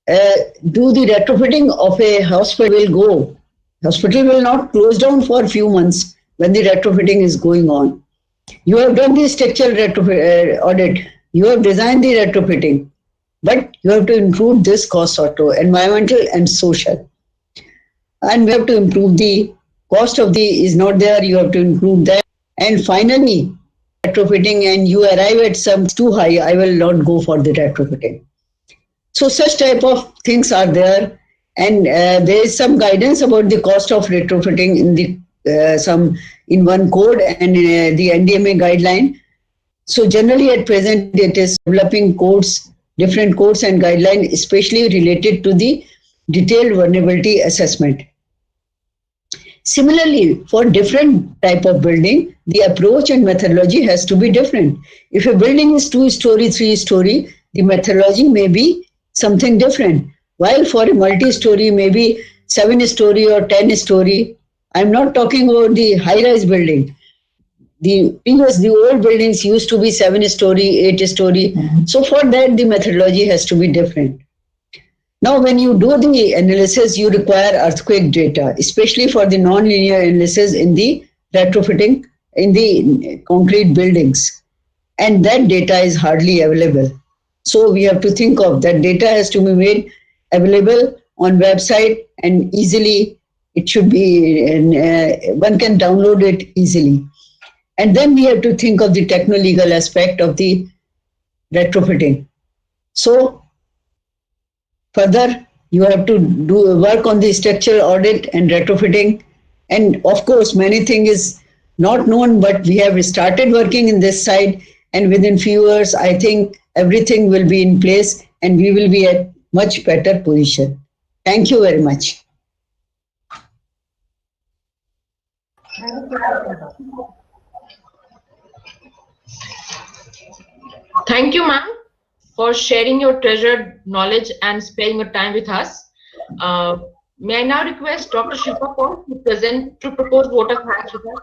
do the retrofitting of a hospital will go. Hospital will not close down for a few months when the retrofitting is going on. You have done the structural audit. You have designed the retrofitting, but you have to include this cost auto, environmental and social. And we have to improve the cost of the is not there. You have to include that. And finally, retrofitting and you arrive at some too high. I will not go for the retrofitting. So such type of things are there, and there is some guidance about the cost of retrofitting in the some in one code and the NDMA guideline. So generally at present it is developing codes, different codes and guidelines, especially related to the detailed vulnerability assessment. Similarly, for different type of building, the approach and methodology has to be different. If a building is 2-story, 3-story, the methodology may be something different. While for a multi-story, maybe 7-story or 10-story, I'm not talking about the high-rise building. The old buildings used to be 7-story, 8-story. So for that, the methodology has to be different. Now, when you do the analysis, you require earthquake data, especially for the non-linear analysis in the retrofitting in the concrete buildings. And that data is hardly available. So we have to think of that data has to be made available on website and easily it should be, one can download it easily. And then we have to think of the techno-legal aspect of the retrofitting. So further, you have to do work on the structural audit and retrofitting. And of course, many things is not known, but we have started working in this side. And within few years, I think everything will be in place and we will be at much better position. Thank you very much. Thank you, ma'am, for sharing your treasured knowledge and sparing your time with us. May I now request Dr. Shilpa Kaur to propose vote of thanks with us.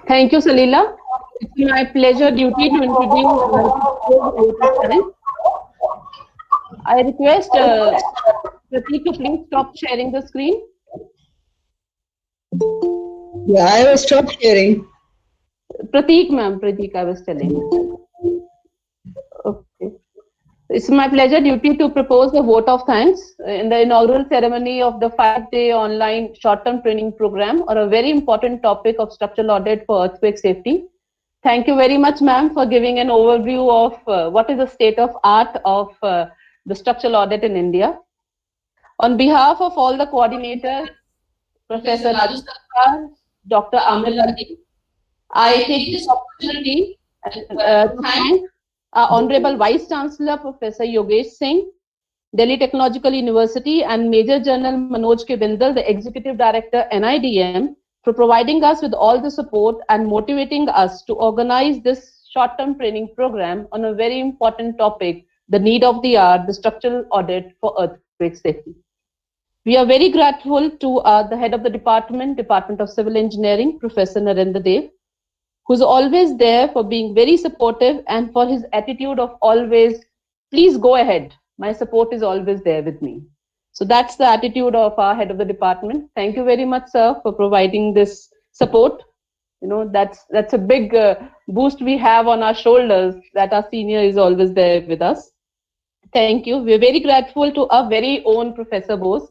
Thank you, Salila. It's my pleasure duty to introduce vote of thanks. I request Pratik to please stop sharing the screen. Yeah, I will stop sharing. Pratik, ma'am, Pratik, I was telling you. Okay. It's my pleasure duty to propose a vote of thanks in the inaugural ceremony of the 5-day online short-term training program on a very important topic of structural audit for earthquake safety. Thank you very much, ma'am, for giving an overview of what is the state of art of the structural audit in India. On behalf of all the coordinators, Professor Raju Sarkar, Dr. Amir Lali, I take this opportunity to thank our Honorable Vice Chancellor, Professor Yogesh Singh, Delhi Technological University, and Major General Manoj K. Bindal, the Executive Director, NIDM, for providing us with all the support and motivating us to organize this short-term training program on a very important topic, the need of the hour, the structural audit for earthquake safety. We are very grateful to the head of the Department of Civil Engineering, Professor Narendra Dev, who's always there for being very supportive and for his attitude of always, please go ahead. My support is always there with me. So that's the attitude of our head of the department. Thank you very much, sir, for providing this support. You know, that's a big boost we have on our shoulders that our senior is always there with us. Thank you. We're very grateful to our very own Professor Bose.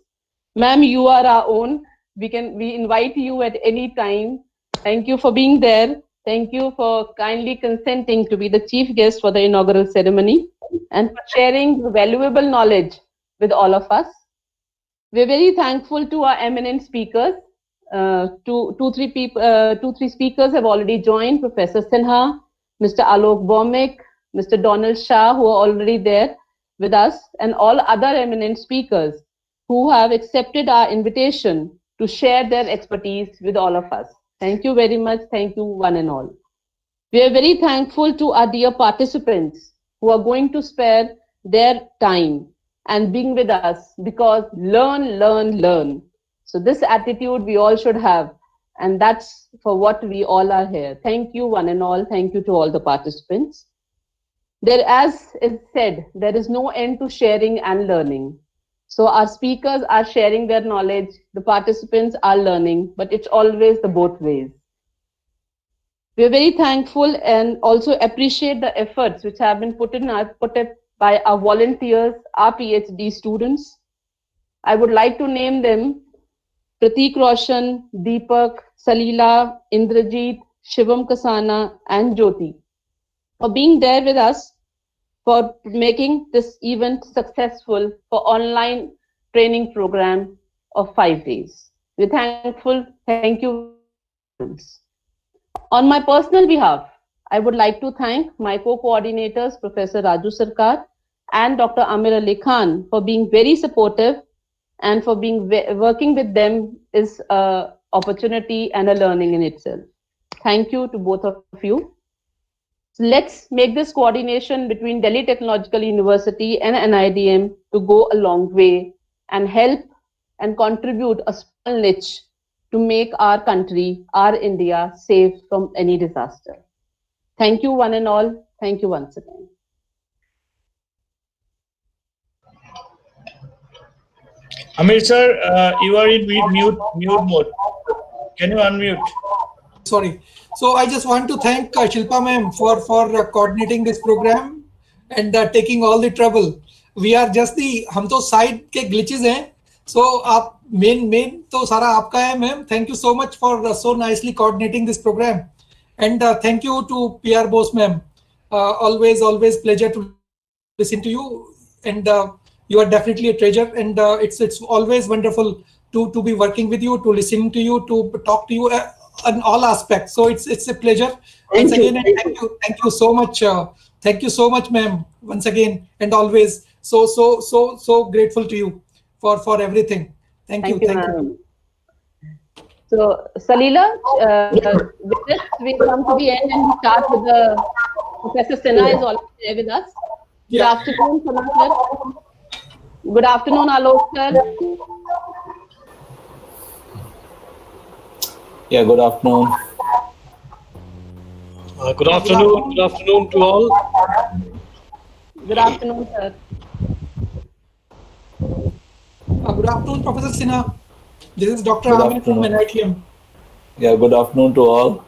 Ma'am, you are our own. We invite you at any time. Thank you for being there. Thank you for kindly consenting to be the chief guest for the inaugural ceremony and for sharing valuable knowledge with all of us. We're very thankful to our eminent speakers. Two, three speakers have already joined, Professor Sinha, Mr. Alok Bhaumik, Mr. Donald Shah, who are already there with us, and all other eminent speakers who have accepted our invitation to share their expertise with all of us. Thank you very much. Thank you, one and all. We are very thankful to our dear participants who are going to spare their time and being with us because learn, learn, learn. So this attitude we all should have, and that's for what we all are here. Thank you, one and all. Thank you to all the participants. There, as is said, there is no end to sharing and learning. So our speakers are sharing their knowledge, the participants are learning, but it's always the both ways. We are very thankful and also appreciate the efforts which have been put by our volunteers, our PhD students. I would like to name them: Pratik Roshan, Deepak, Salila, Indrajit, Shivam Kasana, and Jyoti, for being there with us, for making this event successful for online training program of 5 days. We're thankful. Thank you. On my personal behalf, I would like to thank my co-coordinators, Professor Raju Sarkar and Dr. Amir Ali Khan, for being very supportive, and for being working with them is an opportunity and a learning in itself. Thank you to both of you. So let's make this coordination between Delhi Technological University and NIDM to go a long way and help and contribute a small niche to make our country, our India, safe from any disaster. Thank you one and all. Thank you once again. Amir sir, you are in mute mode. Can you unmute? Sorry. So I just want to thank Shilpa ma'am for coordinating this program and taking all the trouble. We are just the हम तो side के glitches हैं. So आप main तो सारा आपका है ma'am. Thank you so much for so nicely coordinating this program. And thank you to PR Bose ma'am. Always pleasure to listen to you. And you are definitely a treasure. And it's always wonderful to be working with you, to listen to you, to talk to you on all aspects. So it's a pleasure. Once again, and thank you so much. Thank you so much, ma'am. Once again, and always so grateful to you for everything. Thank you. So, Salila, with this, we come to the end and we start with the Professor Sinha is already there with us. Good afternoon, Sinha sir. Good afternoon, Alok sir. Yeah, good afternoon. Good afternoon to all. Good afternoon, sir. Good afternoon, Professor Sinha. This is Dr. Amir from NITM. Yeah, good afternoon to all.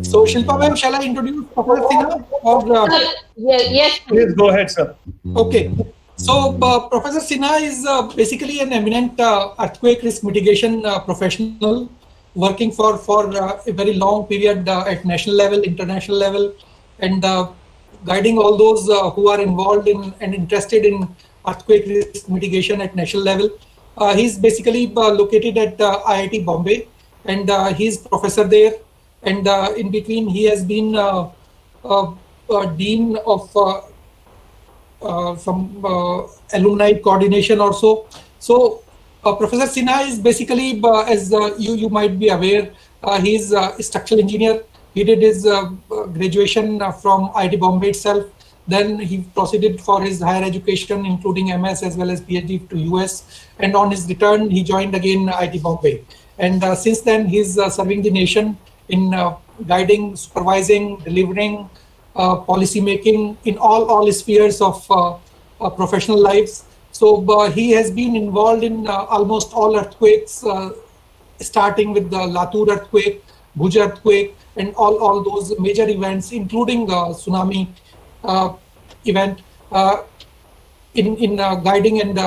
So, Shilpa ma'am, shall I introduce Professor Sinha? Or, yes. Please go ahead, sir. Okay. So, Professor Sinha is basically an eminent earthquake risk mitigation professional, working for a very long period at national level, international level, and guiding all those who are involved in and interested in earthquake risk mitigation at national level. He's basically located at IIT Bombay, and he's professor there. And in between, he has been dean of some alumni coordination also. So Professor Sinha is basically, as you might be aware, he's a structural engineer. He did his graduation from IIT Bombay itself. Then he proceeded for his higher education, including MS as well as PhD to US. And on his return, he joined again IIT Bombay. And since then, he's serving the nation in guiding, supervising, delivering, policy making in all spheres of professional lives. So he has been involved in almost all earthquakes, starting with the Latur earthquake, Bhuj earthquake, and all those major events, including the tsunami event, in guiding and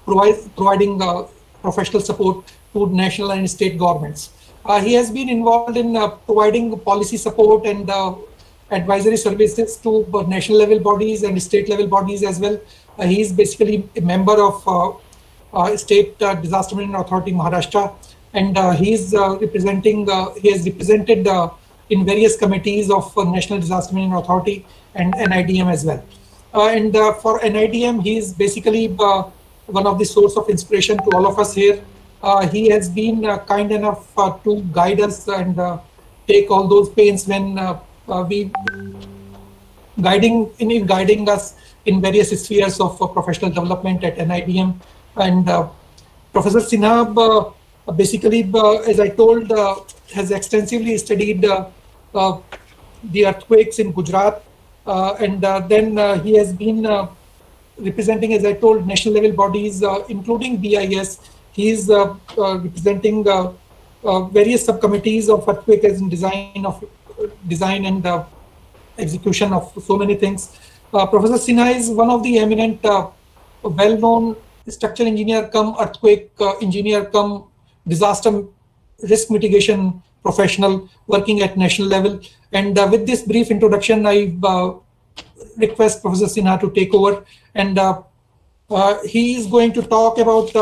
providing professional support to national and state governments. He has been involved in providing policy support and advisory services to national level bodies and state level bodies as well. He is basically a member of State Disaster Management Authority Maharashtra, and he has represented in various committees of National Disaster Management Authority and NIDM as well. And for NIDM, he is basically one of the source of inspiration to all of us here. He has been kind enough to guide us and take all those pains when guiding us in various spheres of professional development at NIDM. And Professor Sinha basically, as I told, has extensively studied the earthquakes in Gujarat, and then he has been representing, as I told, national level bodies, including BIS. He is representing various subcommittees of earthquake and design and execution of so many things. Professor Sinha is one of the eminent, well-known structural engineer come earthquake engineer come disaster risk mitigation professional working at national level. And with this brief introduction, I request Professor Sinha to take over, and he is going to talk about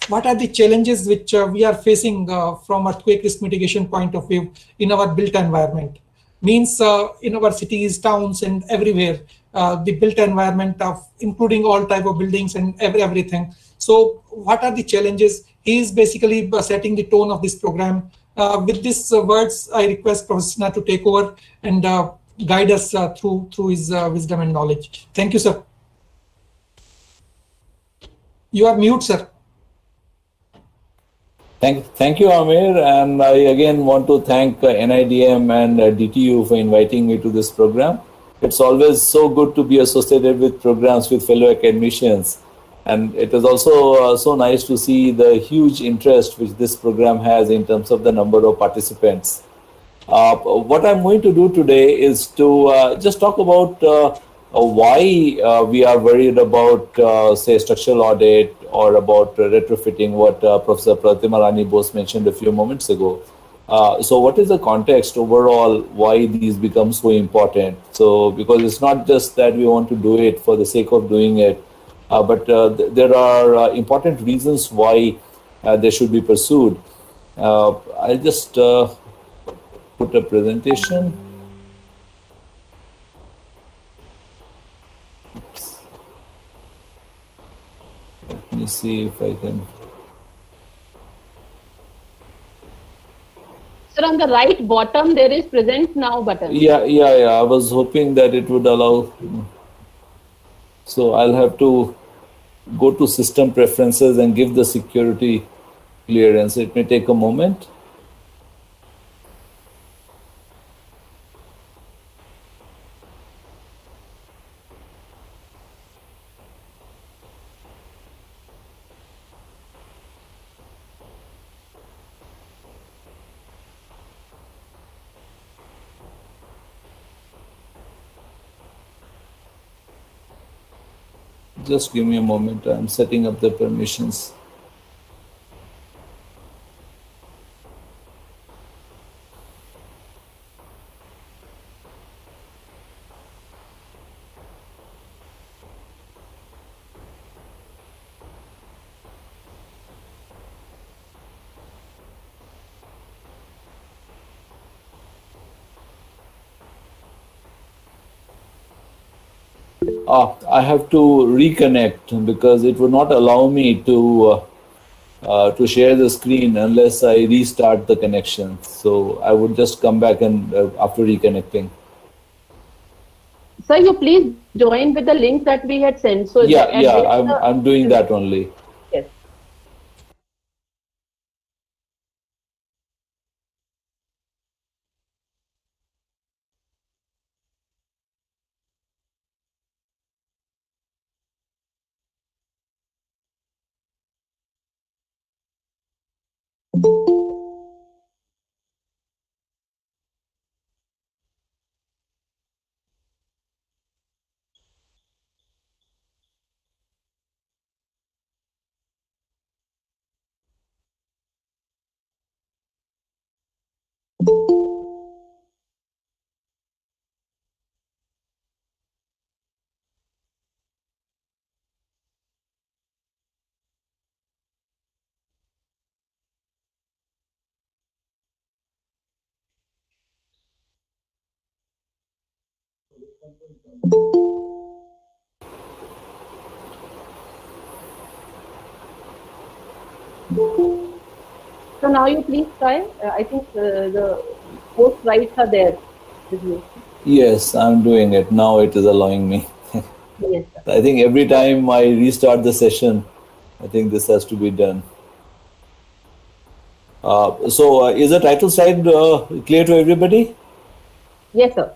what are the challenges which we are facing from earthquake risk mitigation point of view in our built environment. Means in our cities, towns, and everywhere, the built environment of including all type of buildings and everything. So what are the challenges? He is basically setting the tone of this program. With these words, I request Professor Sinha to take over and guide us through his wisdom and knowledge. Thank you, sir. You are mute, sir. Thank you, Amir. And I again want to thank NIDM and DTU for inviting me to this program. It's always so good to be associated with programs with fellow academicians. And it is also so nice to see the huge interest which this program has in terms of the number of participants. What I'm going to do today is to just talk about why we are worried about, say, structural audit or about retrofitting, what Professor Pratima Rani Bose mentioned a few moments ago. So what is the context overall why these become so important? So because it's not just that we want to do it for the sake of doing it, but there are important reasons why they should be pursued. I'll just put a presentation. Oops. Let me see if I can. Sir, on the right bottom, there is present now button. Yeah. I was hoping that it would allow. So I'll have to go to system preferences and give the security clearance. It may take a moment. Just give me a moment. I'm setting up the permissions. I have to reconnect because it would not allow me to share the screen unless I restart the connection. So I would just come back and after reconnecting. Sir, you please join with the link that we had sent. So I'm doing that only. Yes. So now you please try. I think the both rights are there with you. Yes, I'm doing it. Now it is allowing me. Yes, sir. I think every time I restart the session, I think this has to be done. So is the title slide clear to everybody? Yes, sir.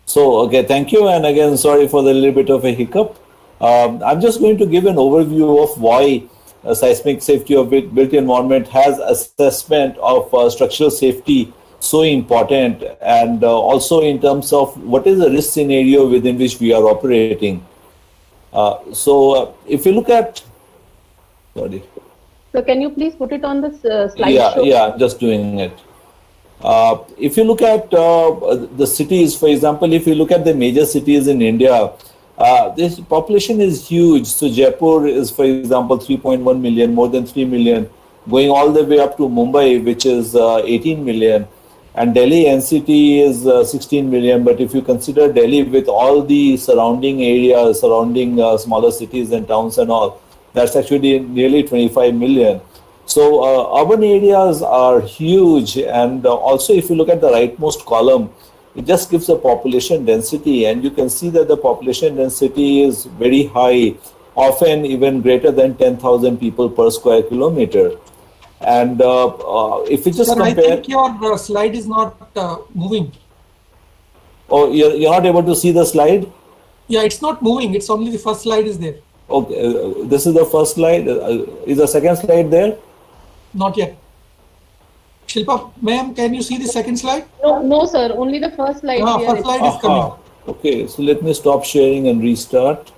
So, okay, thank you. And again, sorry for the little bit of a hiccup. I'm just going to give an overview of why seismic safety of built environment has assessment of structural safety so important, and also in terms of what is the risk scenario within which we are operating. If you look at, sorry. So can you please put it on the slide Yeah, show? yeah, just doing it. If you look at the cities, for example, if you look at the major cities in India, this population is huge. So Jaipur is, for example, 3.1 million, more than 3 million, going all the way up to Mumbai, which is 18 million. And Delhi NCT is 16 million. But if you consider Delhi with all the surrounding areas, surrounding smaller cities and towns and all, that's actually nearly 25 million. So urban areas are huge, and also if you look at the rightmost column, it just gives a population density, and you can see that the population density is very high, often even greater than 10,000 people per square kilometer. And if you just Sir, compare, I think your slide is not moving. Oh, you're not able to see the slide? Yeah, it's not moving. It's only the first slide is there. Okay, this is the first slide. Is the second slide there? Not yet. Shilpa, ma'am, can you see the second slide? No, no, sir. Only the first slide. Ah, here first is- slide is coming. Okay, so let me stop sharing and restart.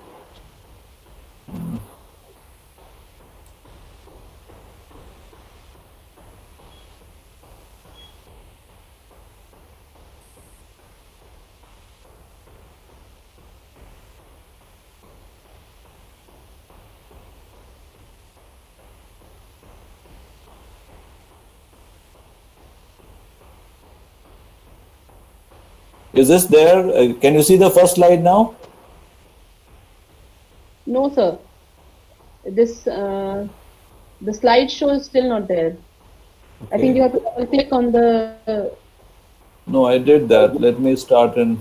Is this there? Can you see the first slide now? No, sir. This the slideshow is still not there. I think you have to click on the. No, I did that. Let me start and.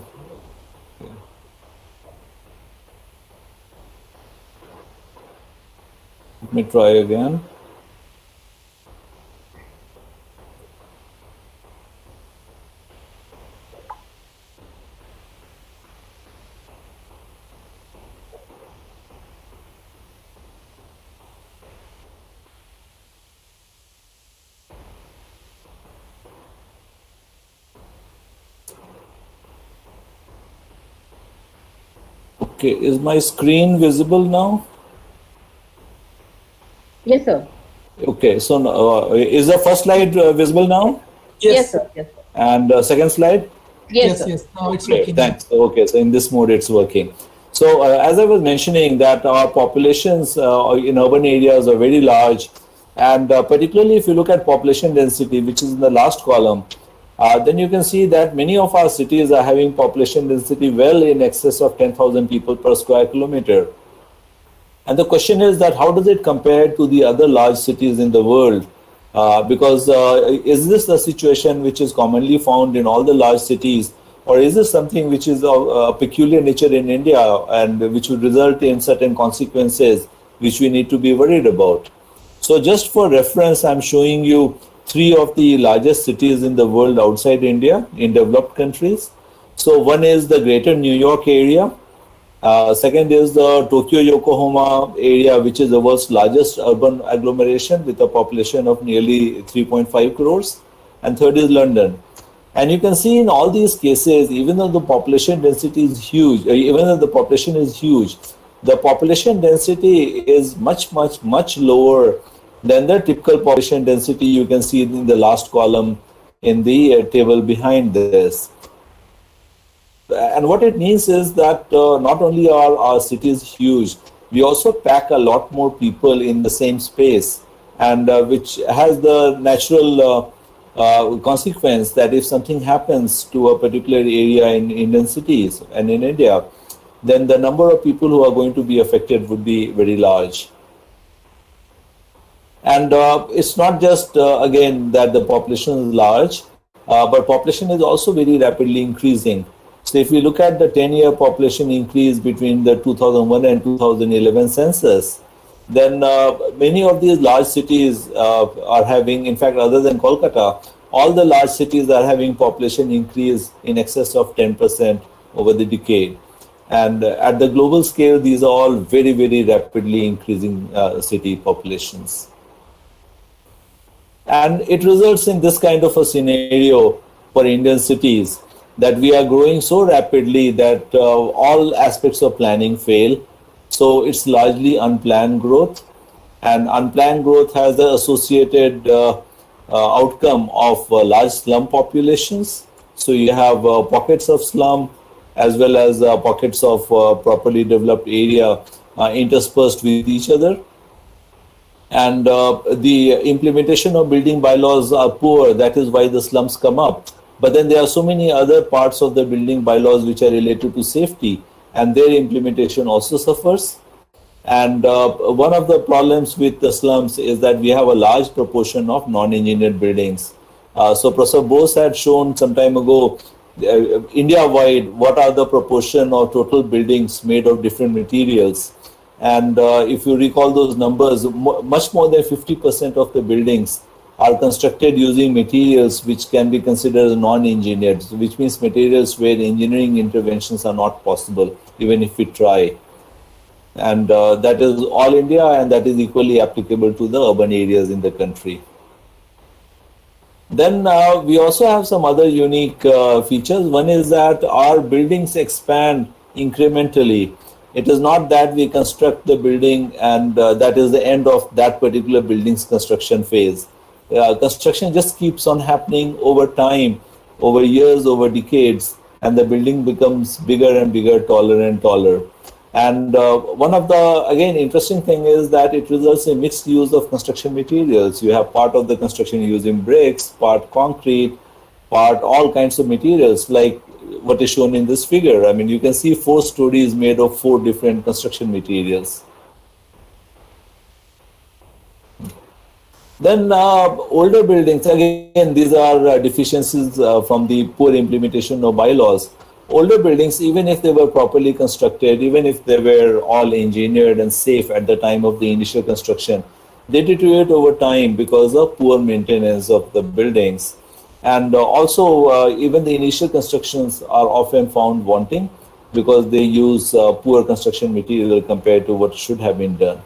Let me try again. Okay, is my screen visible now? Yes, sir. Okay, so is the first slide visible now? Yes, sir. Yes, sir. And second slide? Yes, sir. Yes. Now it's Okay, working. thanks. Okay, so in this mode it's working. So as I was mentioning that our populations in urban areas are very large, and particularly if you look at population density, which is in the last column, then you can see that many of our cities are having population density well in excess of 10,000 people per square kilometer. And the question is that how does it compare to the other large cities in the world? Because is this the situation which is commonly found in all the large cities, or is this something which is of a peculiar nature in India and which would result in certain consequences which we need to be worried about? So just for reference, I'm showing you 3 of the largest cities in the world outside India, in developed countries. So one is the greater New York area. Second is the Tokyo-Yokohama area, which is the world's largest urban agglomeration with a population of nearly 3.5 crores. And third is London. And you can see in all these cases, even though the population density is huge, the population density is much lower than the typical population density you can see in the last column in the table behind this. And what it means is that not only are our cities huge, we also pack a lot more people in the same space, and which has the natural consequence that if something happens to a particular area in Indian cities and in India, then the number of people who are going to be affected would be very large. And it's not just, again, that the population is large, but population is also very rapidly increasing. So if you look at the 10-year population increase between the 2001 and 2011 census, then many of these large cities are having, in fact, other than Kolkata, all the large cities are having population increase in excess of 10% over the decade. And at the global scale, these are all very, very rapidly increasing city populations. And it results in this kind of a scenario for Indian cities, that we are growing so rapidly that all aspects of planning fail. So it's largely unplanned growth, and unplanned growth has the associated outcome of large slum populations. So you have pockets of slum as well as pockets of properly developed area interspersed with each other. And the implementation of building bylaws are poor. That is why the slums come up. But then there are so many other parts of the building bylaws which are related to safety, and their implementation also suffers. And one of the problems with the slums is that we have a large proportion of non-engineered buildings. So Professor Bose had shown some time ago, India-wide, what are the proportion of total buildings made of different materials. And if you recall those numbers, much more than 50% of the buildings are constructed using materials which can be considered non-engineered, which means materials where engineering interventions are not possible, even if we try. And that is all India, and that is equally applicable to the urban areas in the country. Then we also have some other unique features. One is that our buildings expand incrementally. It is not that we construct the building and that is the end of that particular building's construction phase. Construction just keeps on happening over time, over years, over decades, and the building becomes bigger and bigger, taller and taller. And one of the, again, interesting thing is that it results in mixed use of construction materials. You have part of the construction using bricks, part concrete, part all kinds of materials, like what is shown in this figure. I mean, you can see 4 stories made of 4 different construction materials. Then older buildings, again, these are deficiencies from the poor implementation of bylaws. Older buildings, even if they were properly constructed, even if they were all engineered and safe at the time of the initial construction, they deteriorate over time because of poor maintenance of the buildings. And also, even the initial constructions are often found wanting because they use poor construction material compared to what should have been done.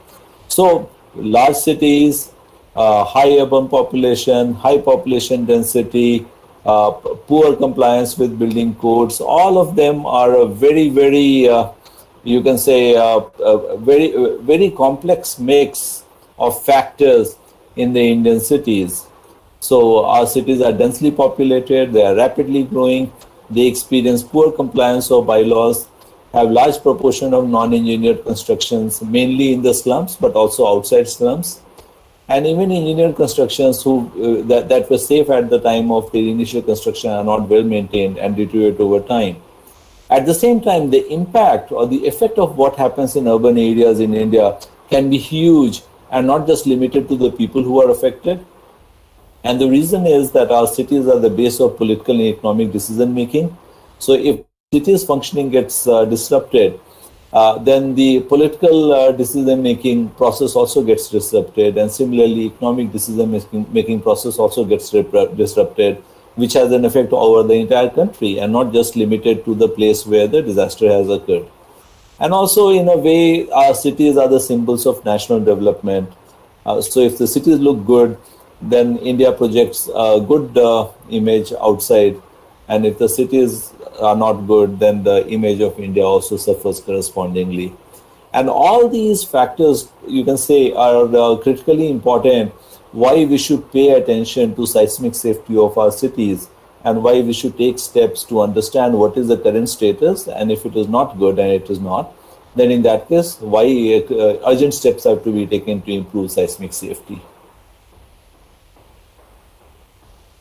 So, large cities, high urban population, high population density, poor compliance with building codes, all of them are a very, very, you can say, very complex mix of factors in the Indian cities. So our cities are densely populated, they are rapidly growing, they experience poor compliance of bylaws, have large proportion of non-engineered constructions, mainly in the slums, but also outside slums. And even engineered constructions that were safe at the time of their initial construction are not well maintained and deteriorate over time. At the same time, the impact or the effect of what happens in urban areas in India can be huge and not just limited to the people who are affected. And the reason is that our cities are the base of political and economic decision making. So if cities functioning gets disrupted, then the political decision-making process also gets disrupted, and similarly, economic decision-making process also gets disrupted, which has an effect over the entire country and not just limited to the place where the disaster has occurred. And also, in a way, our cities are the symbols of national development. So if the cities look good, then India projects a good image outside, and if the cities are not good, then the image of India also suffers correspondingly. And all these factors, you can say, are critically important why we should pay attention to seismic safety of our cities and why we should take steps to understand what is the current status, and if it is not good and it is not, then in that case, why urgent steps have to be taken to improve seismic safety.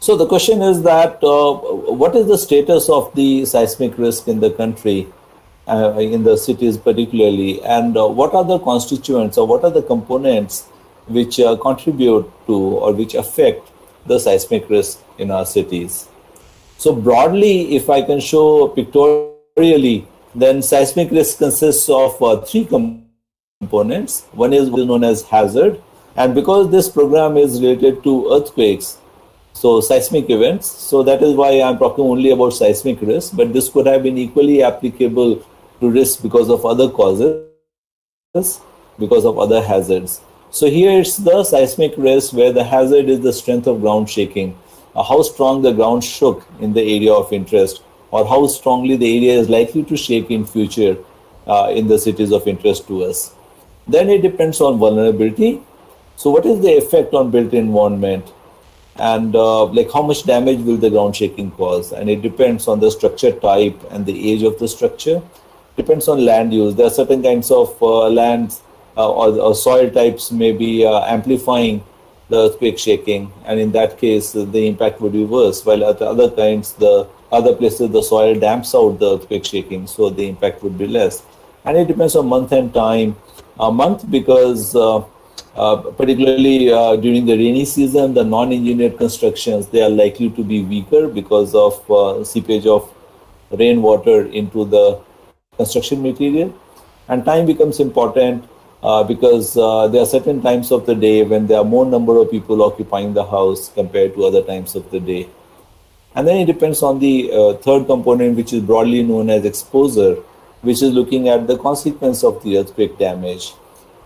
So the question is that what is the status of the seismic risk in the country, in the cities particularly, and what are the constituents or what are the components which contribute to or which affect the seismic risk in our cities? So broadly, if I can show pictorially, then seismic risk consists of 3 components. One is known as hazard, and because this program is related to earthquakes, So seismic events. So that is why I'm talking only about seismic risk, but this could have been equally applicable to risk because of other causes, because of other hazards. So here it's the seismic risk where the hazard is the strength of ground shaking, how strong the ground shook in the area of interest, or how strongly the area is likely to shake in future in the cities of interest to us. Then it depends on vulnerability. So what is the effect on built environment? And like how much damage will the ground shaking cause? And it depends on the structure type and the age of the structure. Depends on land use. There are certain kinds of lands or soil types may be amplifying the earthquake shaking, and in that case the impact would be worse, while at other kinds, the other places, the soil damps out the earthquake shaking, so the impact would be less. And it depends on month and time. A month because particularly during the rainy season, the non-engineered constructions, they are likely to be weaker because of seepage of rainwater into the construction material. And time becomes important because there are certain times of the day when there are more number of people occupying the house compared to other times of the day. And then it depends on the third component, which is broadly known as exposure, which is looking at the consequence of the earthquake damage.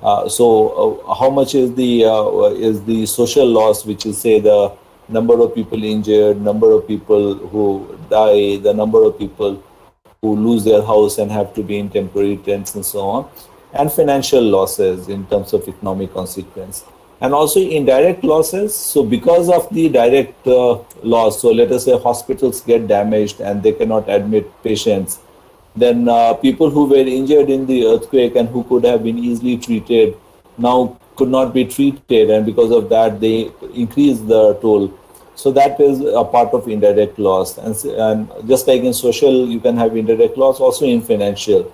How much is the social loss, which is say the number of people injured, number of people who die, the number of people who lose their house and have to be in temporary tents and so on, and financial losses in terms of economic consequence. And also indirect losses. So because of the direct loss, so let us say hospitals get damaged and they cannot admit patients, then people who were injured in the earthquake and who could have been easily treated now could not be treated, and because of that they increase the toll. So that is a part of indirect loss. And just like in social, you can have indirect loss, also in financial,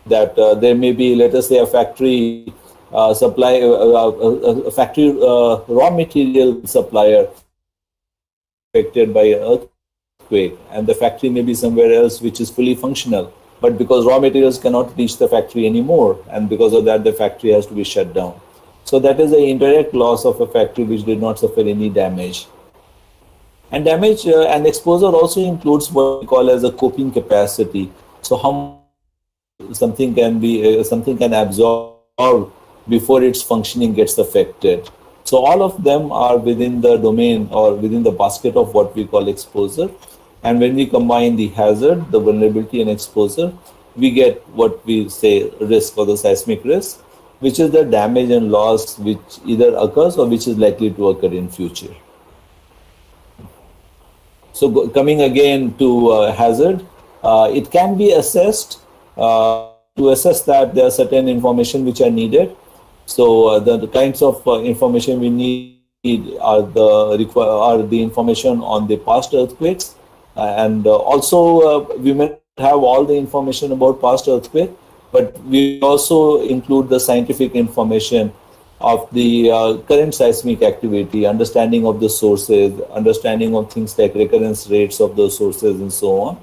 that there may be, let us say, a factory supply, a factory raw material supplier affected by an earthquake, and the factory may be somewhere else which is fully functional. But because raw materials cannot reach the factory anymore, and because of that, the factory has to be shut down. So that is an indirect loss of a factory which did not suffer any damage. And damage and exposure also includes what we call as a coping capacity. So how something can absorb before its functioning gets affected. So all of them are within the domain or within the basket of what we call exposure. And when we combine the hazard, the vulnerability and exposure, we get what we say risk or the seismic risk, which is the damage and loss which either occurs or which is likely to occur in future. So coming again to hazard, it can be assessed. To assess that, there are certain information which are needed. So the kinds of information we need are the information on the past earthquakes, and also we may have all the information about past earthquake, but we also include the scientific information of the current seismic activity, understanding of the sources, understanding of things like recurrence rates of those sources and so on.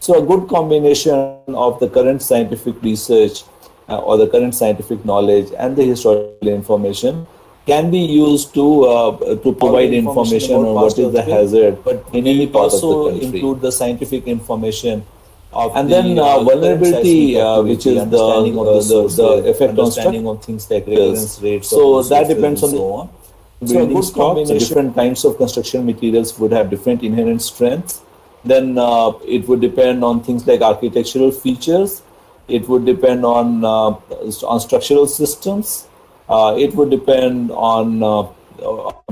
So a good combination of the current scientific research or the current scientific knowledge and the historical information can be used to provide information on what is the hazard, but in any part of the country. Include the scientific information. And then vulnerability, which is the effect on understanding of things like recurrence rates. So that depends on so on. So a good combination. Different kinds of construction materials would have different inherent strengths. Then it would depend on things like architectural features. It would depend on structural systems. It would depend on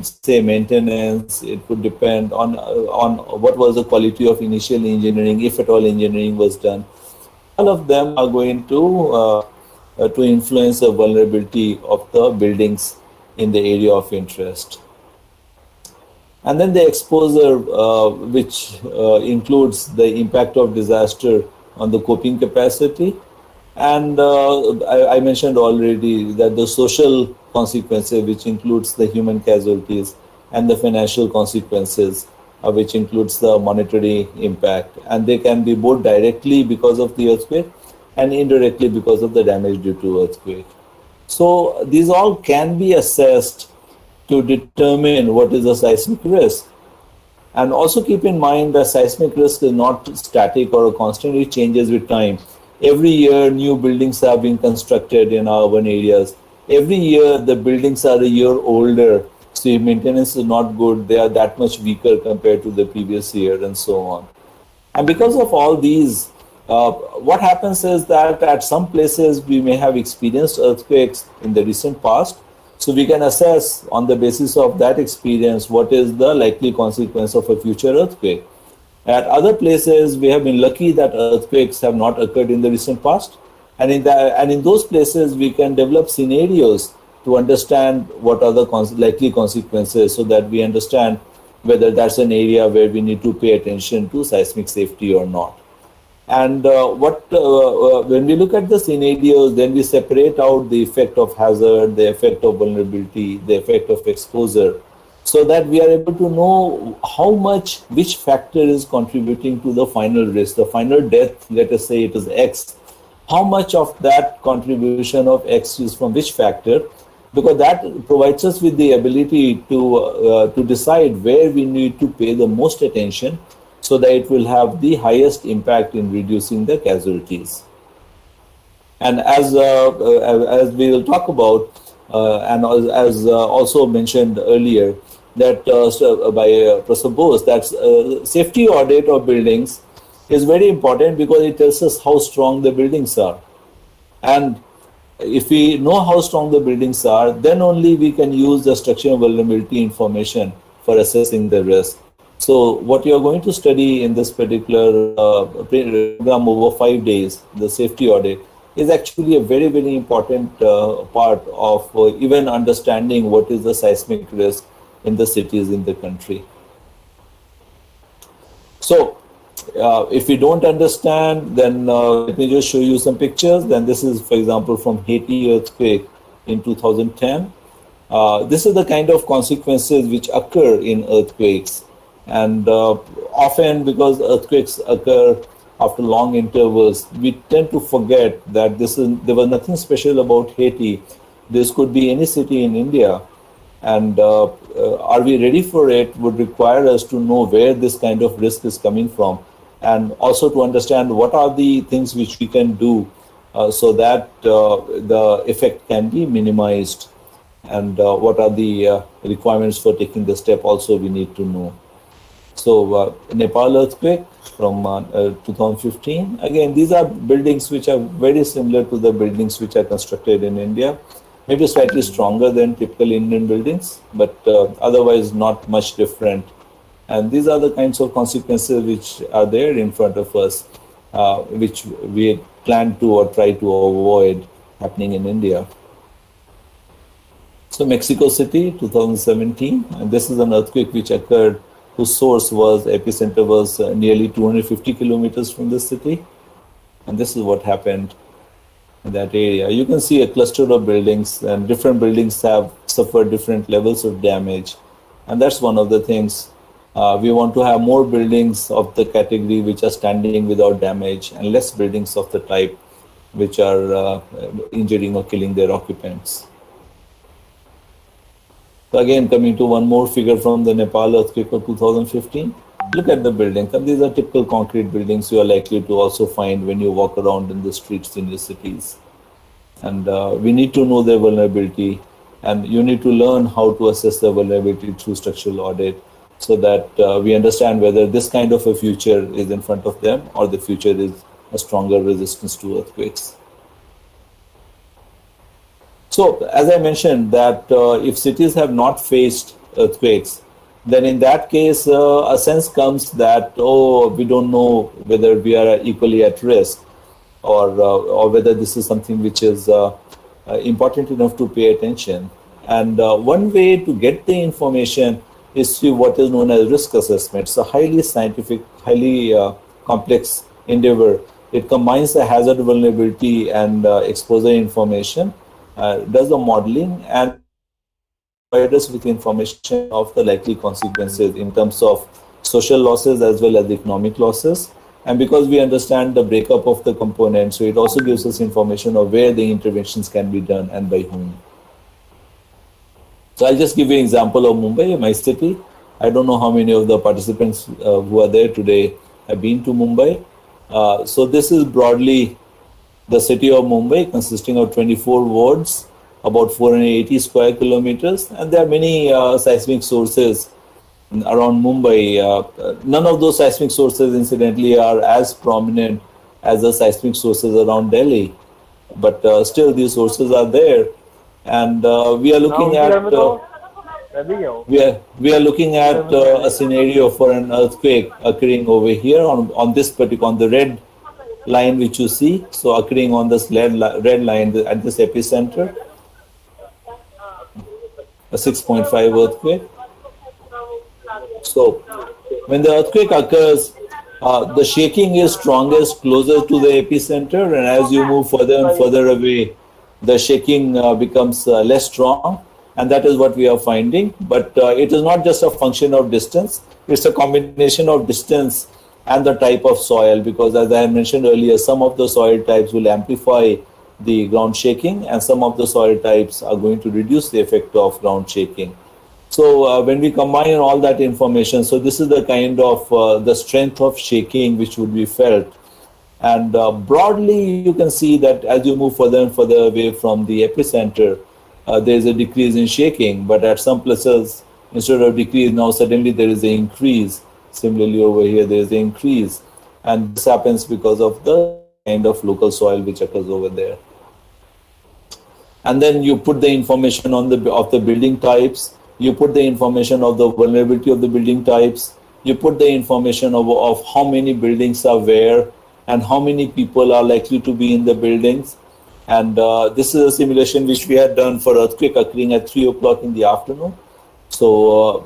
say maintenance. It would depend on what was the quality of initial engineering, if at all engineering was done. All of them are going to influence the vulnerability of the buildings in the area of interest. And then the exposure, which includes the impact of disaster on the coping capacity. And I mentioned already that the social consequences, which includes the human casualties, and the financial consequences, which includes the monetary impact. And they can be both directly because of the earthquake and indirectly because of the damage due to earthquake. So these all can be assessed to determine what is the seismic risk. And also keep in mind that seismic risk is not static or constantly changes with time. Every year, new buildings have been constructed in our urban areas. Every year, the buildings are a year older, so if maintenance is not good, they are that much weaker compared to the previous year, and so on. And because of all these, what happens is that at some places we may have experienced earthquakes in the recent past, so we can assess on the basis of that experience what is the likely consequence of a future earthquake. At other places, we have been lucky that earthquakes have not occurred in the recent past, and in those places we can develop scenarios to understand what are the likely consequences, so that we understand whether that's an area where we need to pay attention to seismic safety or not. And when we look at the scenarios, then we separate out the effect of hazard, the effect of vulnerability, the effect of exposure, so that we are able to know how much, which factor is contributing to the final risk, the final death. Let us say it is X. How much of that contribution of X is from which factor? Because that provides us with the ability to decide where we need to pay the most attention, so that it will have the highest impact in reducing the casualties. And as we will talk about, and as also mentioned earlier, that by Professor Bose, that safety audit of buildings is very important because it tells us how strong the buildings are. And if we know how strong the buildings are, then only we can use the structural vulnerability information for assessing the risk. So what you are going to study in this particular program over 5 days, the safety audit, is actually a very, very important part of even understanding what is the seismic risk in the cities in the country. So if we don't understand, then let me just show you some pictures. Then this is, for example, from Haiti earthquake in 2010. This is the kind of consequences which occur in earthquakes. And often, because earthquakes occur after long intervals, we tend to forget that there was nothing special about Haiti. This could be any city in India. And are we ready for it would require us to know where this kind of risk is coming from, and also to understand what are the things which we can do so that the effect can be minimized, and what are the requirements for taking the step also we need to know. So Nepal earthquake from 2015. Again, these are buildings which are very similar to the buildings which are constructed in India. Maybe slightly stronger than typical Indian buildings, but otherwise not much different. And these are the kinds of consequences which are there in front of us, which we plan to or try to avoid happening in India. So Mexico City, 2017, and this is an earthquake which occurred, whose epicenter was nearly 250 kilometers from the city. And this is what happened in that area. You can see a cluster of buildings, and different buildings have suffered different levels of damage. And that's one of the things. We want to have more buildings of the category which are standing without damage, and less buildings of the type which are injuring or killing their occupants. So again, coming to one more figure from the Nepal earthquake of 2015. Look at the buildings, and these are typical concrete buildings you are likely to also find when you walk around in the streets in your cities. And we need to know their vulnerability, and you need to learn how to assess the vulnerability through structural audit, so that we understand whether this kind of a future is in front of them, or the future is a stronger resistance to earthquakes. So, as I mentioned, that if cities have not faced earthquakes, then in that case, a sense comes that, oh, we don't know whether we are equally at risk, or whether this is something which is important enough to pay attention. And one way to get the information is through what is known as risk assessment. It's a highly scientific, highly complex endeavor. It combines the hazard, vulnerability, and exposure information, does the modeling, and provides us with information of the likely consequences in terms of social losses as well as economic losses. And because we understand the breakup of the components, so it also gives us information of where the interventions can be done and by whom. So I'll just give you an example of Mumbai, my city. I don't know how many of the participants who are there today have been to Mumbai. So this is broadly the city of Mumbai, consisting of 24 wards, about 480 square kilometers, and there are many seismic sources around Mumbai. None of those seismic sources, incidentally, are as prominent as the seismic sources around Delhi, but still these sources are there, and we are looking at we are looking at a scenario for an earthquake occurring over here on this particular, on the red line which you see, so occurring on this red line at this epicenter, a 6.5 earthquake. So when the earthquake occurs, the shaking is strongest closer to the epicenter, and as you move further and further away, the shaking becomes less strong, and that is what we are finding. But it is not just a function of distance, it's a combination of distance and the type of soil, because as I mentioned earlier, some of the soil types will amplify the ground shaking, and some of the soil types are going to reduce the effect of ground shaking. So when we combine all that information, so this is the kind of the strength of shaking which would be felt. And broadly, you can see that as you move further and further away from the epicenter, there is a decrease in shaking, but at some places, instead of decrease, now suddenly there is an increase. Similarly, over here, there is an increase. And this happens because of the kind of local soil which occurs over there. And then you put the information on of the building types, you put the information of the vulnerability of the building types, you put the information of how many buildings are where, and how many people are likely to be in the buildings. And this is a simulation which we had done for earthquake occurring at 3 o'clock in the afternoon. So,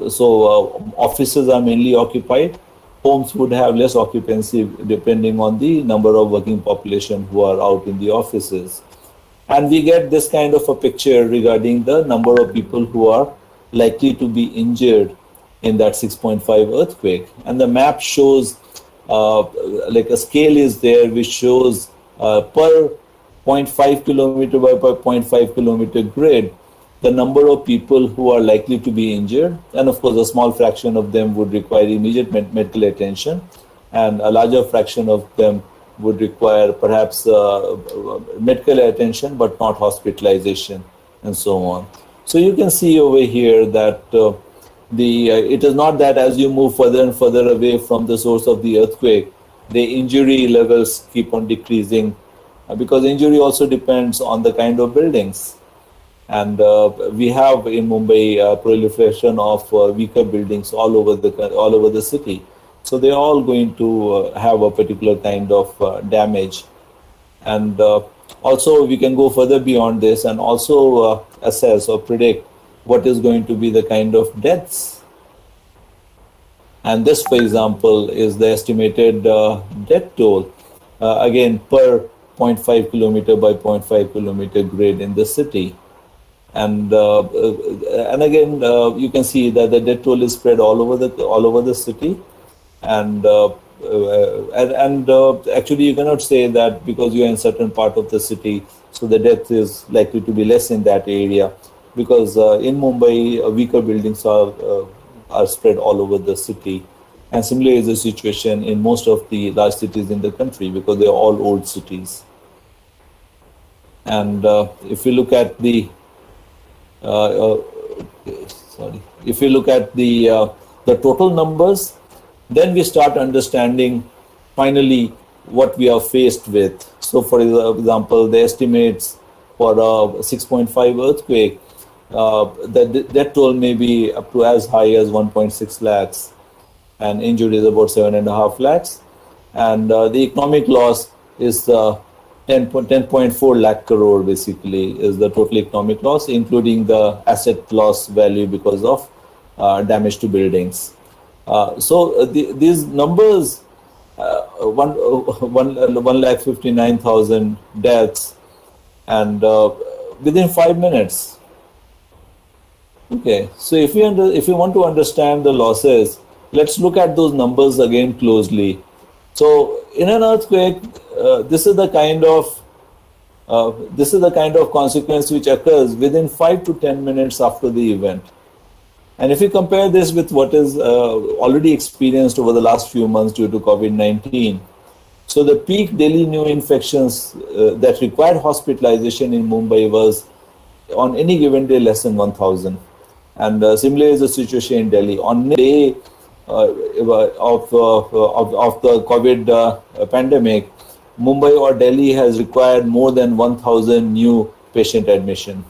offices are mainly occupied. Homes would have less occupancy depending on the number of working population who are out in the offices. And we get this kind of a picture regarding the number of people who are likely to be injured in that 6.5 earthquake. And the map shows, like a scale is there which shows per 0.5 kilometer by 0.5 kilometer grid, the number of people who are likely to be injured. And of course, a small fraction of them would require immediate medical attention, and a larger fraction of them would require perhaps medical attention, but not hospitalization, and so on. So you can see over here that it is not that as you move further and further away from the source of the earthquake, the injury levels keep on decreasing, because injury also depends on the kind of buildings. And we have in Mumbai proliferation of weaker buildings all over the city. So they're all going to have a particular kind of damage. And also we can go further beyond this and also assess or predict what is going to be the kind of deaths. And this, for example, is the estimated death toll, again, per 0.5 kilometer by 0.5 kilometer grid in the city. And again, you can see that the death toll is spread all over the city. And actually, you cannot say that because you are in certain part of the city, so the death is likely to be less in that area, because in Mumbai, weaker buildings are spread all over the city. And similarly is the situation in most of the large cities in the country, because they are all old cities. And if you look at the if you look at the total numbers, then we start understanding finally what we are faced with. So, for example, the estimates for a 6.5 earthquake, the death toll may be up to as high as 1.6 lakhs, and injuries about 7.5 lakhs, and the economic loss is 10.4 lakh crore basically is the total economic loss, including the asset loss value because of damage to buildings. So these numbers, 1,59,000 deaths, and within 5 minutes. Okay, so if you want to understand the losses, let's look at those numbers again closely. So in an earthquake, this is the kind of consequence which occurs within 5 to 10 minutes after the event. And if you compare this with what is already experienced over the last few months due to COVID-19, so the peak daily new infections that required hospitalization in Mumbai was on any given day less than 1,000. And similarly is the situation in Delhi. On a day of the COVID pandemic, Mumbai or Delhi has required more than 1,000 new patient admission.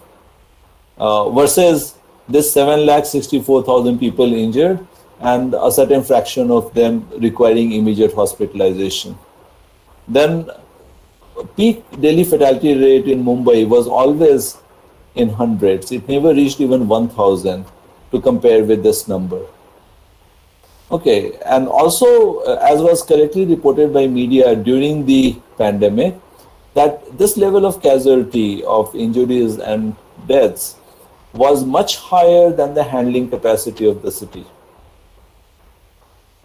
Versus this 7,64,000 people injured and a certain fraction of them requiring immediate hospitalization. Then peak daily fatality rate in Mumbai was always in hundreds. It never reached even 1,000 to compare with this number. Okay, and also as was correctly reported by media during the pandemic, that this level of casualty of injuries and deaths was much higher than the handling capacity of the city.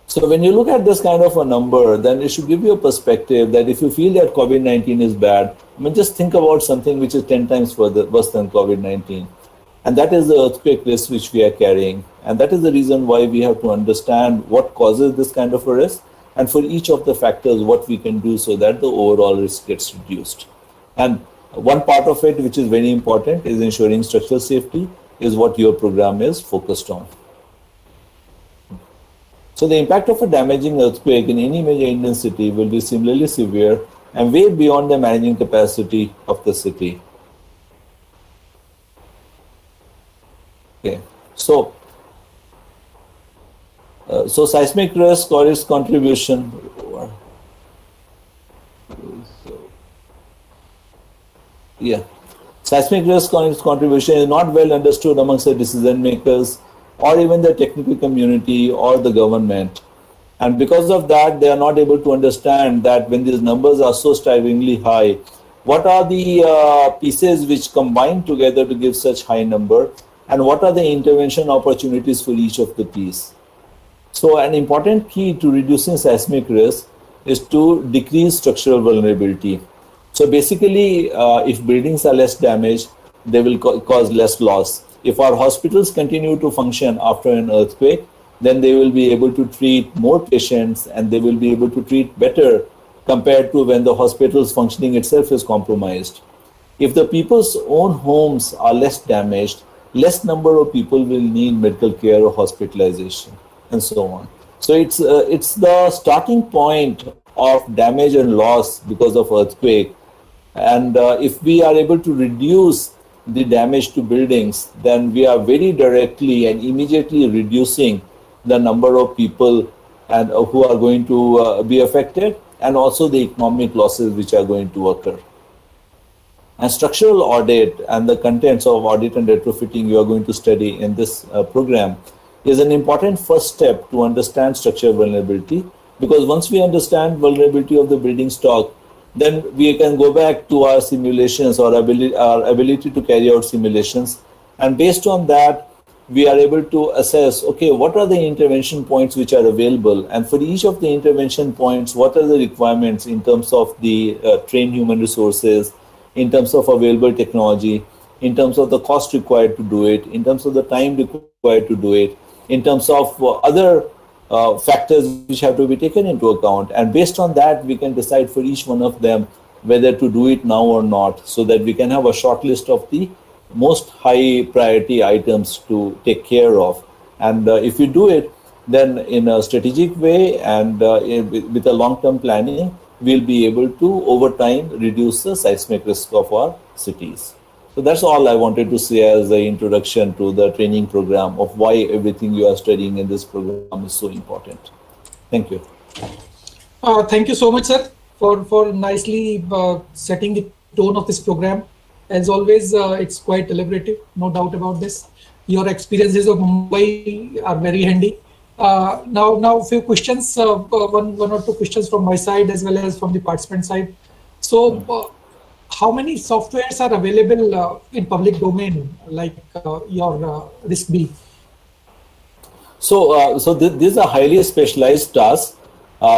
So when you look at this kind of a number, then it should give you a perspective that if you feel that COVID-19 is bad, I mean, just think about something which is 10 times worse than COVID-19. And that is the earthquake risk which we are carrying. And that is the reason why we have to understand what causes this kind of a risk, and for each of the factors, what we can do so that the overall risk gets reduced. And one part of it, which is very important, is ensuring structural safety, is what your program is focused on. So the impact of a damaging earthquake in any major Indian city will be similarly severe and way beyond the managing capacity of the city. Okay, so seismic risk or its contribution. Yeah, seismic risk or its contribution is not well understood amongst the decision makers or even the technical community or the government. And because of that, they are not able to understand that when these numbers are so staggeringly high, what are the pieces which combine together to give such high number, and what are the intervention opportunities for each of the piece. So an important key to reducing seismic risk is to decrease structural vulnerability. So basically, if buildings are less damaged, they will cause less loss. If our hospitals continue to function after an earthquake, then they will be able to treat more patients and they will be able to treat better compared to when the hospital's functioning itself is compromised. If the people's own homes are less damaged, less number of people will need medical care or hospitalization, and so on. So it's the starting point of damage and loss because of earthquake. And if we are able to reduce the damage to buildings, then we are very directly and immediately reducing the number of people and who are going to be affected, and also the economic losses which are going to occur. And structural audit and the contents of audit and retrofitting you are going to study in this program is an important first step to understand structural vulnerability, because once we understand vulnerability of the building stock, then we can go back to our simulations or our ability to carry out simulations, and based on that we are able to assess, okay, what are the intervention points which are available, and for each of the intervention points, what are the requirements in terms of the trained human resources, in terms of available technology, in terms of the cost required to do it, in terms of the time required to do it, in terms of other factors which have to be taken into account. And based on that, we can decide for each one of them whether to do it now or not, so that we can have a short list of the most high priority items to take care of. And if we do it, then in a strategic way and with a long-term planning, we'll be able to, over time, reduce the seismic risk of our cities. So that's all I wanted to say as an introduction to the training program of why everything you are studying in this program is so important. Thank you. Thank you so much, sir, for nicely setting the tone of this program. As always, it's quite deliberative, no doubt about this. Your experiences of Mumbai are very handy. Now a few questions, one or two questions from my side as well as from the participant side. So how many softwares are available in public domain, like your RISC-B? So these are highly specialized tasks,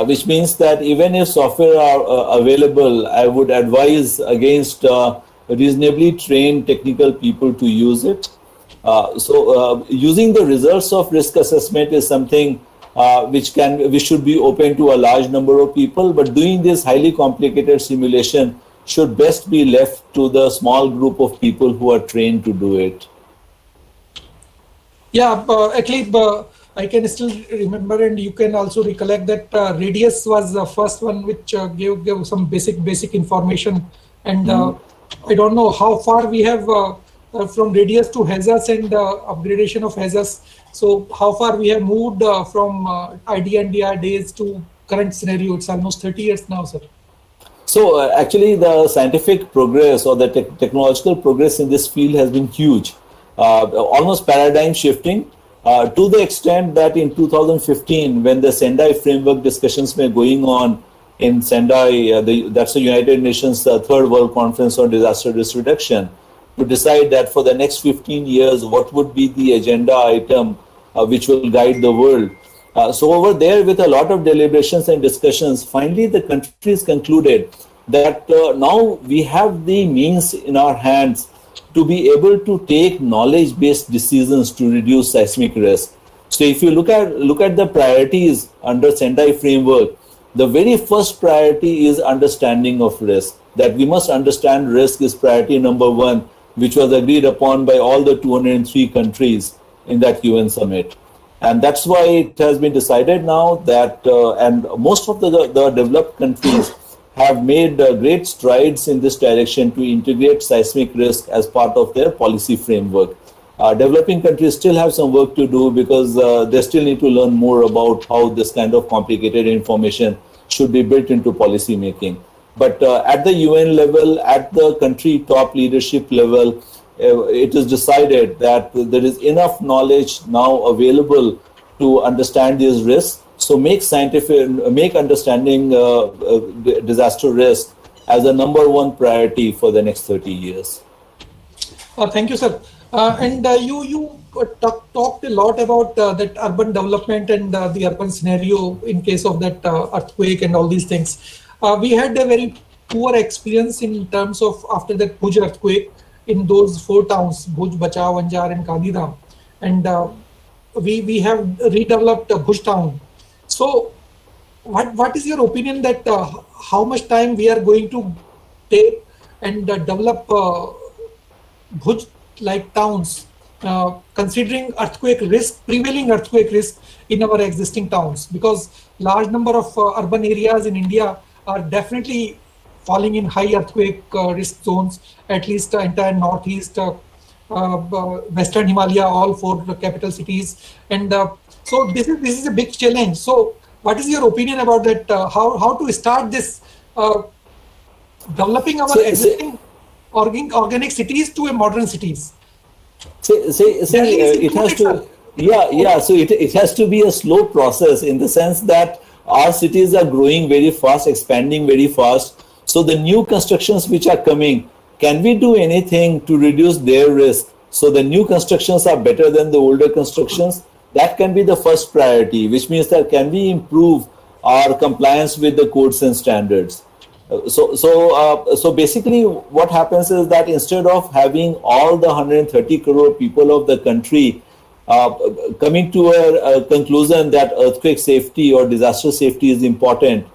which means that even if software are available, I would advise against reasonably trained technical people to use it. Using the results of risk assessment is something which should be open to a large number of people, but doing this highly complicated simulation should best be left to the small group of people who are trained to do it. Yeah, actually, I can still remember, and you can also recollect that Radius was the first one which gave some basic information, and I don't know how far we have from Radius to HAZAS and upgradation of HAZAS. So how far we have moved from ID and DR days to current scenario? It's almost 30 years now, sir. So actually, the scientific progress or the technological progress in this field has been huge, almost paradigm shifting. To the extent that in 2015, when the Sendai framework discussions were going on in Sendai, that's the United Nations Third World Conference on Disaster Risk Reduction, to decide that for the next 15 years, what would be the agenda item which will guide the world. So over there, with a lot of deliberations and discussions, finally the countries concluded that now we have the means in our hands to be able to take knowledge-based decisions to reduce seismic risk. So if you look at the priorities under Sendai framework, the very first priority is understanding of risk. That we must understand risk is priority number one, which was agreed upon by all the 203 countries in that UN summit. And that's why it has been decided now that, and most of the developed countries have made great strides in this direction to integrate seismic risk as part of their policy framework. Developing countries still have some work to do because they still need to learn more about how this kind of complicated information should be built into policy making. But at the UN level, at the country top leadership level, it is decided that there is enough knowledge now available to understand these risks. So make understanding disaster risk as a number one priority for the next 30 years. Thank you, sir. And you talked a lot about that urban development and the urban scenario in case of that earthquake and all these things. We had a very poor experience in terms of after that Bhuj earthquake in those 4 towns, Bhuj, Bachao, Anjar and Gandhidham. And we have redeveloped Bhuj town. So what is your opinion that how much time we are going to take and develop Bhuj like towns considering prevailing earthquake risk in our existing towns, because large number of urban areas in India are definitely falling in high earthquake risk zones, at least entire northeast, western Himalaya, all 4 capital cities, and so this is a big challenge. So what is your opinion about that? How to start this developing our existing organic cities to a modern cities? It has to, yeah. So it has to be a slow process in the sense that our cities are growing very fast, expanding very fast. So the new constructions which are coming, can we do anything to reduce their risk? So the new constructions are better than the older constructions. That can be the first priority, which means that can we improve our compliance with the codes and standards? So basically what happens is that instead of having all the 130 crore people of the country coming to a conclusion that earthquake safety or disaster safety is important,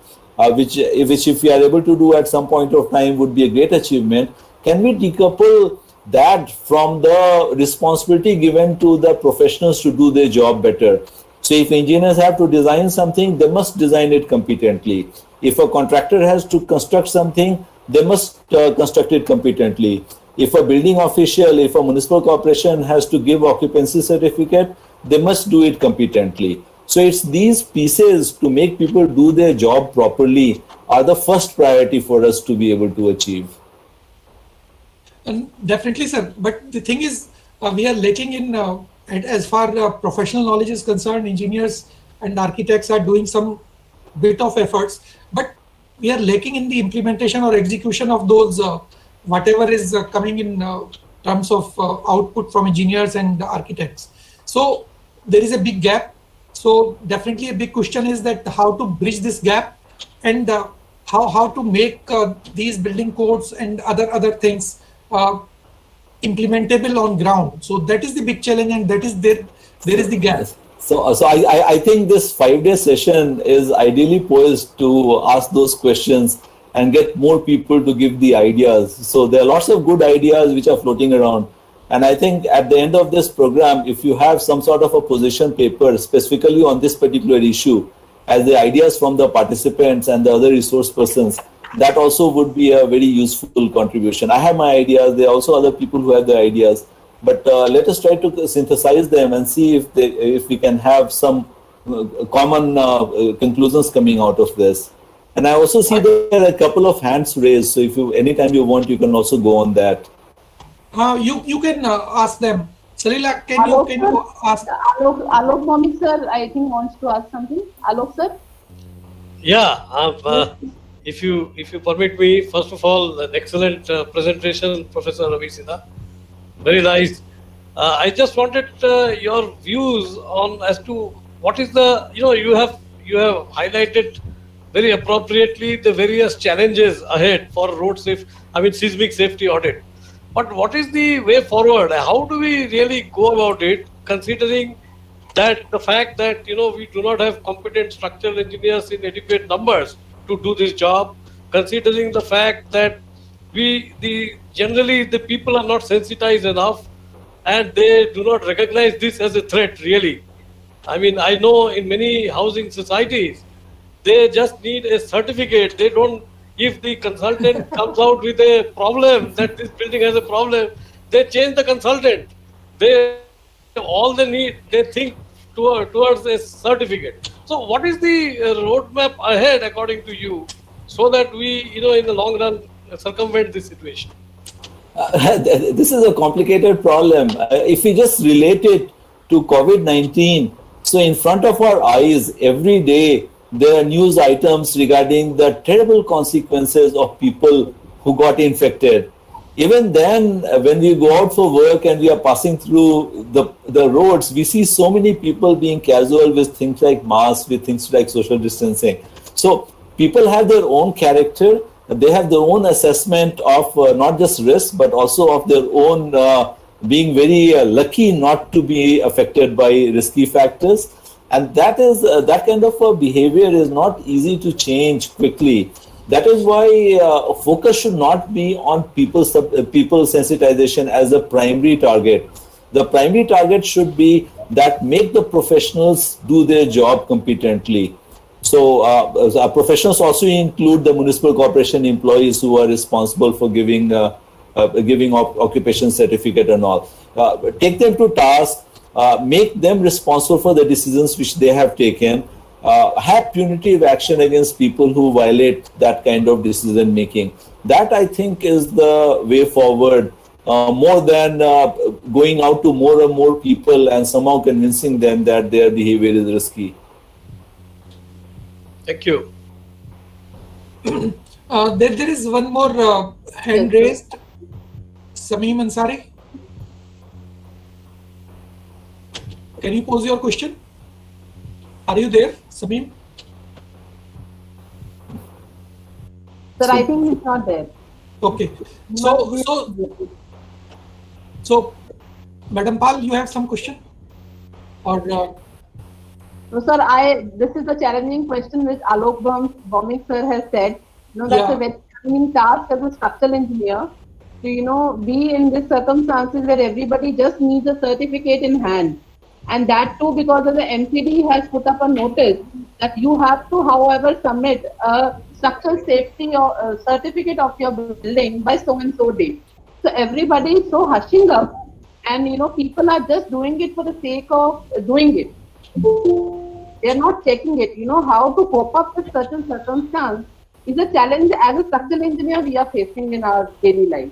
which if we are able to do at some point of time would be a great achievement, can we decouple that from the responsibility given to the professionals to do their job better? So if engineers have to design something, they must design it competently. If a contractor has to construct something, they must construct it competently. If a building official, if a municipal corporation has to give occupancy certificate, they must do it competently. So it's these pieces to make people do their job properly are the first priority for us to be able to achieve. And definitely, sir. But the thing is, we are lacking in, as far professional knowledge is concerned, engineers and architects are doing some bit of efforts, but we are lacking in the implementation or execution of those, whatever is coming in terms of output from engineers and architects. So there is a big gap. So definitely a big question is that how to bridge this gap and how to make these building codes and other things implementable on ground. So that is the big challenge, and that is there is the gap. So I think this 5-day session is ideally poised to ask those questions and get more people to give the ideas. So there are lots of good ideas which are floating around. And I think at the end of this program, if you have some sort of a position paper specifically on this particular issue, as the ideas from the participants and the other resource persons, that also would be a very useful contribution. I have my ideas. There are also other people who have their ideas. But let us try to synthesize them and see if we can have some common conclusions coming out of this. And I also see there are a couple of hands raised. So if you anytime you want, you can also go on that. You can ask them. Salila, can you ask? Alok Bhaumik sir, I think wants to ask something. Alok sir. Yeah. If you permit me, first of all, an excellent presentation, Professor Ravi Sinha. Very nice. I just wanted your views on as to what is the you have highlighted very appropriately the various challenges ahead for seismic safety audit. But what is the way forward? How do we really go about it, considering that the fact that we do not have competent structural engineers in adequate numbers to do this job, considering the fact that generally the people are not sensitized enough and they do not recognize this as a threat really. I mean, I know in many housing societies, they just need a certificate. They don't, if the consultant comes out with a problem that this building has a problem, they change the consultant. All they need, they think towards a certificate. So what is the roadmap ahead according to you so that we, in the long run, circumvent this situation? This is a complicated problem. If we just relate it to COVID-19, so in front of our eyes every day there are news items regarding the terrible consequences of people who got infected. Even then, when we go out for work and we are passing through the roads, we see so many people being casual with things like masks, with things like social distancing. So people have their own character. They have their own assessment of not just risk, but also of their own being very lucky not to be affected by risky factors. And that is that kind of a behavior is not easy to change quickly. That is why focus should not be on people sensitization as a primary target. The primary target should be that make the professionals do their job competently. So our professionals also include the municipal corporation employees who are responsible for giving occupation certificate and all. Take them to task, make them responsible for the decisions which they have taken, have punitive action against people who violate that kind of decision making. That I think is the way forward, more than going out to more and more people and somehow convincing them that their behavior is risky. Thank you. There is one more hand raised. Sameem Ansari. Can you pose your question? Are you there, Sameem? Sir, I think he's not there. Okay. So, Madam Pal, you have some question? Or No, sir, this is a challenging question which Alok Bhaumik sir has said. That's a very challenging task as a structural engineer to, be in these circumstances where everybody just needs a certificate in hand. And that too because of the MCD has put up a notice that you have to, however, submit a structural safety or certificate of your building by so and so date. So everybody is so hushing up and, people are just doing it for the sake of doing it. They are not checking it. How to cope up with certain circumstance is a challenge as a structural engineer we are facing in our daily life.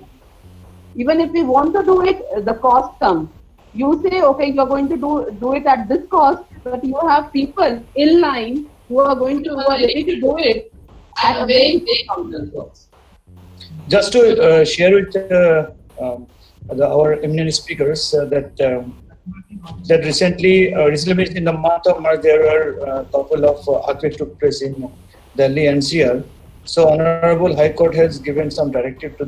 Even if we want to do it, the cost comes. You say, okay, you're going to do it at this cost, but you have people in line who are ready to do it at a very big cost. Just to share with our eminent speakers that recently in the month of March, there were a couple of earthquakes took place in Delhi NCR. So Honorable High Court has given some directive to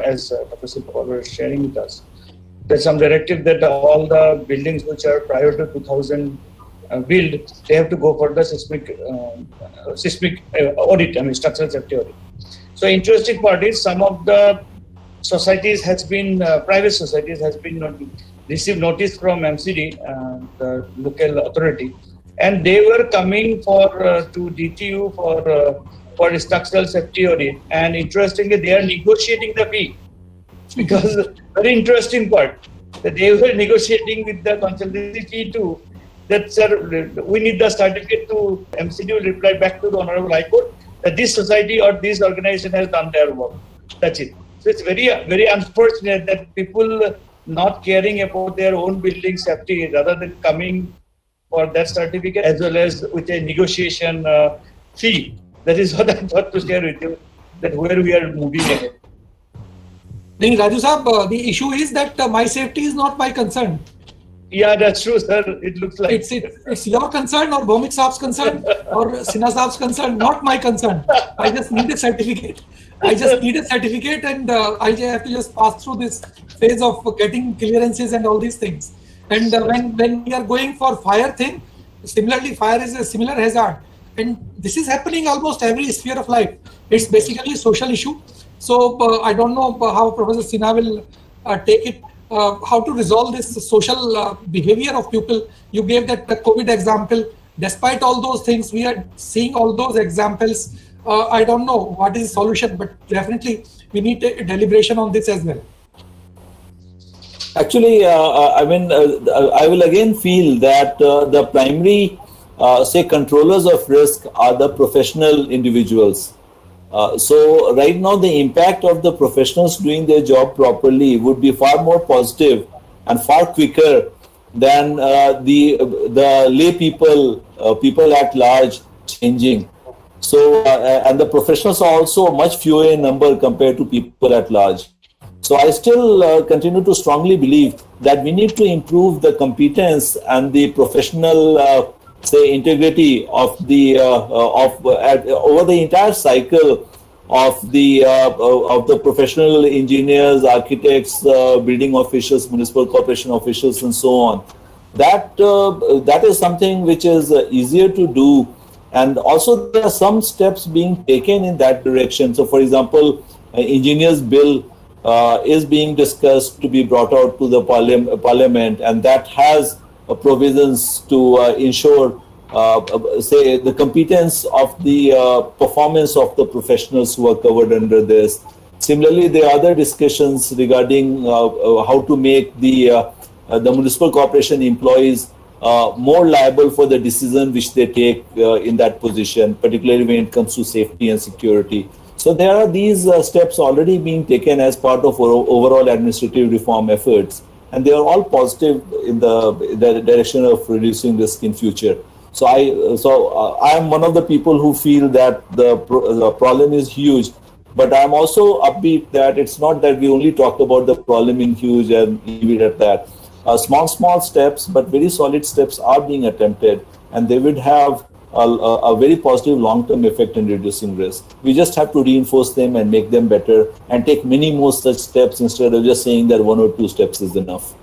as Dr. Silpa was sharing with us. There's some directive that all the buildings which are prior to 2000 build, they have to go for the seismic audit, structural safety audit. So interesting part is some of the societies has been, private societies has been received notice from MCD, the local authority, and they were coming for to DTU for structural safety audit, and interestingly they are negotiating the fee, because very interesting part that they were negotiating with the consultancy fee too, that sir, we need the certificate to MCD will reply back to the Honorable High Court that this society or this organization has done their work. That's it. So it's very, very unfortunate that people not caring about their own building safety rather than coming for that certificate as well as with a negotiation fee. That is what I thought to share with you, that where we are moving ahead. Raju Saab, the issue is that my safety is not my concern. Yeah, that's true, sir. It looks like it's your concern or Bhomik Saab's concern or Sinha Saab's concern, not my concern. I just need a certificate. I just need a certificate, and I have to just pass through this phase of getting clearances and all these things. And when we are going for fire thing, similarly, fire is a similar hazard, and this is happening almost every sphere of life. It's basically a social issue. So I don't know how Professor Sinha will take it. How to resolve this social behavior of people. You gave that COVID example. Despite all those things, we are seeing all those examples. I don't know what is the solution, but definitely we need a deliberation on this as well. Actually, I will again feel that the primary, controllers of risk are the professional individuals. So right now the impact of the professionals doing their job properly would be far more positive and far quicker than the lay people, people at large changing. So and the professionals are also much fewer in number compared to people at large. So I still continue to strongly believe that we need to improve the competence and the professional integrity of the over the entire cycle of the professional engineers, architects, building officials, municipal corporation officials, and so on. That is something which is easier to do, and also there are some steps being taken in that direction. So, for example, engineers bill is being discussed to be brought out to the parliament, and that has provisions to ensure, the competence of the performance of the professionals who are covered under this. Similarly, there are other discussions regarding how to make the municipal corporation employees more liable for the decision which they take in that position, particularly when it comes to safety and security. So there are these steps already being taken as part of our overall administrative reform efforts, and they are all positive in the direction of reducing risk in future. So I am one of the people who feel that the problem is huge, but I am also upbeat that it's not that we only talk about the problem in huge and leave it at that. Small steps, but very solid steps are being attempted, and they would have a very positive long-term effect in reducing risk. We just have to reinforce them and make them better and take many more such steps instead of just saying that 1 or 2 steps is enough.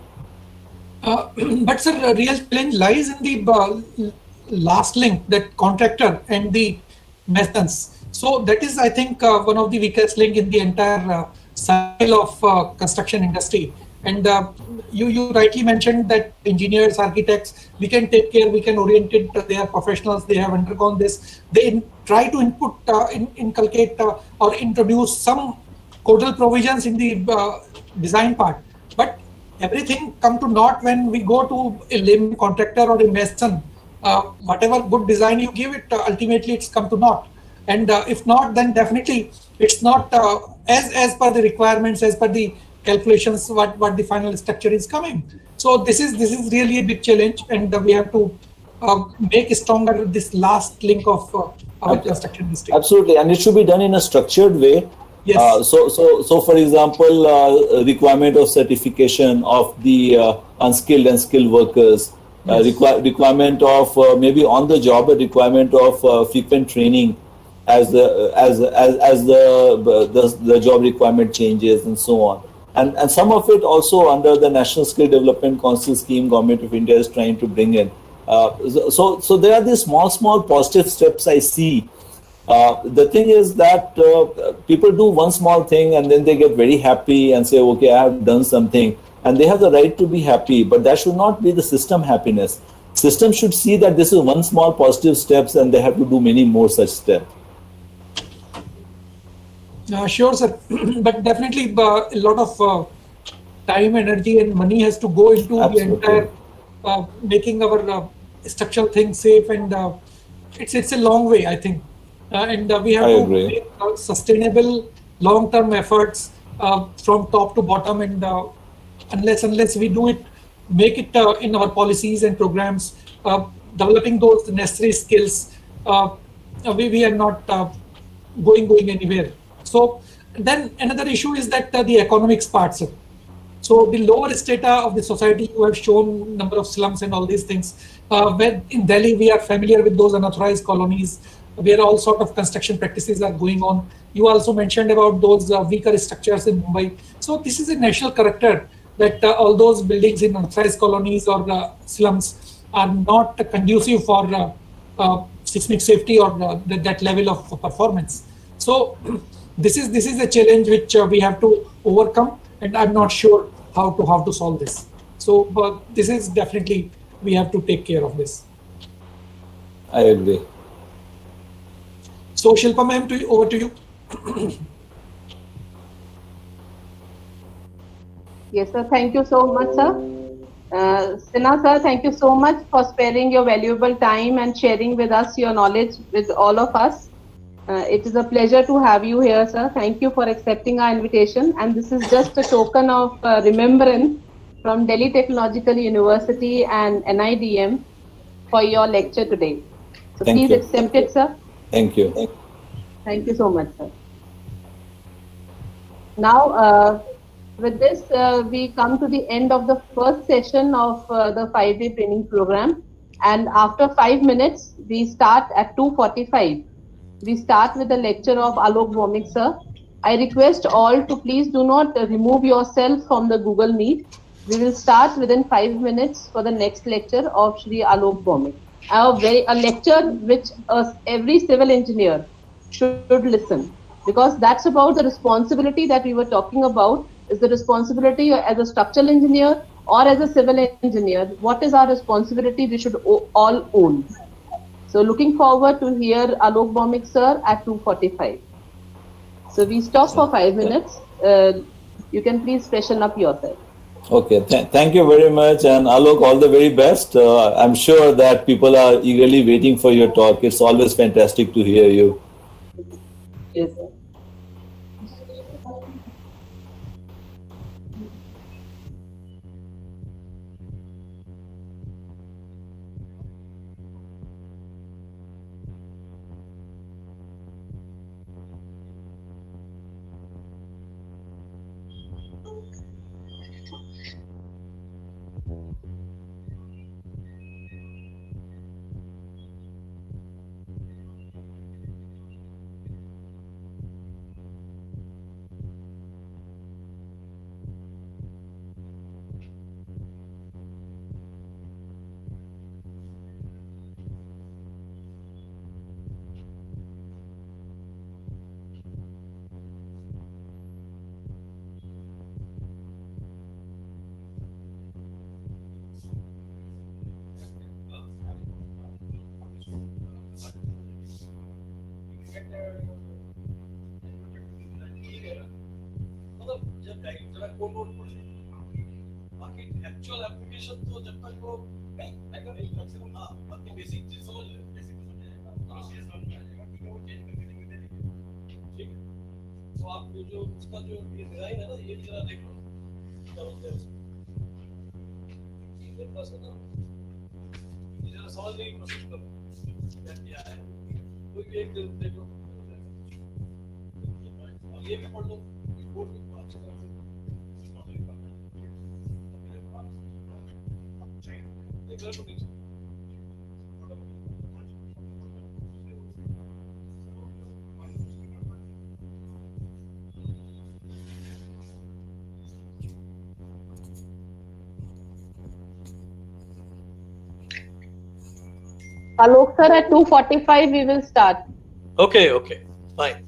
But sir, the real challenge lies in the last link, that contractor and the masons. So that is, I think, one of the weakest link in the entire cycle of construction industry. And you rightly mentioned that engineers, architects, we can take care, we can orient it, they are professionals, they have undergone this. They try to inculcate or introduce some codal provisions in the design part. But everything come to naught when we go to a layman contractor or a mason. Whatever good design you give it, ultimately it's come to naught. And if not, then definitely it's not as per the requirements, as per the calculations, what the final structure is coming. So this is really a big challenge, and we have to make stronger this last link of our construction industry. Absolutely, and it should be done in a structured way. Yes. So for example, requirement of certification of the unskilled and skilled workers, requirement of maybe on the job, a requirement of frequent training as the job requirement changes and so on. And some of it also under the National Skill Development Council scheme, Government of India is trying to bring in. So there are these small positive steps I see. The thing is that people do one small thing and then they get very happy and say, okay, I have done something, and they have the right to be happy, but that should not be the system happiness. System should see that this is one small positive steps and they have to do many more such steps. Sure, sir. But definitely a lot of time, energy, and money has to go into Absolutely. the entire making our structural things safe, and it's a long way, I think, and we have I to agree. make sustainable, long-term efforts from top to bottom, and unless we do it, make it in our policies and programs, developing those necessary skills, we are not going anywhere. So then another issue is that the economics part, sir. So the lower strata of the society, you have shown number of slums and all these things. Where in Delhi, we are familiar with those unauthorized colonies, where all sort of construction practices are going on. You also mentioned about those weaker structures in Mumbai. So this is a national character that all those buildings in unauthorized colonies or slums are not conducive for seismic safety or that level of performance. So this is a challenge which we have to overcome, and I'm not sure how to solve this. So, but this is definitely we have to take care of this. I agree. So, Shilpa ma'am, over to you. Yes, sir. Thank you so much, sir. Sinha, sir, thank you so much for sparing your valuable time and sharing with us your knowledge with all of us. It is a pleasure to have you here, sir. Thank you for accepting our invitation. And this is just a token of remembrance from Delhi Technological University and NIDM for your lecture today. So Thank please you. accept it, sir. Thank you. Thank you so much, sir. Now, with this, we come to the end of the first session of the 5-day training program. And after 5 minutes, we start at 2:45. We start with the lecture of Alok Bhaumik, sir. I request all to please do not remove yourself from the Google Meet. We will start within 5 minutes for the next lecture of Shri Alok Bhaumik. A lecture which every civil engineer should listen, because that's about the responsibility that we were talking about, is the responsibility as a structural engineer or as a civil engineer. What is our responsibility we should all own? So looking forward to hear Alok Bhaumik sir at 2:45. So we stop for 5 minutes. You can please freshen up yourself. Okay, thank you very much, and Alok, all the very best. I'm sure that people are eagerly waiting for your talk. It's always fantastic to hear you. Yes, sir. Actual application तो जब तक वो नहीं कम से कम हाँ बाकी basic चीज समझ ले बेसिक समझ जाएगा प्रोसेस समझ जाएगा कि वो चेंज करके देंगे ठीक है तो आप जो उसका जो ये डिजाइन है ना ये जरा देख लो क्या बोलते हैं ये बस है ना ये जरा समझ नहीं प्रोसेस करो क्या है कोई भी एक देख लो और ये भी पढ़ लो कोड भी अच्छी तरह से Alok sir, at 2:45 we will start. Okay, okay, fine.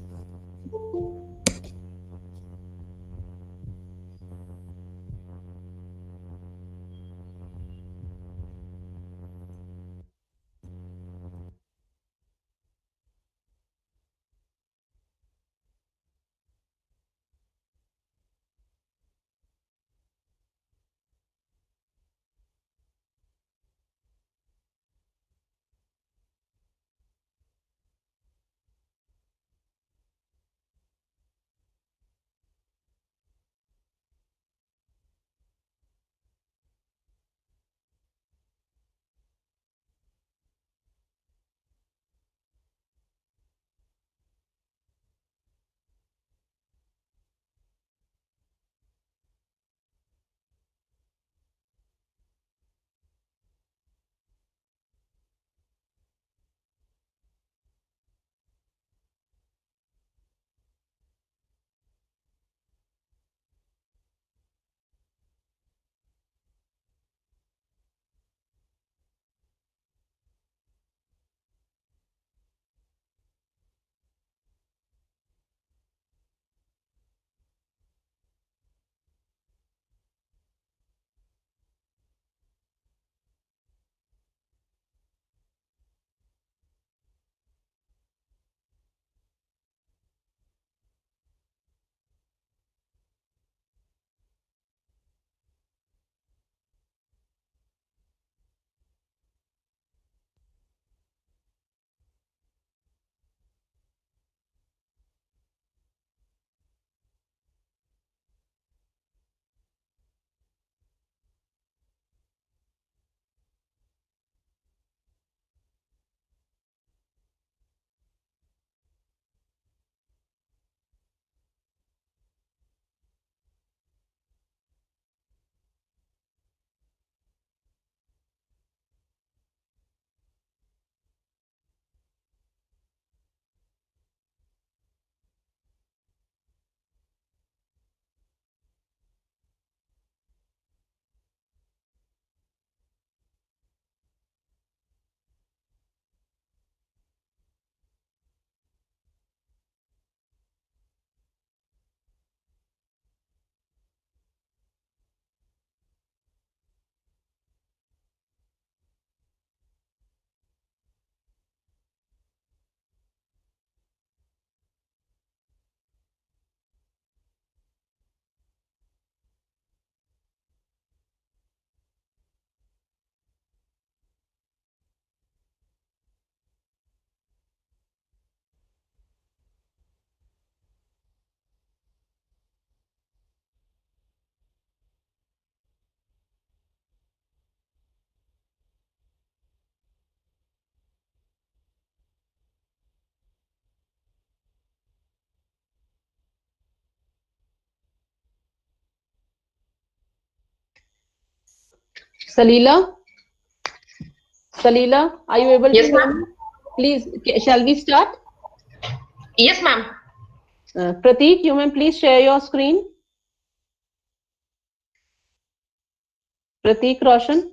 Salila? Salila, are you able Yes, to hear ma'am. me? Please, shall we start? Yes, ma'am. Prateek, you may please share your screen. Prateek Roshan.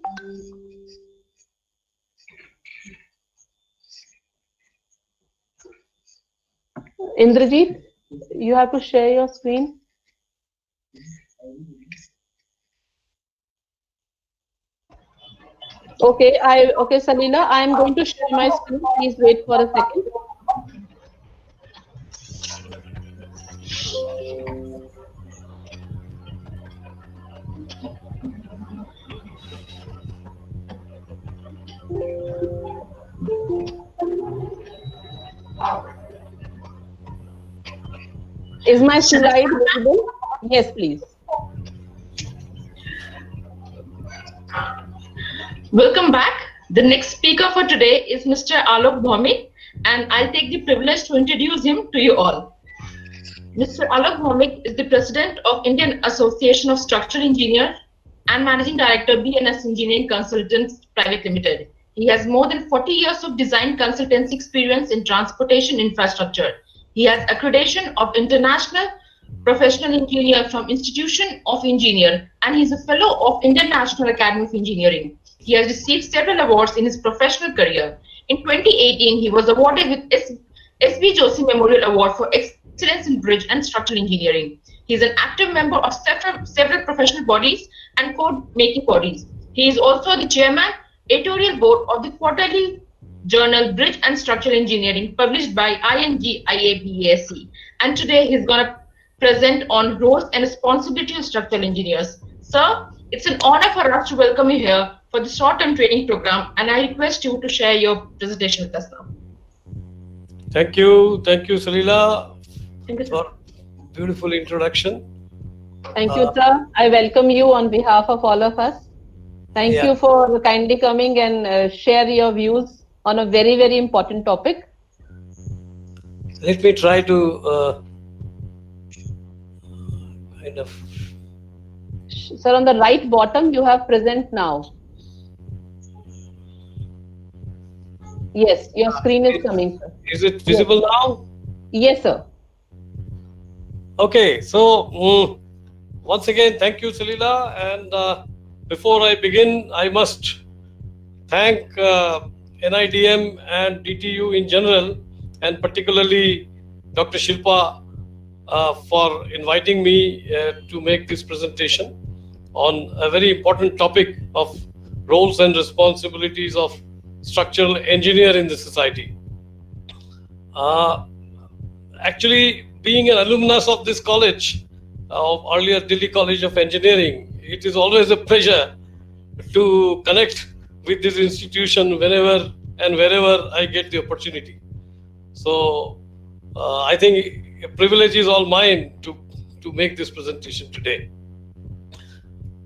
Indrajit, you have to share your screen. Okay, Salila, I am going to share my screen. Please wait for a second. Is my slide visible? Yes, please. Welcome back. The next speaker for today is Mr. Alok Bhaumik, and I'll take the privilege to introduce him to you all. Mr. Alok Bhaumik is the President of Indian Association of Structural Engineers and Managing Director, BNS Engineering Consultants Private Limited. He has more than 40 years of design consultancy experience in transportation infrastructure. He has accreditation of International Professional Engineer from Institution of Engineer, and he is a fellow of Indian National Academy of Engineering. He has received several awards in his professional career. In 2018, he was awarded with S.B. Joshi Memorial Award for Excellence in Bridge and Structural Engineering. He is an active member of several professional bodies and code-making bodies. He is also the chairman, editorial board of the quarterly journal Bridge and Structural Engineering, published by ING-IABASC. And today he's going to present on roles and responsibility of structural engineers. Sir, it's an honor for us to welcome you here for the short-term training program, and I request you to share your presentation with us now. Thank you, Salila, Thank you, sir. for beautiful introduction. Thank you, sir. I welcome you on behalf of all of us. Thank you for kindly coming and share your views on a very, very important topic. Let me try to kind of. Sir, on the right bottom, you have present now. Yes, your screen is coming, sir. Is it visible now? Yes, sir. Okay, so once again, thank you, Salila. And before I begin, I must thank NIDM and DTU in general, and particularly Dr. Shilpa for inviting me to make this presentation on a very important topic of roles and responsibilities of structural engineer in the society. Actually, being an alumnus of this college, of earlier Delhi College of Engineering, it is always a pleasure to connect with this institution whenever and wherever I get the opportunity. So I think a privilege is all mine to make this presentation today.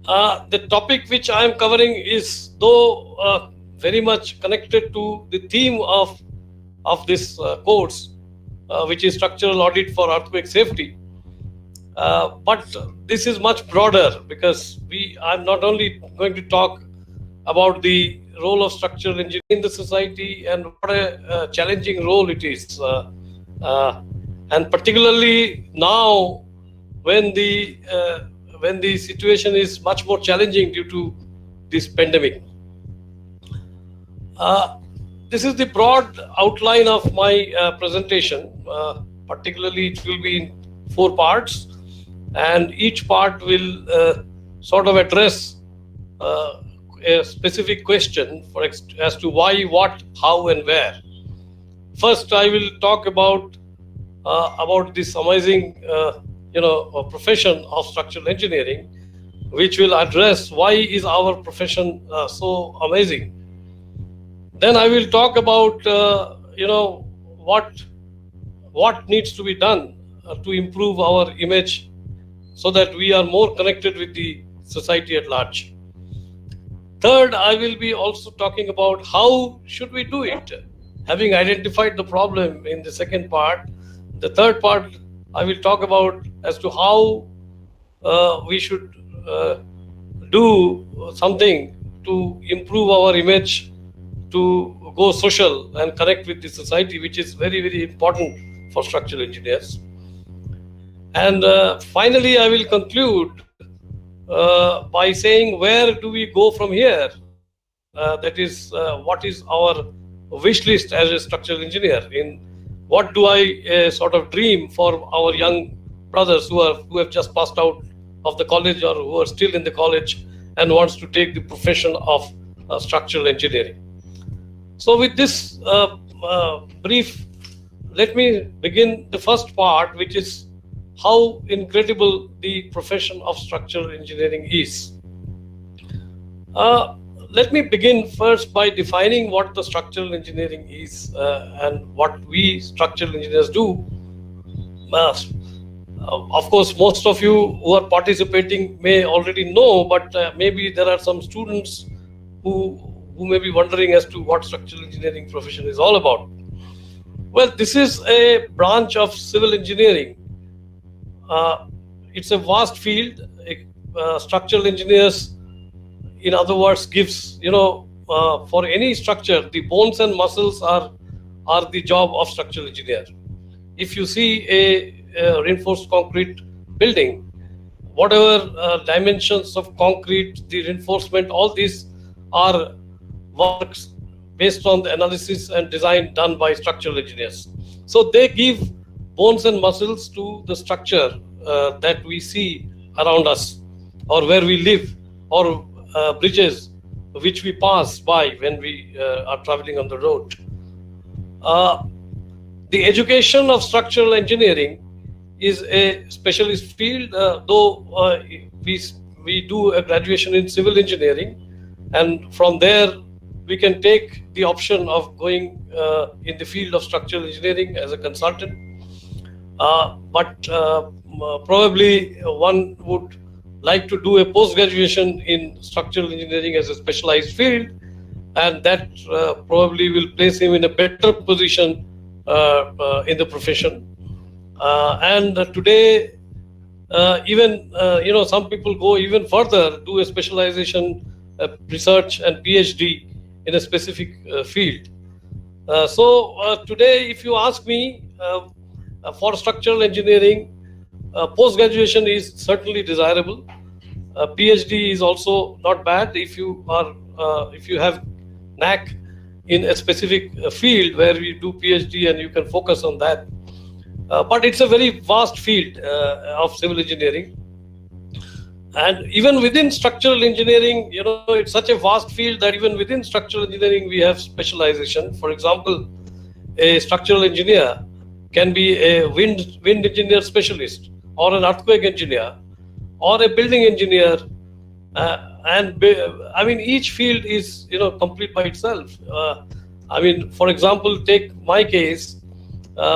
The topic which I am covering is, though very much connected to the theme of this course, which is structural audit for earthquake safety. But this is much broader, because I'm not only going to talk about the role of structural engineering in the society and what a challenging role it is. And particularly now, when the situation is much more challenging due to this pandemic. This is the broad outline of my presentation. Particularly, it will be in 4 parts, and each part will sort of address a specific question as to why, what, how, and where. First, I will talk about this amazing, profession of structural engineering, which will address why is our profession so amazing. Then I will talk about what needs to be done to improve our image so that we are more connected with the society at large. Third, I will be also talking about how should we do it. Having identified the problem in the second part, the third part I will talk about as to how we should do something to improve our image, to go social and connect with the society, which is very, very important for structural engineers. And finally, I will conclude by saying, where do we go from here? That is, what is our wish list as a structural engineer? In what do I sort of dream for our young brothers who have just passed out of the college or who are still in the college and wants to take the profession of structural engineering? So with this brief, let me begin the first part, which is how incredible the profession of structural engineering is. Let me begin first by defining what the structural engineering is and what we structural engineers do. Of course, most of you who are participating may already know, but maybe there are some students who may be wondering as to what structural engineering profession is all about. Well, this is a branch of civil engineering. It's a vast field. Structural engineers, in other words, gives, for any structure, the bones and muscles are the job of structural engineer. If you see a reinforced concrete building, whatever dimensions of concrete, the reinforcement, all these are works based on the analysis and design done by structural engineers. So they give bones and muscles to the structure that we see around us, or where we live, or bridges which we pass by when we are traveling on the road. The education of structural engineering is a specialist field, though we do a graduation in civil engineering, and from there we can take the option of going in the field of structural engineering as a consultant. But probably one would like to do a post-graduation in structural engineering as a specialized field, and that probably will place him in a better position in the profession. And today, even some people go even further, do a specialization, research and PhD in a specific field. So today, if you ask me, for structural engineering, post-graduation is certainly desirable. PhD is also not bad if you have knack in a specific field where you do PhD and you can focus on that. But it's a very vast field of civil engineering. And even within structural engineering, it's such a vast field that even within structural engineering, we have specialization. For example, a structural engineer can be a wind engineer specialist, or an earthquake engineer, or a building engineer. I mean, each field is, complete by itself. For example, take my case.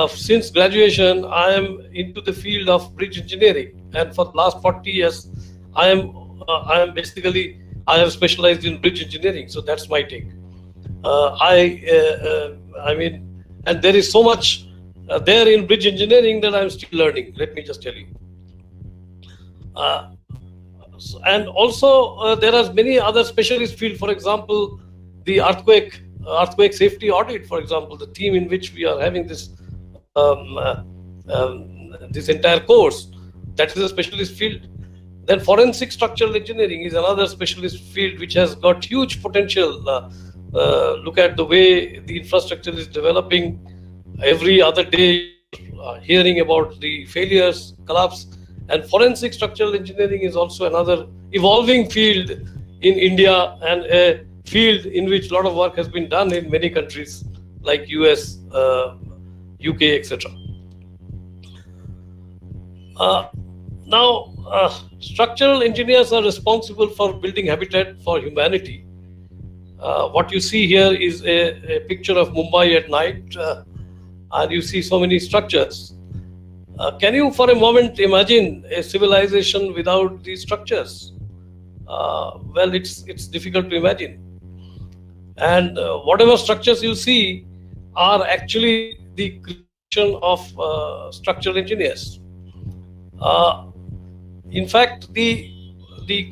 Since graduation, I am into the field of bridge engineering, and for the last 40 years, I have specialized in bridge engineering. So that's my take. And there is so much there in bridge engineering that I'm still learning. Let me just tell you. And also there are many other specialist fields. For example, the earthquake safety audit. For example, the team in which we are having this this entire course, that is a specialist field. Then forensic structural engineering is another specialist field which has got huge potential. Look at the way the infrastructure is developing. Every other day, hearing about the failures, collapse, and forensic structural engineering is also another evolving field in India, and a field in which a lot of work has been done in many countries like US, UK, etc. Now, structural engineers are responsible for building habitat for humanity. What you see here is a picture of Mumbai at night, and you see so many structures. Can you for a moment imagine a civilization without these structures? Well, it's difficult to imagine. And whatever structures you see are actually the creation of structural engineers. In fact, the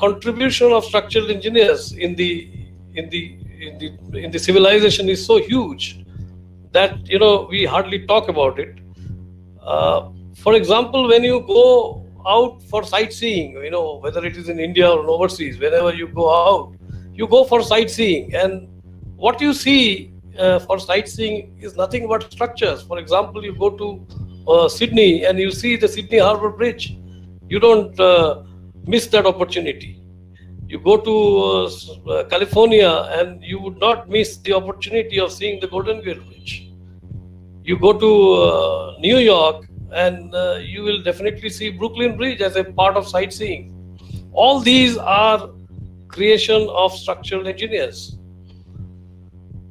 contribution of structural engineers in the civilization is so huge that we hardly talk about it. For example, when you go out for sightseeing, whether it is in India or overseas, whenever you go out, you go for sightseeing, and what you see for sightseeing is nothing but structures. For example, you go to Sydney and you see the Sydney Harbour Bridge. You don't miss that opportunity. You go to California and you would not miss the opportunity of seeing the Golden Gate Bridge. You go to New York and you will definitely see Brooklyn Bridge as a part of sightseeing. All these are creation of structural engineers.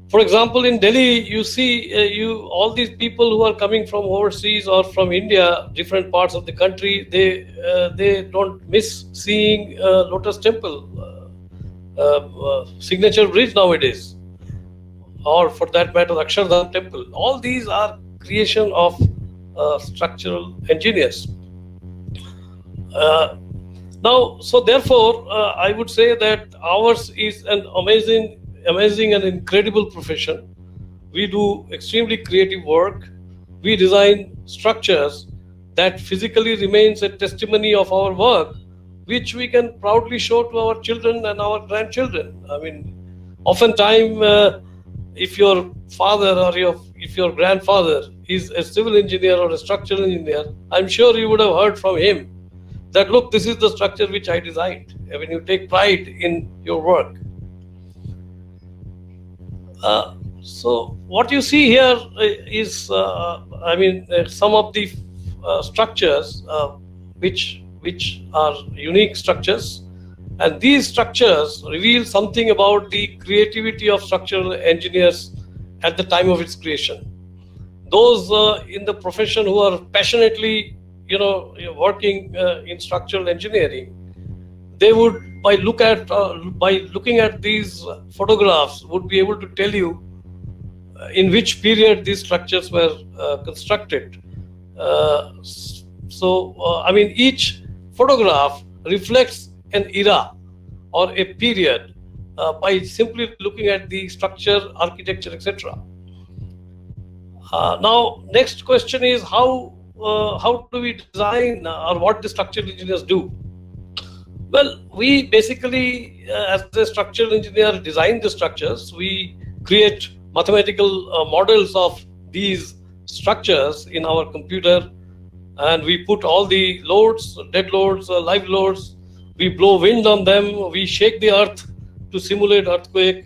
For example, in Delhi, you see all these people who are coming from overseas or from India, different parts of the country, they don't miss seeing Lotus Temple, Signature Bridge nowadays, or for that matter, Akshardham Temple. All these are creation of structural engineers. Now, so therefore, I would say that ours is an amazing and incredible profession. We do extremely creative work. We design structures that physically remains a testimony of our work, which we can proudly show to our children and our grandchildren. I mean, oftentimes if your father or if your grandfather is a civil engineer or a structural engineer, I'm sure you would have heard from him that, look, this is the structure which I designed. I mean, you take pride in your work. So what you see here is, some of the structures which are unique structures, and these structures reveal something about the creativity of structural engineers at the time of its creation. Those in the profession who are passionately, working in structural engineering, they would, by looking at these photographs, would be able to tell you in which period these structures were constructed. Each photograph reflects an era or a period by simply looking at the structure, architecture, etc. Now, next question is how do we design or what the structural engineers do? Well, we basically, as a structural engineer, design the structures. We create mathematical models of these structures in our computer, and we put all the loads, dead loads, live loads. We blow wind on them. We shake the earth to simulate earthquake.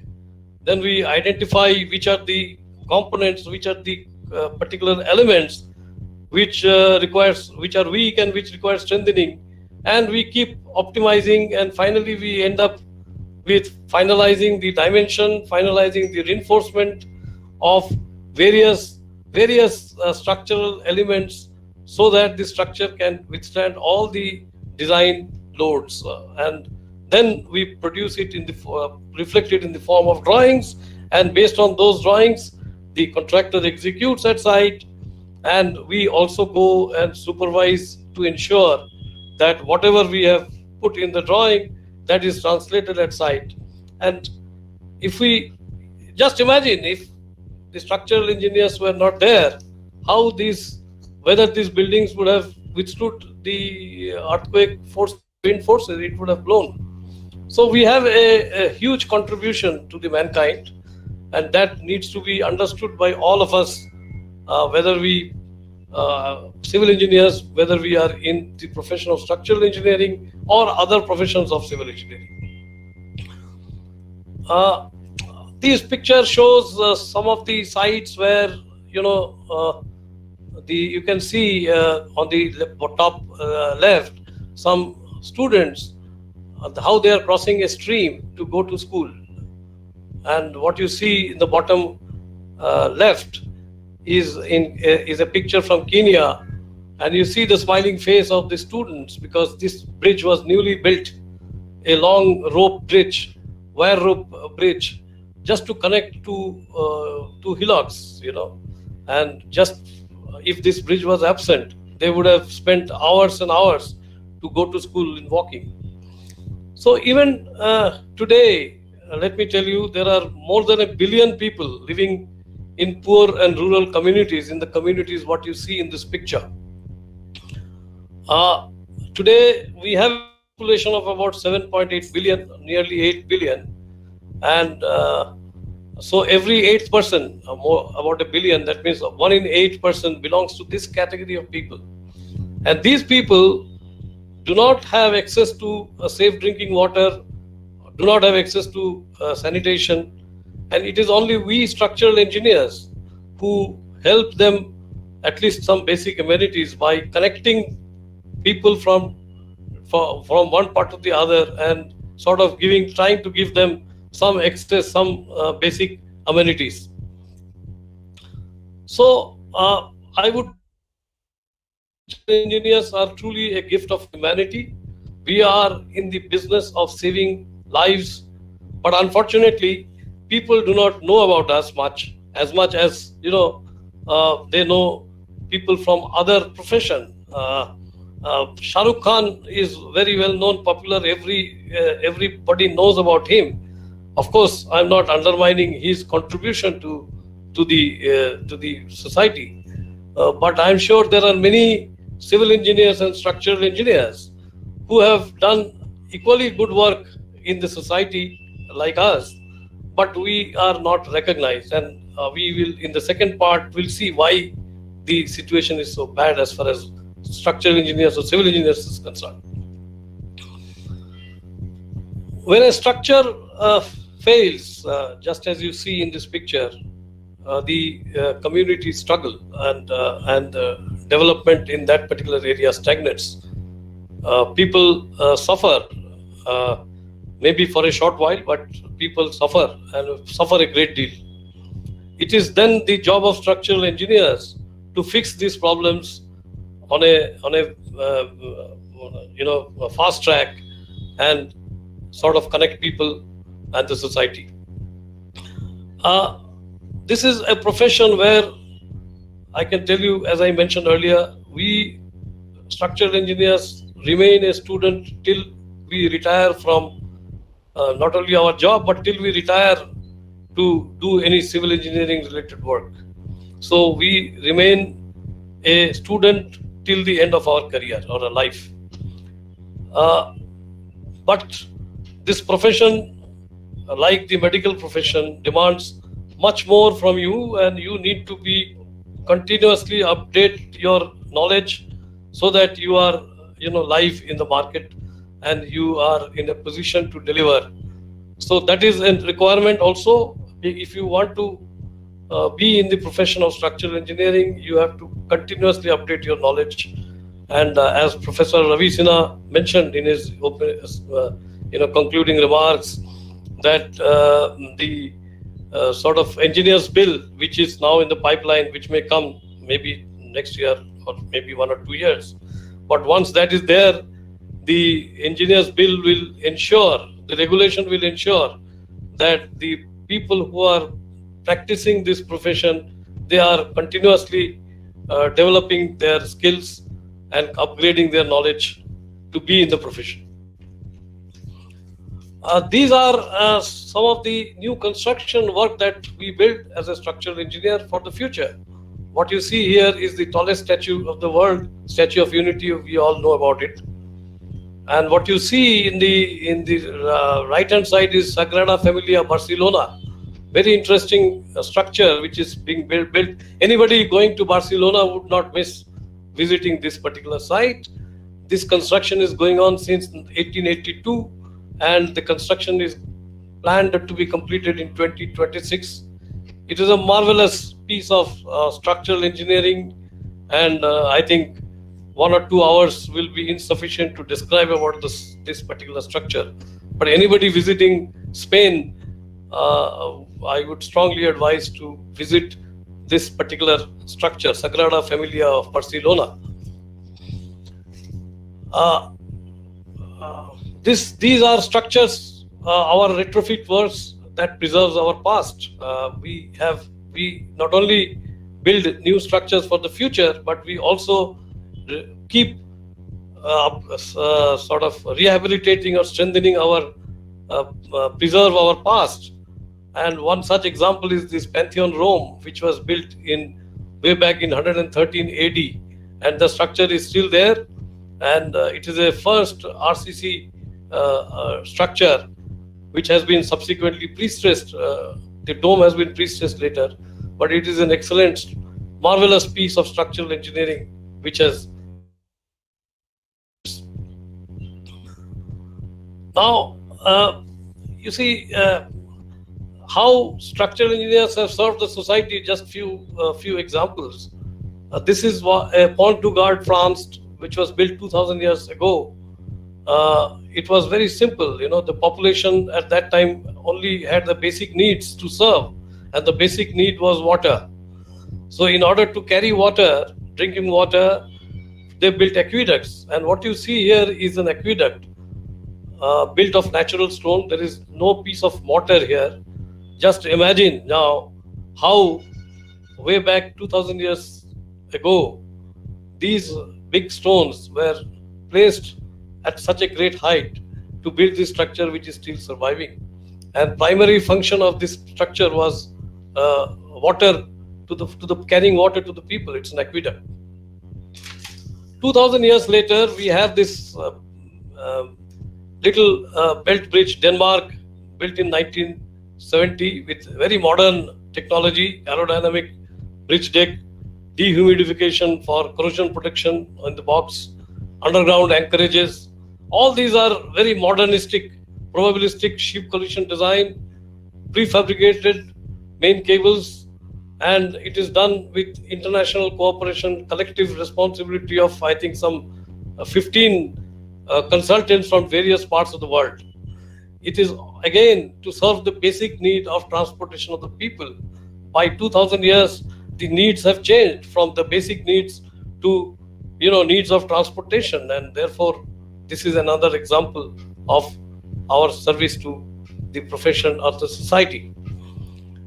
Then we identify which are the components, which are the particular elements which are weak and which require strengthening, and we keep optimizing, and finally we end up with finalizing the dimension, finalizing the reinforcement of various structural elements so that the structure can withstand all the design loads, and then we produce it reflect it in the form of drawings, and based on those drawings the contractor executes at site, and we also go and supervise to ensure that whatever we have put in the drawing, that is translated at site. And if we just imagine if the structural engineers were not there, whether these buildings would have withstood the earthquake force, wind forces, it would have blown. So we have a huge contribution to the mankind, and that needs to be understood by all of us, whether we civil engineers, whether we are in the profession of structural engineering or other professions of civil engineering. This picture shows some of the sites where you can see on the top left some students how they are crossing a stream to go to school, and what you see in the bottom left is a picture from Kenya, and you see the smiling face of the students because this bridge was newly built, a long wire rope bridge, just to connect two hillocks, and just if this bridge was absent, they would have spent hours and hours to go to school in walking. So even today, let me tell you, there are more than 1 billion people living in poor and rural communities, in the communities what you see in this picture. Today we have a population of about 7.8 billion, nearly 8 billion, and so every 8th person, about 1 billion, that means 1 in 8 person belongs to this category of people. And these people do not have access to safe drinking water, do not have access to sanitation, and it is only we structural engineers who help them at least some basic amenities by connecting people from one part to the other and sort of trying to give them some access, some basic amenities. So I would engineers are truly a gift of humanity. We are in the business of saving lives, but unfortunately people do not know about us as much as they know people from other profession. Shah Rukh Khan is very well known, popular, everybody knows about him. Of course, I'm not undermining his contribution to the society, but I'm sure there are many civil engineers and structural engineers who have done equally good work in the society like us, but we are not recognized. And we will, in the second part, we'll see why the situation is so bad as far as structural engineers or civil engineers is concerned. When a structure fails, just as you see in this picture, the community struggle and development in that particular area stagnates. People suffer, maybe for a short while, but people suffer and suffer a great deal. It is then the job of structural engineers to fix these problems on a fast track and sort of connect people and the society. This is a profession where I can tell you, as I mentioned earlier, we structural engineers remain a student till we retire from not only our job, but till we retire to do any civil engineering related work. So we remain a student till the end of our career or a life. But this profession, like the medical profession, demands much more from you, and you need to be continuously update your knowledge so that you are live in the market and you are in a position to deliver. So that is a requirement also. If you want to be in the profession of structural engineering, you have to continuously update your knowledge. And as Professor Ravi Sinha mentioned in his concluding remarks, that the sort of engineers bill, which is now in the pipeline, which may come maybe next year or maybe 1 or 2 years. But once that is there, the engineers bill will ensure, the regulation will ensure that the people who are practicing this profession, they are continuously developing their skills and upgrading their knowledge to be in the profession. These are some of the new construction work that we build as a structural engineer for the future. What you see here is the tallest statue of the world, Statue of Unity. We all know about it. And what you see in the right-hand side is Sagrada Familia, Barcelona. Very interesting structure which is being built. Anybody going to Barcelona would not miss visiting this particular site. This construction is going on since 1882, and the construction is planned to be completed in 2026. It is a marvelous piece of structural engineering, and I think 1 or 2 hours will be insufficient to describe about this particular structure. But anybody visiting Spain, I would strongly advise to visit this particular structure, Sagrada Familia of Barcelona. These are structures, our retrofit works that preserves our past. We not only build new structures for the future, but we also keep sort of rehabilitating or strengthening our preserve our past. And one such example is this Pantheon Rome, which was built way back in 113 AD, and the structure is still there, and it is a first RCC structure which has been subsequently pre-stressed. The dome has been pre-stressed later, but it is an excellent, marvelous piece of structural engineering which has. Now, you see how structural engineers have served the society. Just few examples. This is a Pont du Gard, France, which was built 2,000 years ago. It was very simple. The population at that time only had the basic needs to serve, and the basic need was water. So in order to carry water, drinking water, they built aqueducts. And what you see here is an aqueduct built of natural stone. There is no piece of mortar here. Just imagine now how way back 2,000 years ago, these big stones were placed at such a great height to build this structure which is still surviving. And primary function of this structure was water to the carrying water to the people. It's an aqueduct. 2,000 years later, we have this little belt bridge, Denmark, built in 70 with very modern technology, aerodynamic bridge deck, dehumidification for corrosion protection on the box, underground anchorages. All these are very modernistic, probabilistic ship collision design, prefabricated main cables, and it is done with international cooperation, collective responsibility of, I think, some 15 consultants from various parts of the world. It is again to serve the basic need of transportation of the people. By 2000 years, the needs have changed from the basic needs to needs of transportation, and therefore this is another example of our service to the profession or the society.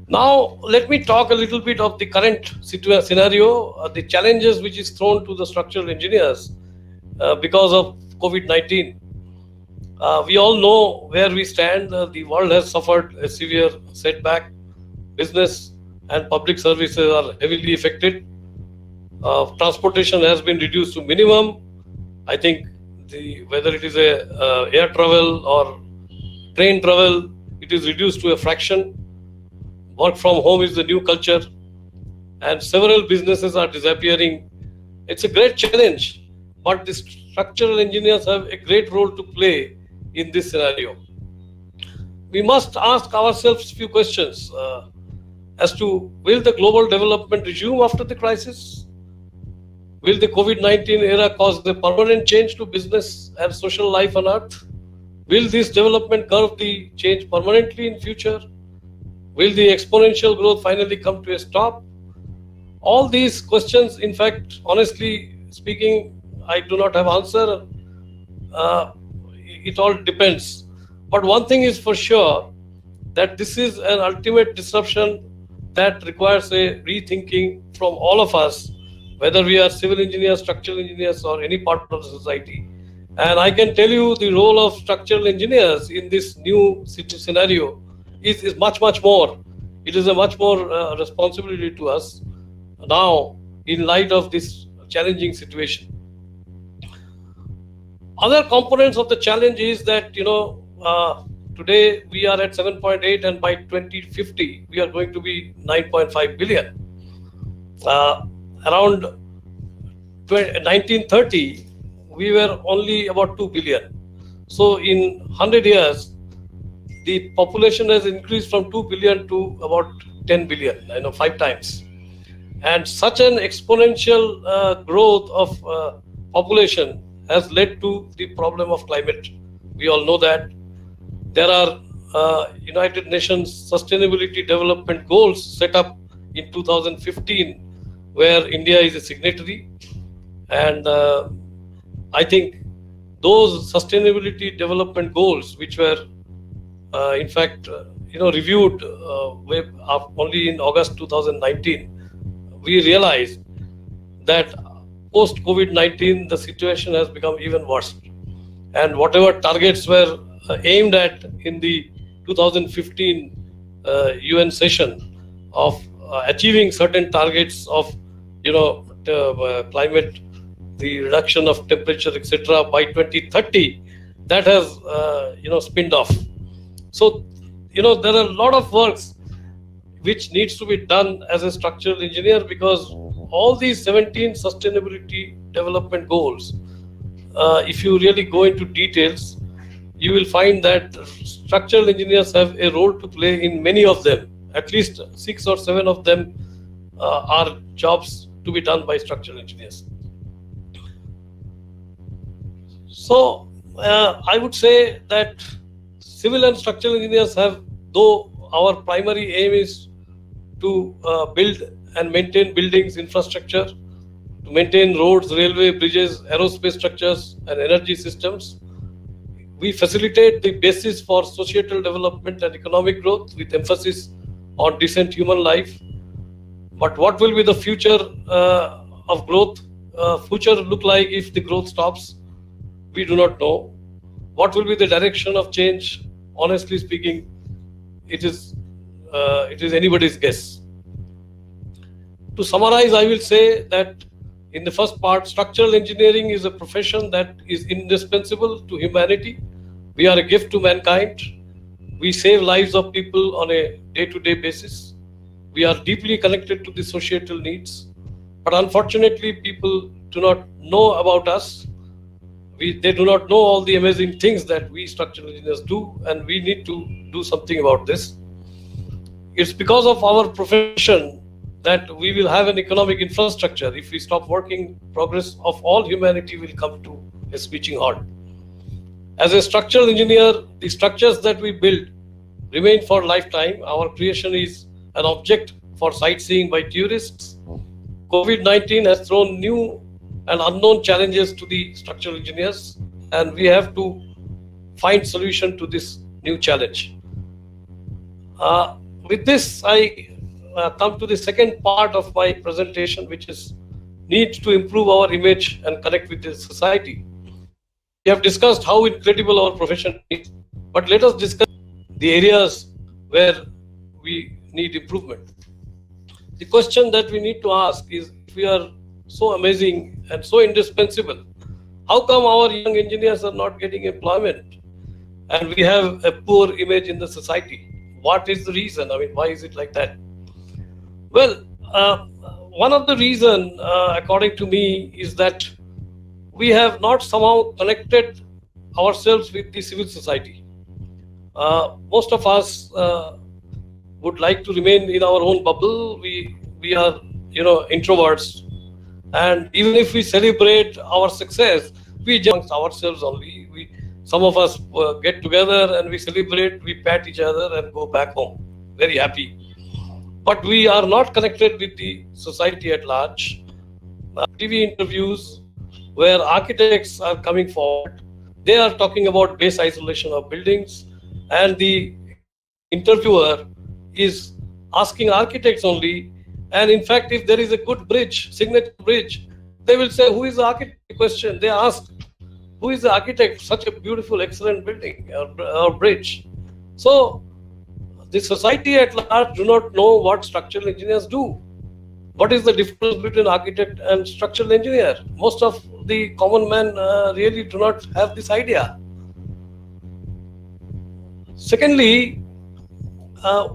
Now, let me talk a little bit of the current scenario, the challenges which is thrown to the structural engineers because of COVID-19. We all know where we stand. The world has suffered a severe setback. Business and public services are heavily affected. Transportation has been reduced to minimum. I think whether it is a air travel or train travel, it is reduced to a fraction. Work from home is the new culture, and several businesses are disappearing. It's a great challenge, but the structural engineers have a great role to play in this scenario. We must ask ourselves a few questions as to, will the global development resume after the crisis? Will the COVID-19 era cause the permanent change to business and social life on Earth? Will this development curve the change permanently in future? Will the exponential growth finally come to a stop? All these questions, in fact, honestly speaking, I do not have answer. It all depends. But one thing is for sure, that this is an ultimate disruption that requires a rethinking from all of us, whether we are civil engineers, structural engineers, or any part of the society. And I can tell you the role of structural engineers in this new scenario is much, much more. It is a much more responsibility to us now in light of this challenging situation. Other components of the challenge is that, today we are at 7.8 and by 2050, we are going to be 9.5 billion. Around 1930, we were only about 2 billion. So in 100 years, the population has increased from 2 billion to about 10 billion, 5 times. And such an exponential growth of population has led to the problem of climate. We all know that. There are United Nations Sustainability Development Goals set up in 2015, where India is a signatory. And I think those sustainability development goals, which were in fact reviewed only in August 2019, we realized that post COVID-19 the situation has become even worse, and whatever targets were aimed at in the 2015 UN session of achieving certain targets of climate, the reduction of temperature, etc. by 2030, that has spinned off. So there are a lot of works which needs to be done as a structural engineer, because all these 17 sustainability development goals, if you really go into details, you will find that structural engineers have a role to play in many of them. At least 6 or 7 of them are jobs to be done by structural engineers. So I would say that civil and structural engineers have, though our primary aim is to build and maintain buildings, infrastructure, to maintain roads, railway, bridges, aerospace structures, and energy systems. We facilitate the basis for societal development and economic growth with emphasis on decent human life. But what will be the future of growth? Future look like if the growth stops? We do not know. What will be the direction of change? Honestly speaking, it is anybody's guess. To summarize, I will say that in the first part, structural engineering is a profession that is indispensable to humanity. We are a gift to mankind. We save lives of people on a day-to-day basis. We are deeply connected to the societal needs. But unfortunately, people do not know about us. They do not know all the amazing things that we structural engineers do, and we need to do something about this. It's because of our profession that we will have an economic infrastructure. If we stop working, progress of all humanity will come to a screeching halt. As a structural engineer, the structures that we build remain for lifetime. Our creation is an object for sightseeing by tourists. COVID-19 has thrown new and unknown challenges to the structural engineers, and we have to find solution to this new challenge. With this, I come to the second part of my presentation, which is need to improve our image and connect with the society. We have discussed how incredible our profession is, but let us discuss the areas where we need improvement. The question that we need to ask is, if we are so amazing and so indispensable, how come our young engineers are not getting employment and we have a poor image in the society? What is the reason? I mean, why is it like that? Well, one of the reasons, according to me, is that we have not somehow connected ourselves with the civil society. Most of us would like to remain in our own bubble. We are, introverts. And even if we celebrate our success, we just amongst ourselves only. Some of us get together and we celebrate, we pat each other and go back home, very happy. But we are not connected with the society at large. TV interviews where architects are coming forward, they are talking about base isolation of buildings, and the interviewer is asking architects only. And in fact, if there is a good bridge, signature bridge, they will say, who is the architect? Question. They ask, who is the architect? Such a beautiful, excellent building or bridge. So the society at large do not know what structural engineers do. What is the difference between architect and structural engineer? Most of the common man really do not have this idea. Secondly,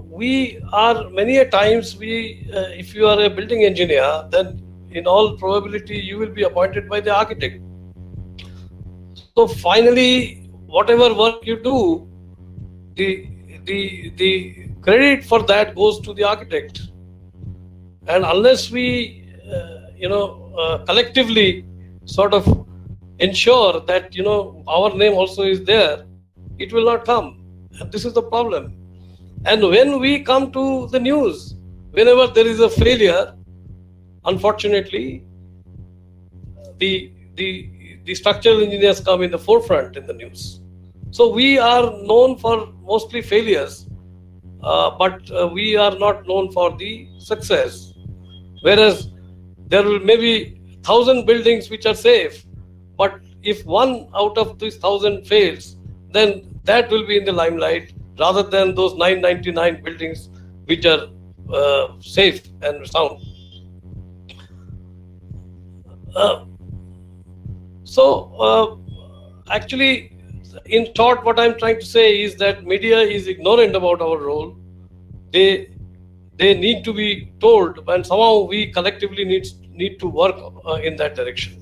we are many a times, if you are a building engineer, then in all probability you will be appointed by the architect. So finally, whatever work you do, the credit for that goes to the architect. And unless we, collectively sort of ensure that, our name also is there, it will not come. And this is the problem. And when we come to the news, whenever there is a failure, unfortunately, the structural engineers come in the forefront in the news. So we are known for mostly failures, but we are not known for the success. Whereas there will maybe 1,000 buildings which are safe, but if one out of these 1,000 fails, then that will be in the limelight, rather than those 999 buildings which are safe and sound. Actually, in short, what I'm trying to say is that media is ignorant about our role. They need to be told, and somehow we collectively need to work in that direction.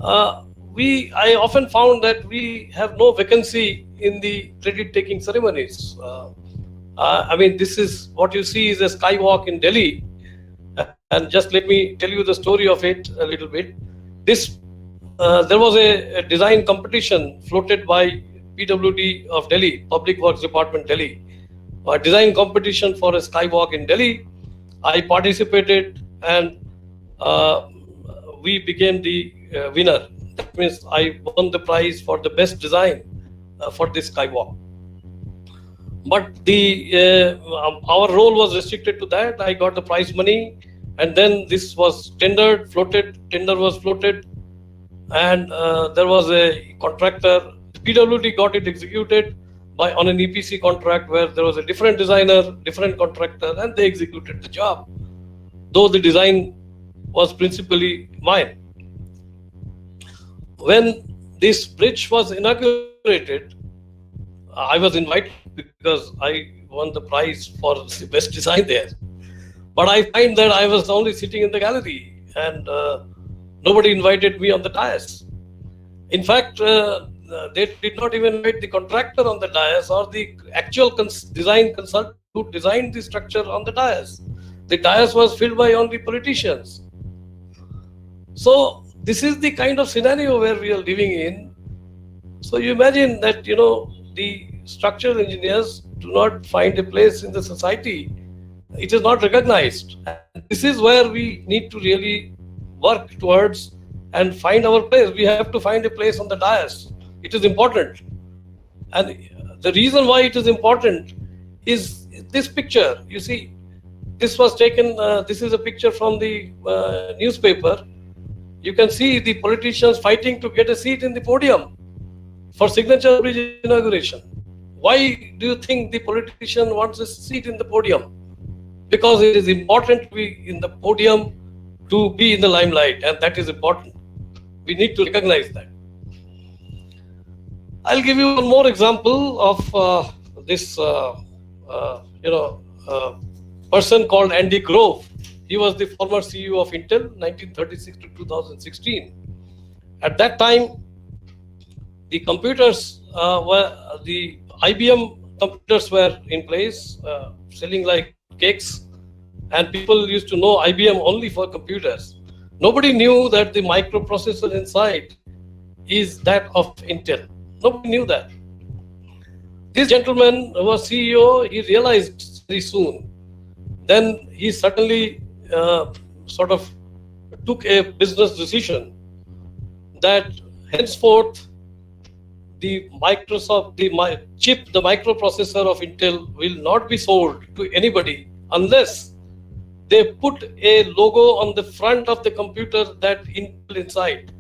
I often found that we have no vacancy in the credit-taking ceremonies. This is what you see is a skywalk in Delhi. And just let me tell you the story of it a little bit. There was a design competition floated by PWD of Delhi, Public Works Department Delhi, a design competition for a skywalk in Delhi. I participated and we became the winner. That means I won the prize for the best design for this skywalk. But our role was restricted to that. I got the prize money, and then this was tender was floated, and there was a contractor. PWD got it executed on an EPC contract where there was a different designer, different contractor, and they executed the job, though the design was principally mine. When this bridge was inaugurated, I was invited because I won the prize for the best design there. But I find that I was only sitting in the gallery and nobody invited me on the dais. In fact, they did not even invite the contractor on the dais or the actual design consultant who designed the structure on the dais. The dais was filled by only politicians. So this is the kind of scenario where we are living in. So you imagine that, the structural engineers do not find a place in the society. It is not recognized. And this is where we need to really work towards and find our place. We have to find a place on the dais. It is important. And the reason why it is important is this picture. You see, this was taken, this is a picture from the newspaper. You can see the politicians fighting to get a seat in the podium for signature bridge inauguration. Why do you think the politician wants a seat in the podium? Because it is important to be in the podium, to be in the limelight, and that is important. We need to recognize that. I'll give you one more example of this, person called Andy Grove. He was the former CEO of Intel, 1936 to 2016. At that time, the computers the IBM computers were in place, selling like cakes, and people used to know IBM only for computers. Nobody knew that the microprocessor inside is that of Intel. Nobody knew that. This gentleman who was CEO, he realized very soon. Then he suddenly sort of took a business decision that henceforth the microprocessor of Intel will not be sold to anybody unless they put a logo on the front of the computer that Intel inside.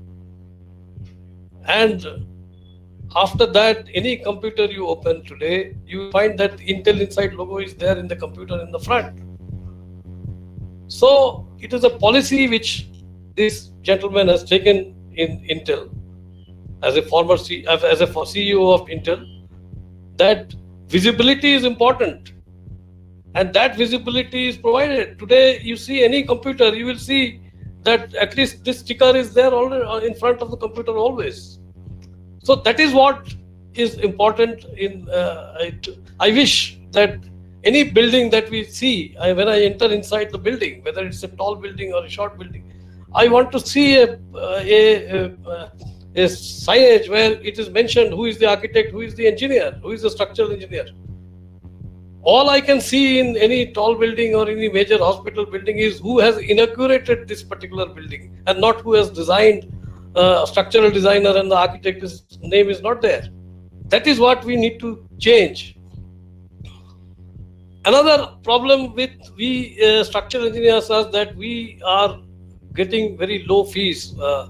And after that, any computer you open today, you find that Intel inside logo is there in the computer in the front. So it is a policy which this gentleman has taken in Intel as a former CEO of Intel, that visibility is important. And that visibility is provided. Today, you see any computer, you will see that at least this sticker is there already in front of the computer always. So that is what is important. I wish that any building that we see, when I enter inside the building, whether it's a tall building or a short building, I want to see a signage where it is mentioned who is the architect, who is the engineer, who is the structural engineer. All I can see in any tall building or any major hospital building is who has inaugurated this particular building and not who has designed, structural designer and the architect's name is not there. That is what we need to change. Another problem with we structural engineers is that we are getting very low fees. Our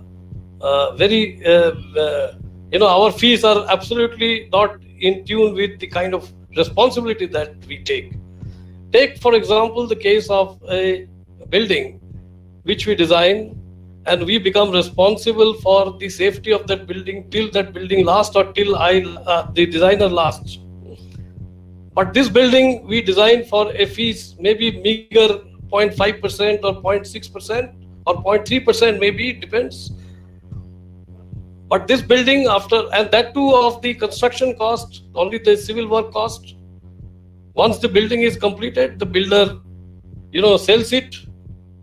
fees are absolutely not in tune with the kind of responsibility that we take. Take, for example, the case of a building which we design and we become responsible for the safety of that building till that building lasts or till the designer lasts. But this building we design for a fees maybe meager 0.5% or 0.6% or 0.3% maybe, it depends. But this building and that too of the construction cost, only the civil work cost. Once the building is completed, the builder, sells it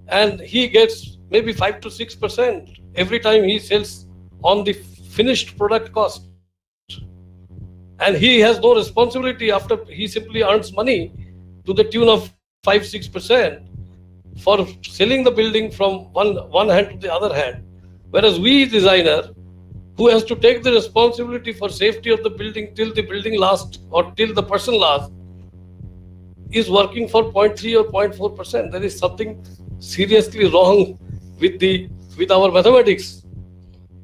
and he gets maybe 5 to 6% every time he sells on the finished product cost. And he has no responsibility after he simply earns money to the tune of 5-6% for selling the building from one hand to the other hand. Whereas we designer, who has to take the responsibility for safety of the building till the building lasts or till the person lasts, is working for 0.3 or 0.4%. There is something seriously wrong with our mathematics.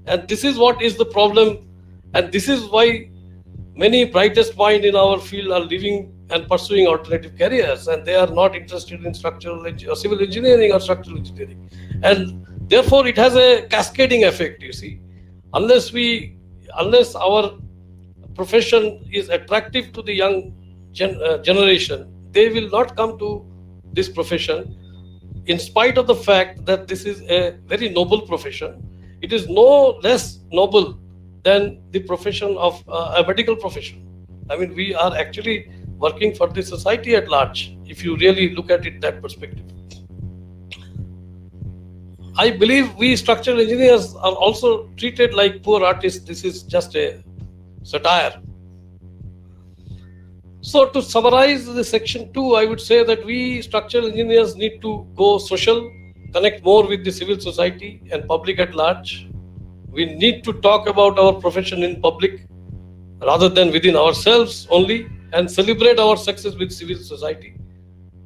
And this is what is the problem. And this is why many brightest minds in our field are living and pursuing alternative careers, and they are not interested in structural or civil engineering or structural engineering. And therefore, it has a cascading effect, you see. Unless our profession is attractive to the young generation, they will not come to this profession, in spite of the fact that this is a very noble profession. It is no less noble than the profession of a medical profession. I mean, we are actually working for the society at large, if you really look at it that perspective. I believe we structural engineers are also treated like poor artists. This is just a satire. So to summarize the section 2, I would say that we structural engineers need to go social, connect more with the civil society and public at large. We need to talk about our profession in public rather than within ourselves only, and celebrate our success with civil society.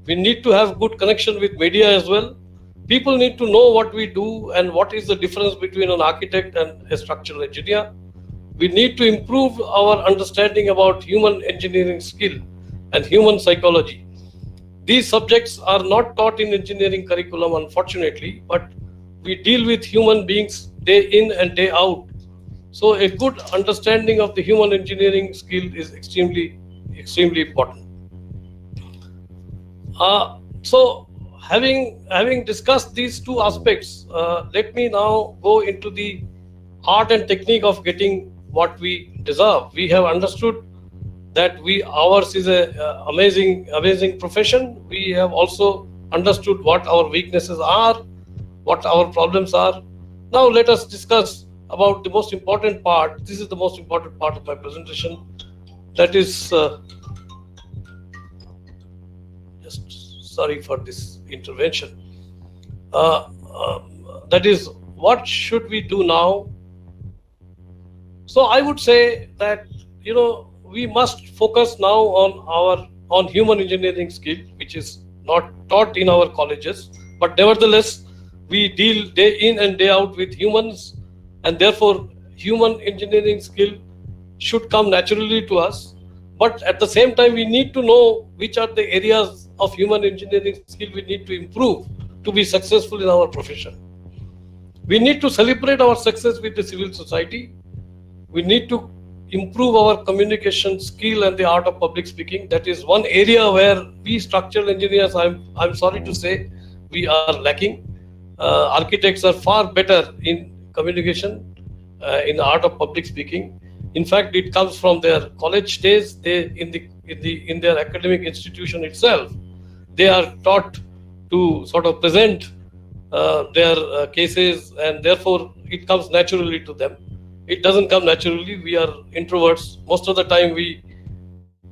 We need to have good connection with media as well. People need to know what we do and what is the difference between an architect and a structural engineer. We need to improve our understanding about human engineering skill and human psychology. These subjects are not taught in engineering curriculum, unfortunately, but we deal with human beings day in and day out. So a good understanding of the human engineering skill is extremely important. So having discussed these two aspects, let me now go into the art and technique of getting what we deserve. We have understood that ours is a amazing profession. We have also understood what our weaknesses are, what our problems are. Now let us discuss about the most important part. This is the most important part of my presentation. That is, just sorry for this intervention. That is, what should we do now? So I would say that, we must focus now on human engineering skill, which is not taught in our colleges, but nevertheless we deal day in and day out with humans, and therefore human engineering skill should come naturally to us. But at the same time, we need to know which are the areas of human engineering skill we need to improve to be successful in our profession. We need to celebrate our success with the civil society. We need to improve our communication skill and the art of public speaking. That is one area where we structural engineers, I'm sorry to say, we are lacking. Architects are far better in communication, in the art of public speaking. In fact, it comes from their college days. In their academic institution itself, they are taught to sort of present their cases, and therefore it comes naturally to them. It doesn't come naturally. We are introverts. Most of the time, we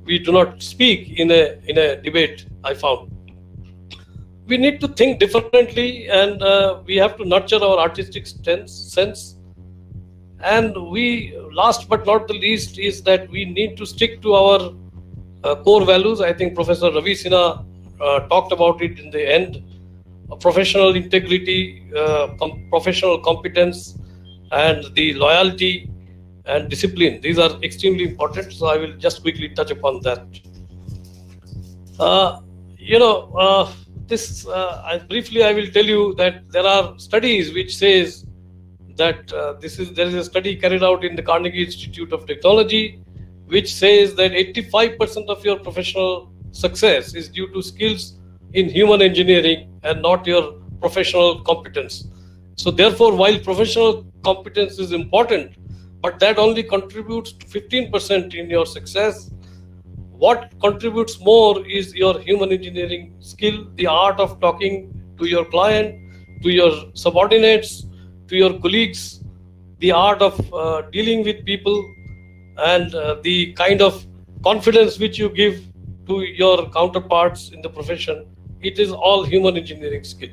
do not speak in a debate, I found. We need to think differently, and we have to nurture our artistic sense. And last but not the least, is that we need to stick to our core values. I think Professor Ravi Sinha talked about it in the end. Professional integrity, professional competence, and the loyalty and discipline. These are extremely important. So I will just quickly touch upon that. Briefly, I will tell you that there are studies which says that there is a study carried out in the Carnegie Institute of Technology, which says that 85% of your professional success is due to skills in human engineering and not your professional competence. So therefore, while professional competence is important, but that only contributes to 15% in your success. What contributes more is your human engineering skill, the art of talking to your client, to your subordinates, to your colleagues, the art of dealing with people, and the kind of confidence which you give to your counterparts in the profession. It is all human engineering skill.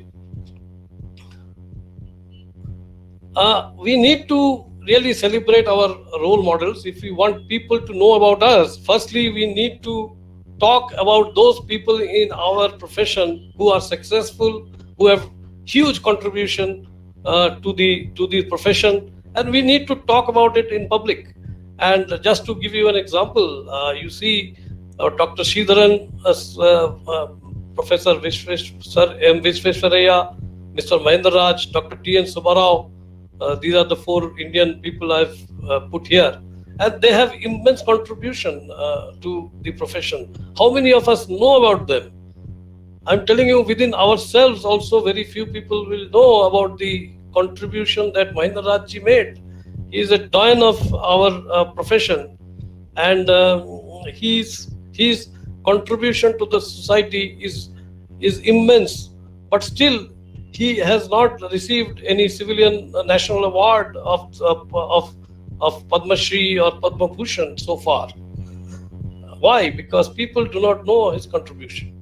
We need to really celebrate our role models. If we want people to know about us, firstly, we need to talk about those people in our profession who are successful, who have huge contribution to the profession, and we need to talk about it in public. And just to give you an example, you see Dr. Sridharan, Professor M. Visvesvaraya, Mr. Mahendra Raj, Dr. T.N. Subbarao. These are the 4 Indian people I've put here. and they have immense contribution to the profession. How many of us know about them? I'm telling you, within ourselves also, very few people will know about the contribution that Mahendra Raj ji made. He is a doyen of our profession, and his contribution to the society is immense. But still, he has not received any civilian national award of Padma Shri or Padma Bhushan so far. Why? Because people do not know his contribution.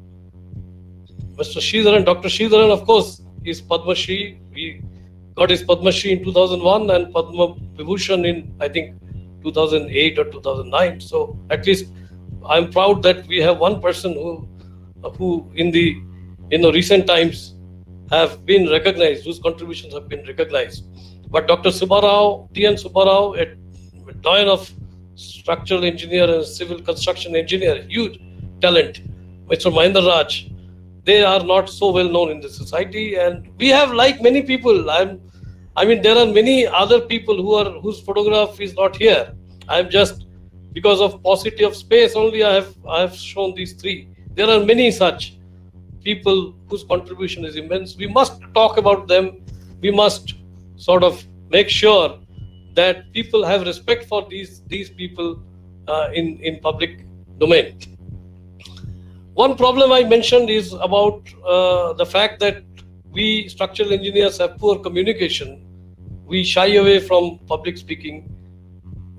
Mr. Sridharan, Dr. Sridharan, of course, is Padma Shri. He got his Padma Shri in 2001 and Padma Vibhushan in, I think, 2008 or 2009. So at least I'm proud that we have one person who in the recent times have been recognized, whose contributions have been recognized. But Dr. Subbarao, T.N. Subbarao, a doyen of structural engineer and civil construction engineer, huge talent. Mr. Mahendra Raj, they are not so well known in the society, and we have, like many people, I mean, there are many other people whose photograph is not here. I'm just, because of paucity of space only, I have shown these three. There are many such people whose contribution is immense. We must talk about them. We must sort of make sure that people have respect for these people in public domain. One problem I mentioned is about the fact that we structural engineers have poor communication. We shy away from public speaking.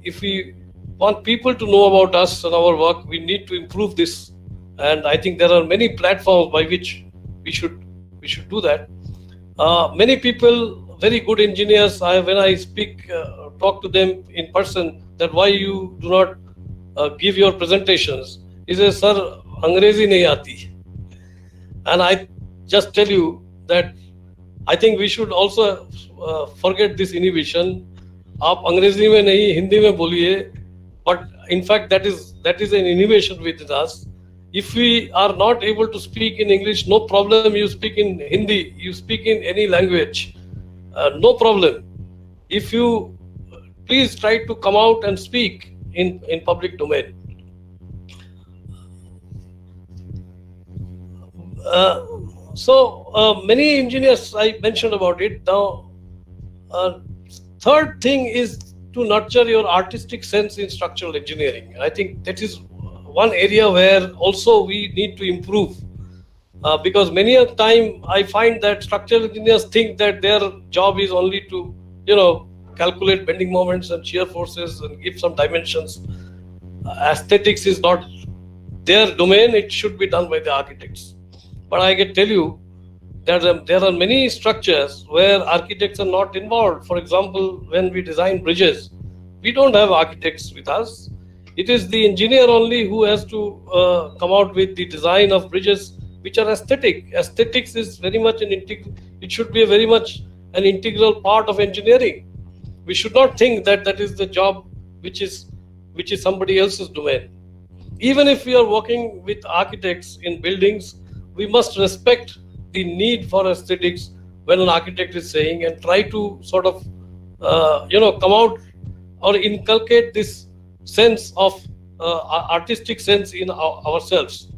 If we want people to know about us and our work, we need to improve this. And I think there are many platforms by which we should do that. Many people, very good engineers, when I speak, talk to them in person, that why you do not give your presentations, he says, sir, Angrezi nahi aati. And I just tell you that I think we should also forget this inhibition. Aap Angrezi mein nahi, Hindi mein boliye. But in fact, that is an innovation within us. If we are not able to speak in English, no problem. You speak in Hindi, you speak in any language, no problem. If you please try to come out and speak in public domain. So many engineers, I mentioned about it. Now, third thing is to nurture your artistic sense in structural engineering. I think that is one area where also we need to improve, because many a time I find that structural engineers think that their job is only to, calculate bending moments and shear forces and give some dimensions. Aesthetics is not their domain. It should be done by the architects. But I can tell you that there are many structures where architects are not involved. For example, when we design bridges, we don't have architects with us. It is the engineer only who has to come out with the design of bridges which are aesthetic. Aesthetics is very much it should be very much an integral part of engineering. We should not think that is the job which is somebody else's domain. Even if we are working with architects in buildings, we must respect the need for aesthetics when an architect is saying, and try to sort of come out or inculcate this sense of artistic sense in ourselves.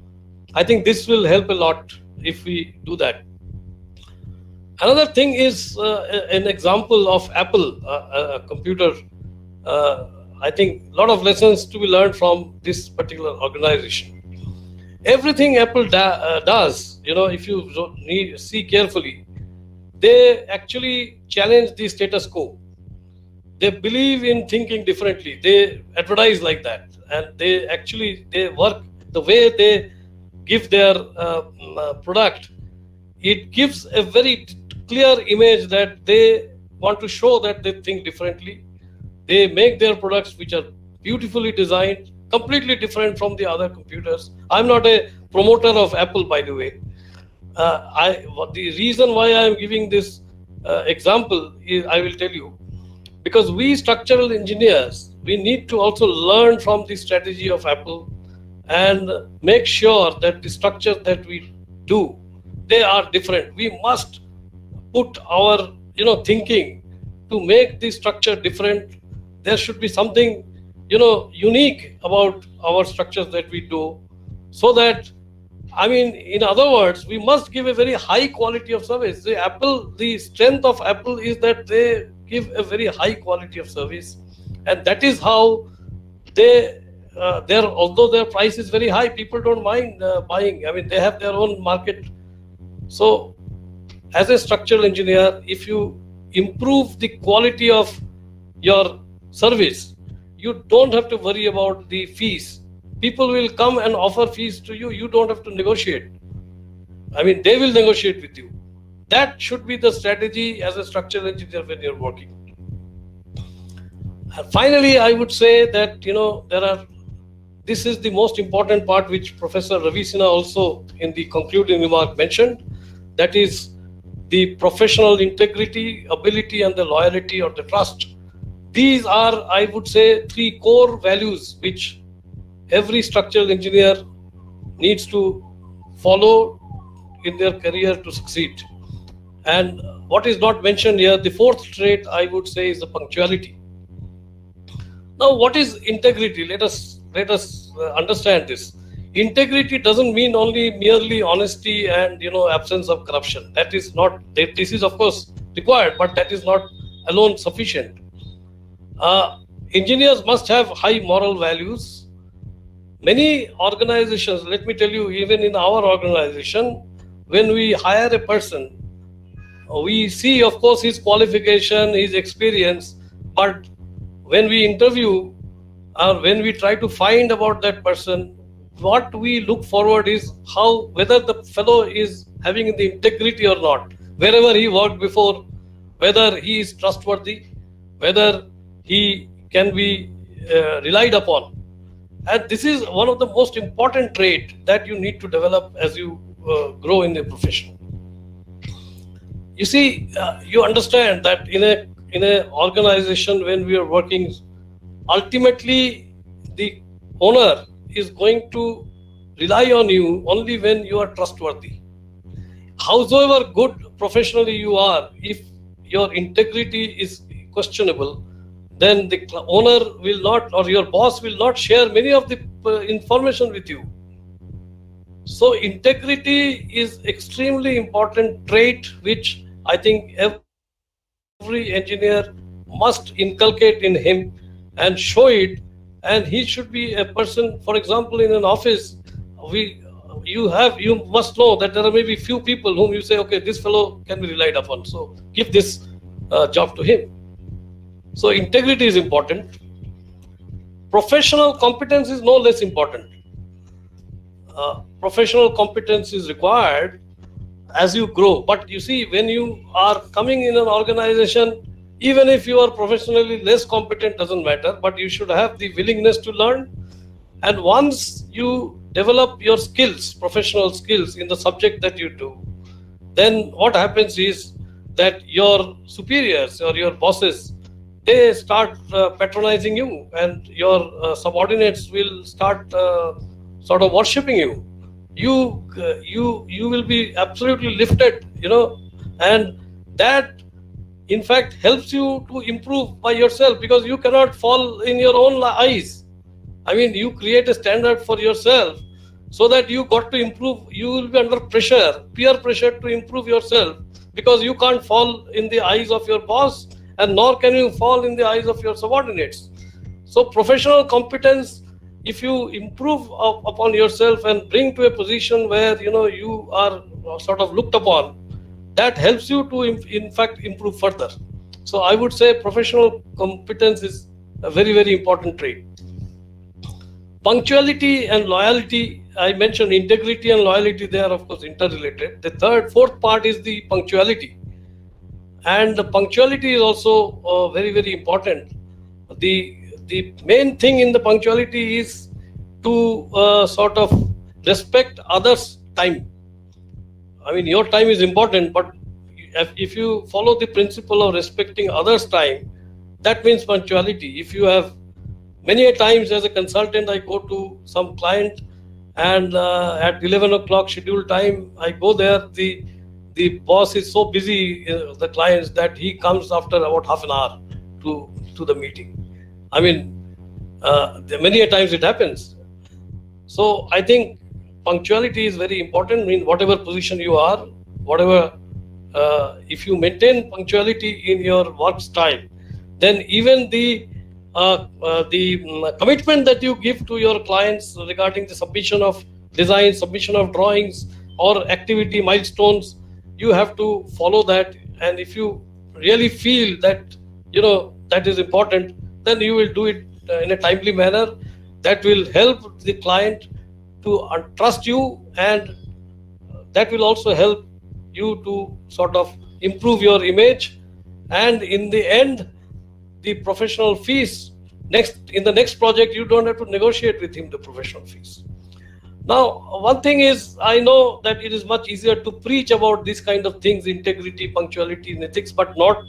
I think this will help a lot if we do that. Another thing is an example of Apple, a computer. I think a lot of lessons to be learned from this particular organization. Everything Apple does, if you see carefully, they actually challenge the status quo. They believe in thinking differently. They advertise like that, and they work the way they give their product. It gives a very clear image that they want to show that they think differently. They make their products which are beautifully designed, completely different from the other computers. I'm not a promoter of Apple, by the way. The reason why I'm giving this example is, I will tell you, because we structural engineers, we need to also learn from the strategy of Apple and make sure that the structure that we do, they are different. We must put our thinking to make the structure different. There should be something unique about our structures that we do, so that, I mean, in other words, we must give a very high quality of service. The strength of Apple is that they give a very high quality of service, and that is how although their price is very high, people don't mind buying. I mean, they have their own market. So, as a structural engineer, if you improve the quality of your service, you don't have to worry about the fees. People will come and offer fees to you. You don't have to negotiate. I mean, they will negotiate with you. That should be the strategy as a structural engineer when you're working. And finally, I would say that, this is the most important part which Professor Ravi Sinha also in the concluding remark mentioned, that is the professional integrity, ability, and the loyalty or the trust. These are, I would say, 3 core values which every structural engineer needs to follow in their career to succeed. And what is not mentioned here, the 4th trait, I would say, is the punctuality. Now, what is integrity? Let us understand this. Integrity doesn't mean only merely honesty and absence of corruption. That is not. This is of course required, but that is not alone sufficient. Engineers must have high moral values. Many organizations, let me tell you, even in our organization, when we hire a person, we see, of course, his qualification, his experience, but when we interview or when we try to find about that person, what we look forward is whether the fellow is having the integrity or not, wherever he worked before, whether he is trustworthy, whether he can be relied upon. And this is one of the most important traits that you need to develop as you grow in the profession. You see, you understand that in a organization when we are working, ultimately the owner is going to rely on you only when you are trustworthy. Howsoever good professionally you are, if your integrity is questionable, then the owner will not, or your boss will not share many of the information with you. So integrity is extremely important trait which I think every engineer must inculcate in him and show it. And he should be a person, for example, in an office, you must know that there are maybe few people whom you say, okay, this fellow can be relied upon, so give this job to him. So integrity is important. Professional competence is no less important. Professional competence is required as you grow. But you see, when you are coming in an organization, even if you are professionally less competent, doesn't matter, but you should have the willingness to learn. And once you develop your skills, professional skills in the subject that you do, then what happens is that your superiors or your bosses, they start patronizing you, and your subordinates will start sort of worshipping you. You will be absolutely lifted, and that in fact helps you to improve by yourself, because you cannot fall in your own eyes. I mean, you create a standard for yourself so that you got to improve. You will be under pressure, peer pressure to improve yourself, because you can't fall in the eyes of your boss, and nor can you fall in the eyes of your subordinates. So professional competence, if you improve upon yourself and bring to a position where you are sort of looked upon, that helps you to in fact improve further. So I would say professional competence is a very, very important trait. Punctuality and loyalty, I mentioned integrity and loyalty, they are of course interrelated. The fourth part is the punctuality. And the punctuality is also very, very important. The main thing in the punctuality is to sort of respect others' time. I mean, your time is important, but if you follow the principle of respecting others' time, that means punctuality. If you have many a times as a consultant, I go to some client and at 11 o'clock scheduled time, I go there. The boss is so busy, the clients, that he comes after about half an hour to the meeting. I mean, Many a times it happens. So I think punctuality is very important in whatever position you are, whatever. If you maintain punctuality in your work style, then even the commitment that you give to your clients regarding the submission of design, submission of drawings or activity milestones, you have to follow that. And if you really feel that that is important, then you will do it in a timely manner. That will help the client to trust you, and that will also help you to sort of improve your image. And in the end, the professional fees, in the next project, you don't have to negotiate with him the professional fees. Now, one thing is, I know that it is much easier to preach about these kind of things, integrity, punctuality, and ethics, but not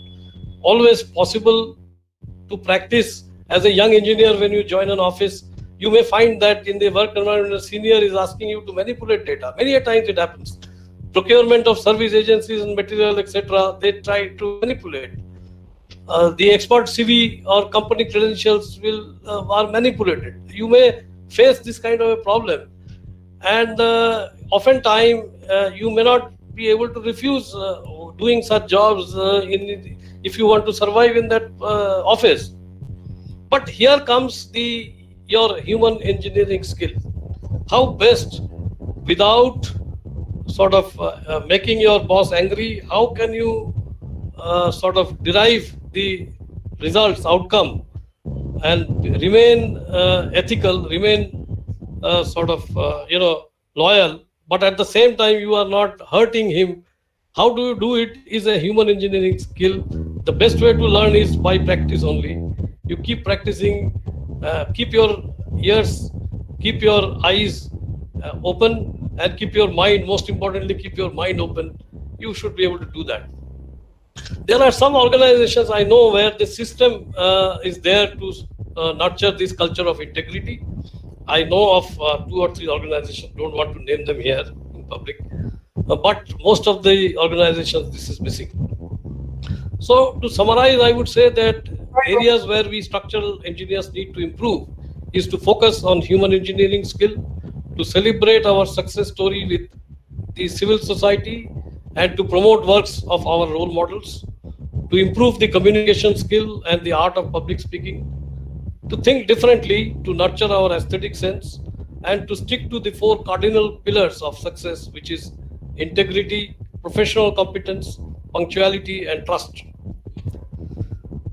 always possible to practice. As a young engineer, when you join an office, you may find that in the work environment, a senior is asking you to manipulate data. Many a times it happens. Procurement of service agencies and material, etc., they try to manipulate. The expert CV or company credentials are manipulated. You may face this kind of a problem, and oftentimes you may not be able to refuse doing such jobs if you want to survive in that office. But here comes your human engineering skill. How best, without sort of making your boss angry, how can you sort of derive the results, outcome, and remain ethical, remain loyal, but at the same time you are not hurting him. How do you do it is a human engineering skill. The best way to learn is by practice only. You keep practicing, keep your ears, keep your eyes open, and keep your mind, most importantly, keep your mind open. You should be able to do that. There are some organizations I know where the system is there to nurture this culture of integrity. I know of 2 or 3 organizations, don't want to name them here in public, but most of the organizations this is missing. So to summarize, I would say that areas where we structural engineers need to improve is to focus on human engineering skill, to celebrate our success story with the civil society, and to promote works of our role models, to improve the communication skill and the art of public speaking, to think differently, to nurture our aesthetic sense, and to stick to the 4 cardinal pillars of success, which is integrity, professional competence, punctuality, and trust.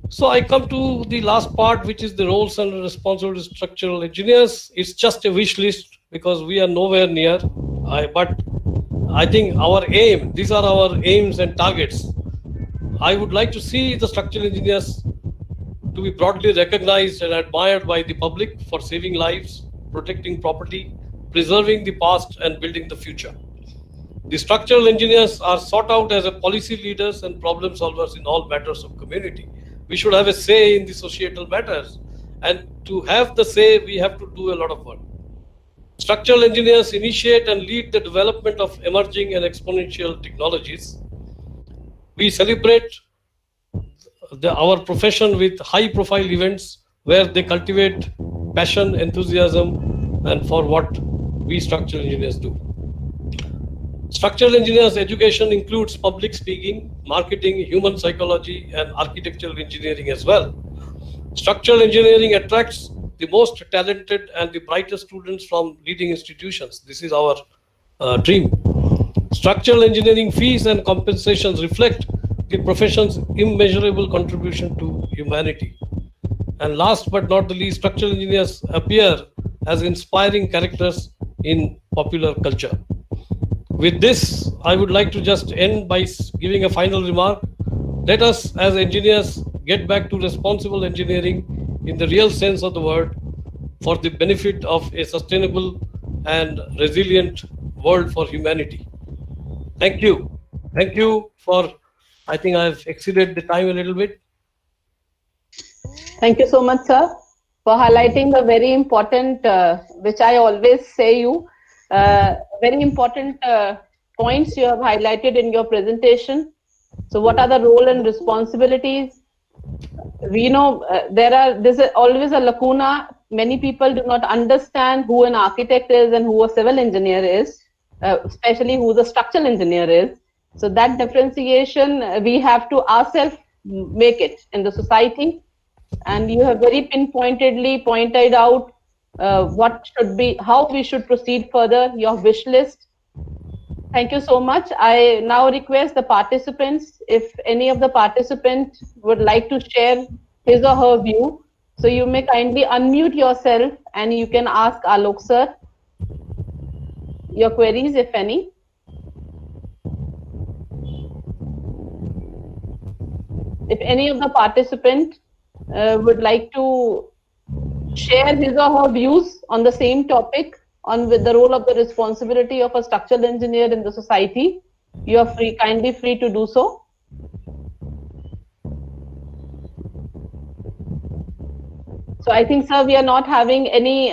So I come to the last part, which is the roles and responsibilities of structural engineers. It's just a wish list because we are nowhere near. But I think our aim, these are our aims and targets. I would like to see the structural engineers to be broadly recognized and admired by the public for saving lives, protecting property, preserving the past, and building the future. The structural engineers are sought out as a policy leaders and problem solvers in all matters of community. We should have a say in the societal matters, and to have the say, we have to do a lot of work. Structural engineers initiate and lead the development of emerging and exponential technologies. We celebrate our profession with high-profile events where they cultivate passion, enthusiasm, and for what we structural engineers do. Structural engineers education includes public speaking, marketing, human psychology, and architectural engineering as well. Structural engineering attracts the most talented and the brightest students from leading institutions. This is our dream. Structural engineering fees and compensations reflect the profession's immeasurable contribution to humanity. And last but not the least, structural engineers appear as inspiring characters in popular culture. With this, I would like to just end by giving a final remark. Let us as engineers get back to responsible engineering in the real sense of the word for the benefit of a sustainable and resilient world for humanity. Thank you. Thank you for, I think I've exceeded the time a little bit. Thank you so much, sir, for highlighting the very important, which I always say you, very important points you have highlighted in your presentation. So what are the role and responsibilities? We know there's always a lacuna many people do not understand who an architect is and who a civil engineer is, especially who the structural engineer is. So that differentiation, we have to ourselves make it in the society. And you have very pinpointedly pointed out what should be, how we should proceed further, your wish list. Thank you so much. I now request the participants, if any of the participants would like to share his or her view. So you may kindly unmute yourself and you can ask Alok sir your queries, if any. If any of the participants would like to share his or her views on the same topic, on with the role of the responsibility of a structural engineer in the society, you are free, kindly free to do so. So I think, sir, we are not having any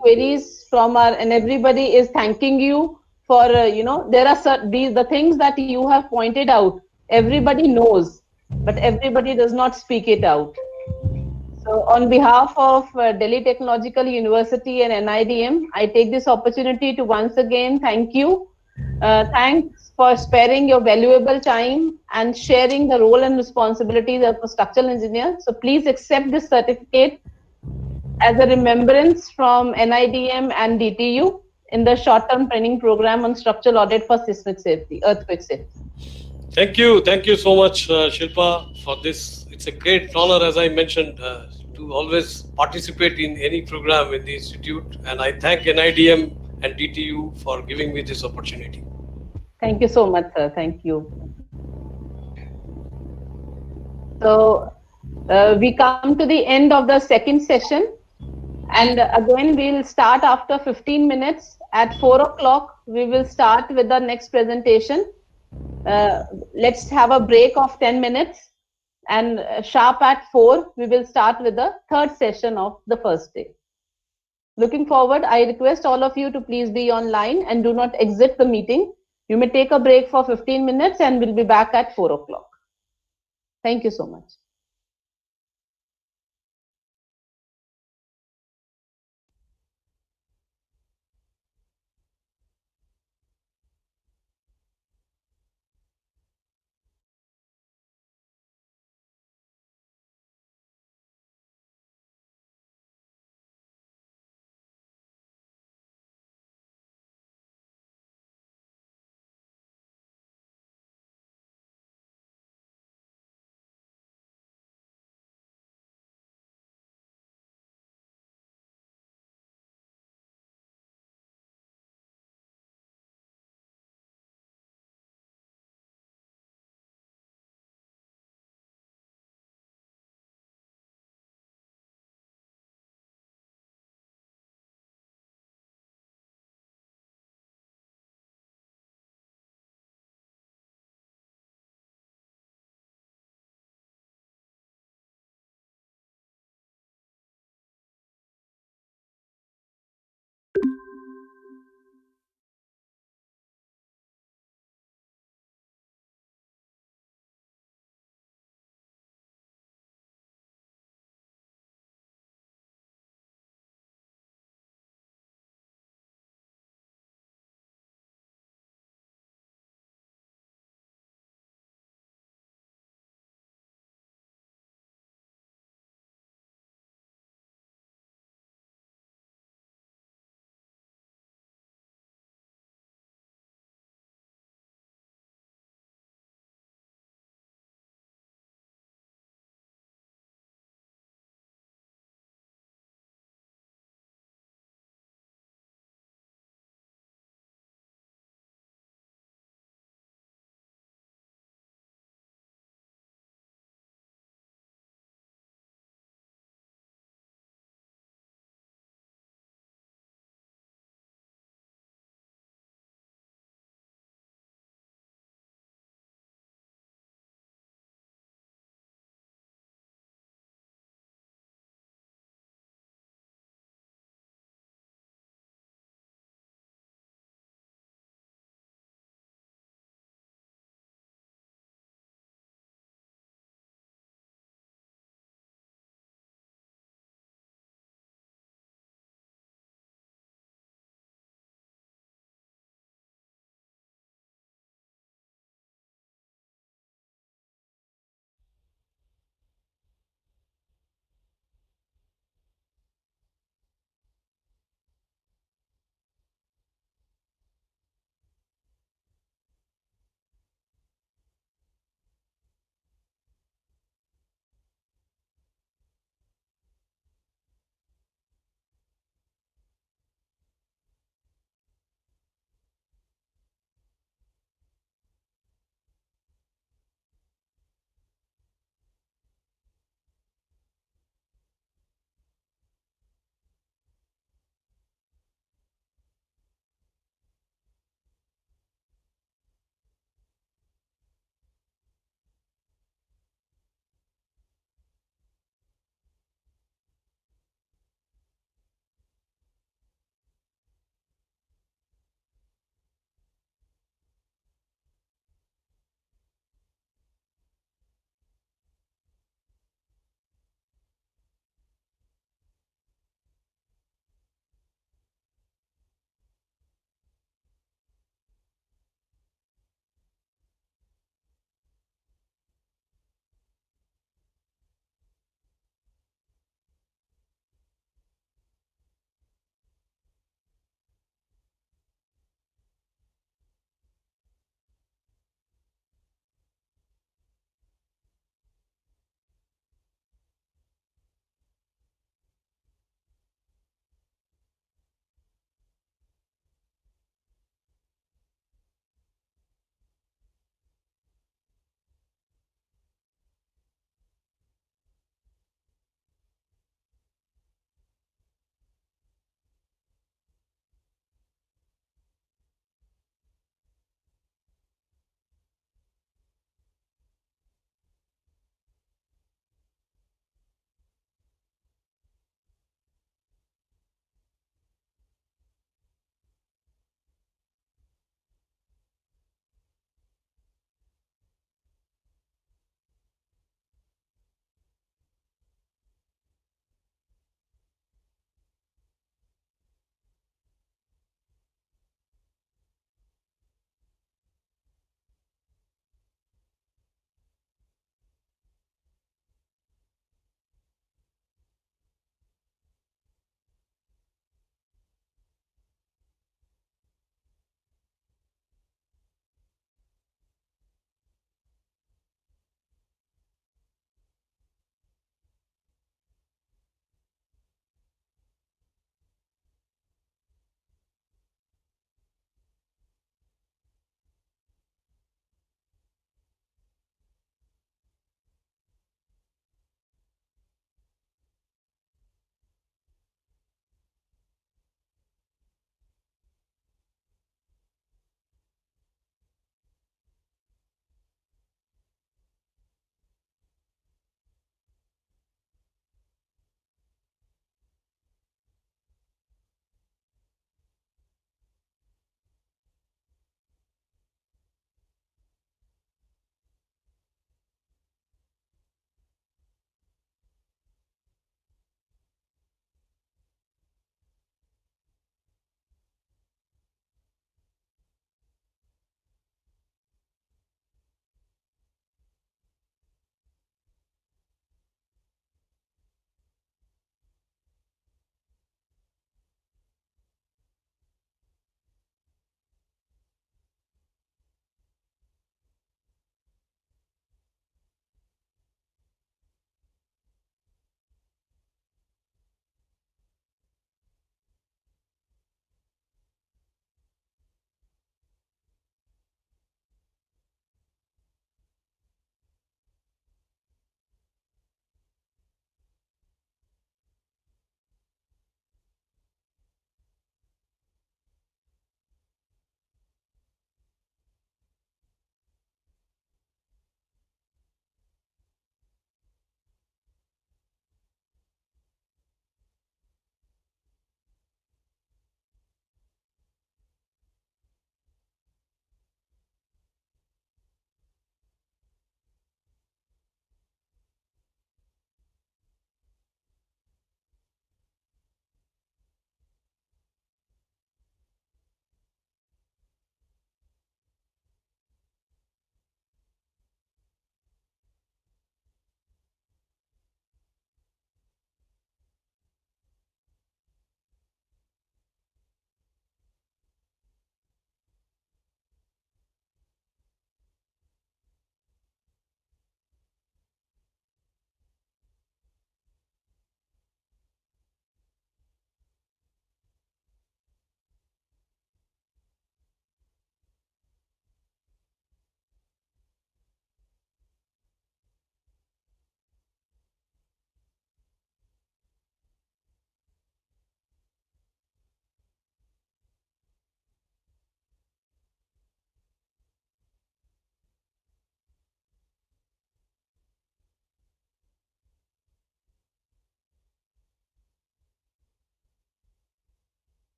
queries from our, and everybody is thanking you for, there are the things that you have pointed out. Everybody knows, but everybody does not speak it out. So on behalf of Delhi Technological University and NIDM, I take this opportunity to once again thank you. Thanks for sparing your valuable time and sharing the role and responsibilities of a structural engineer. So please accept this certificate as a remembrance from NIDM and DTU in the short-term training program on structural audit for seismic safety, earthquake safety. Thank you so much, Shilpa, for this. It's a great honor, as I mentioned, to always participate in any program in the institute. And I thank NIDM and DTU for giving me this opportunity. Thank you so much, sir. Thank you. So we come to the end of the second session. And again, we'll start after 15 minutes. At 4 o'clock, we will start with the next presentation. Let's have a break of 10 minutes. And sharp at 4, we will start with the third session of the first day. Looking forward, I request all of you to please be online and do not exit the meeting. You may take a break for 15 minutes and we'll be back at 4 o'clock. Thank you so much.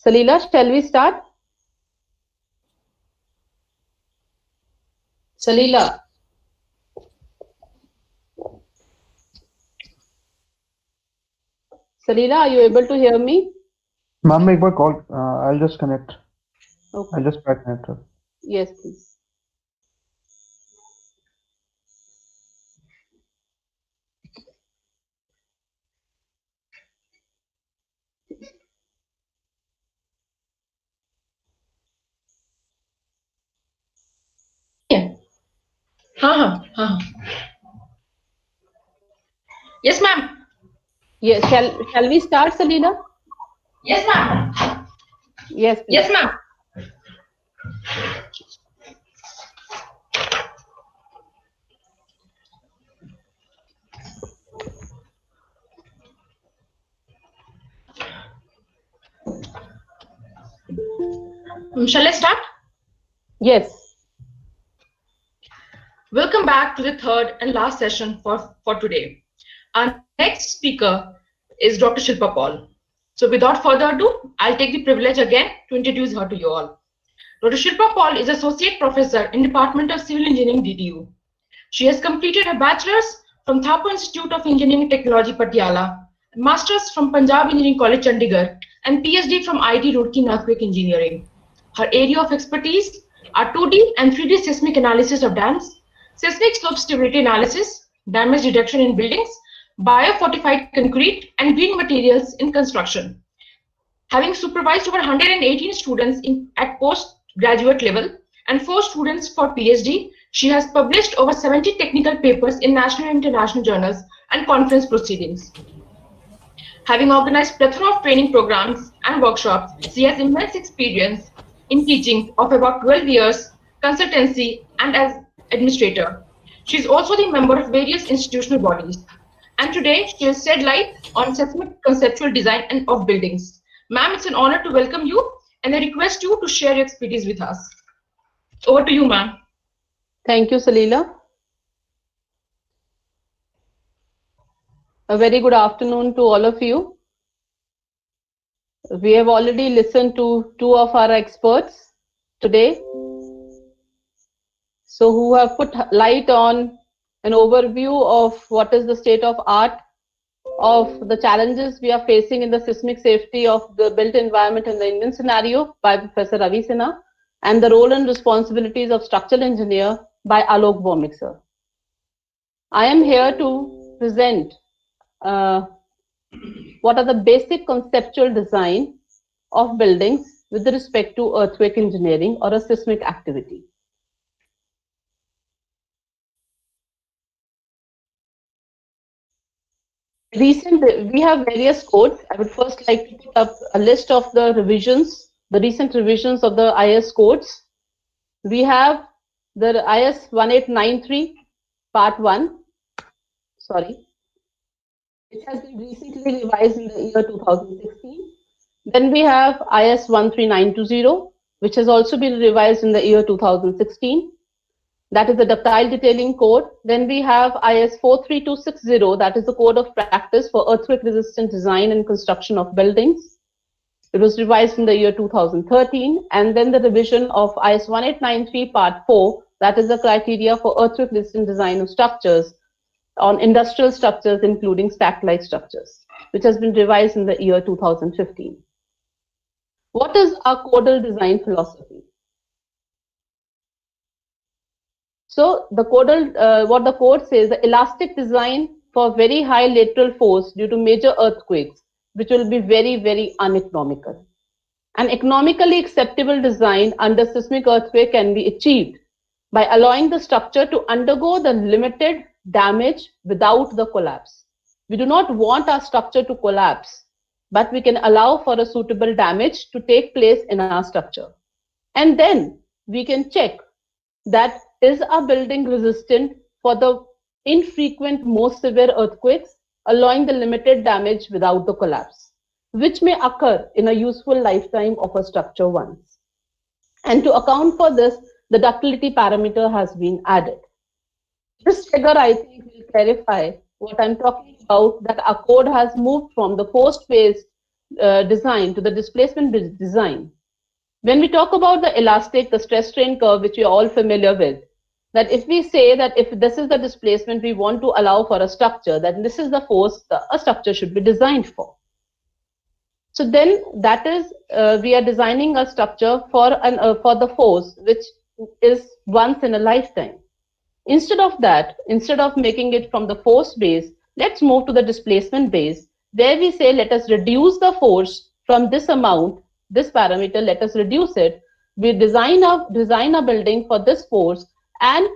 Salila, shall we start? Salila. Salila, are you able to hear me? Ma'am, एक बार call. I'll just connect. Okay. I'll just try to connect her. Yes, please. Yes, ma'am. Yes, shall we start, Salila? Yes, ma'am. Yes, please. Yes, ma'am. Shall I start? Yes. Welcome back to the third and last session for today. Our next speaker is Dr. Shilpa Paul. So without further ado, I'll take the privilege again to introduce her to you all. Dr. Shilpa Paul is Associate Professor in Department of Civil Engineering, DTU. She has completed her bachelor's from Thapar Institute of Engineering and Technology, Patiala, master's from Punjab Engineering College, Chandigarh, and PhD from IIT Roorkee in Earthquake Engineering. Her area of expertise are 2D and 3D seismic analysis of dams, seismic slope stability analysis, damage reduction in buildings, biofortified concrete, and green materials in construction. Having supervised over 118 students at postgraduate level and 4 students for PhD, she has published over 70 technical papers in national and international journals and conference proceedings. Having organized plethora of training programs and workshops, she has immense experience in teaching of about 12 years, consultancy, and as administrator. She is also the member of various institutional bodies. And today, she has shed light on seismic conceptual design and of buildings. Ma'am, it's an honor to welcome you, and I request you to share your expertise with us. Over to you, ma'am. Thank you, Salila. A very good afternoon to all of you. We have already listened to 2 of our experts today, so who have put light on an overview of what is the state of art of the challenges we are facing in the seismic safety of the built environment in the Indian scenario by Professor Ravi Sinha, and the role and responsibilities of structural engineer by Alok Bhaumik sir. I am here to present what are the basic conceptual design of buildings with respect to earthquake engineering or a seismic activity. We have various codes. I would first like to put up a list of the revisions, the recent revisions of the IS codes. We have the IS 1893 part 1, sorry, which has been recently revised in the year 2016. Then we have IS 13920, which has also been revised in the year 2016. That is the ductile detailing code. Then we have IS 43260, that is the code of practice for earthquake resistant design and construction of buildings. It was revised in the year 2013. And then the revision of IS 1893 part 4, that is the criteria for earthquake resistant design of structures on industrial structures, including stack-like structures, which has been revised in the year 2015. What is our codal design philosophy? So the codal, what the code says, the elastic design for very high lateral force due to major earthquakes, which will be very, very uneconomical. An economically acceptable design under seismic earthquake can be achieved by allowing the structure to undergo the limited damage without the collapse. We do not want our structure to collapse, but we can allow for a suitable damage to take place in our structure. And then we can check that is our building resistant for the infrequent, most severe earthquakes, allowing the limited damage without the collapse, which may occur in a useful lifetime of a structure once. And to account for this, the ductility parameter has been added. This figure, I think, will clarify what I'm talking about, that our code has moved from the post-phase design, to the displacement design. When we talk about the elastic, the stress strain curve, which we are all familiar with, that if we say that if this is the displacement we want to allow for a structure, then this is the force a structure should be designed for. So then that is, we are designing a structure for the force which is once in a lifetime. Instead of that, instead of making it from the force base, let's move to the displacement base, where we say let us reduce the force from this amount, this parameter, let us reduce it. We design a building for this force, and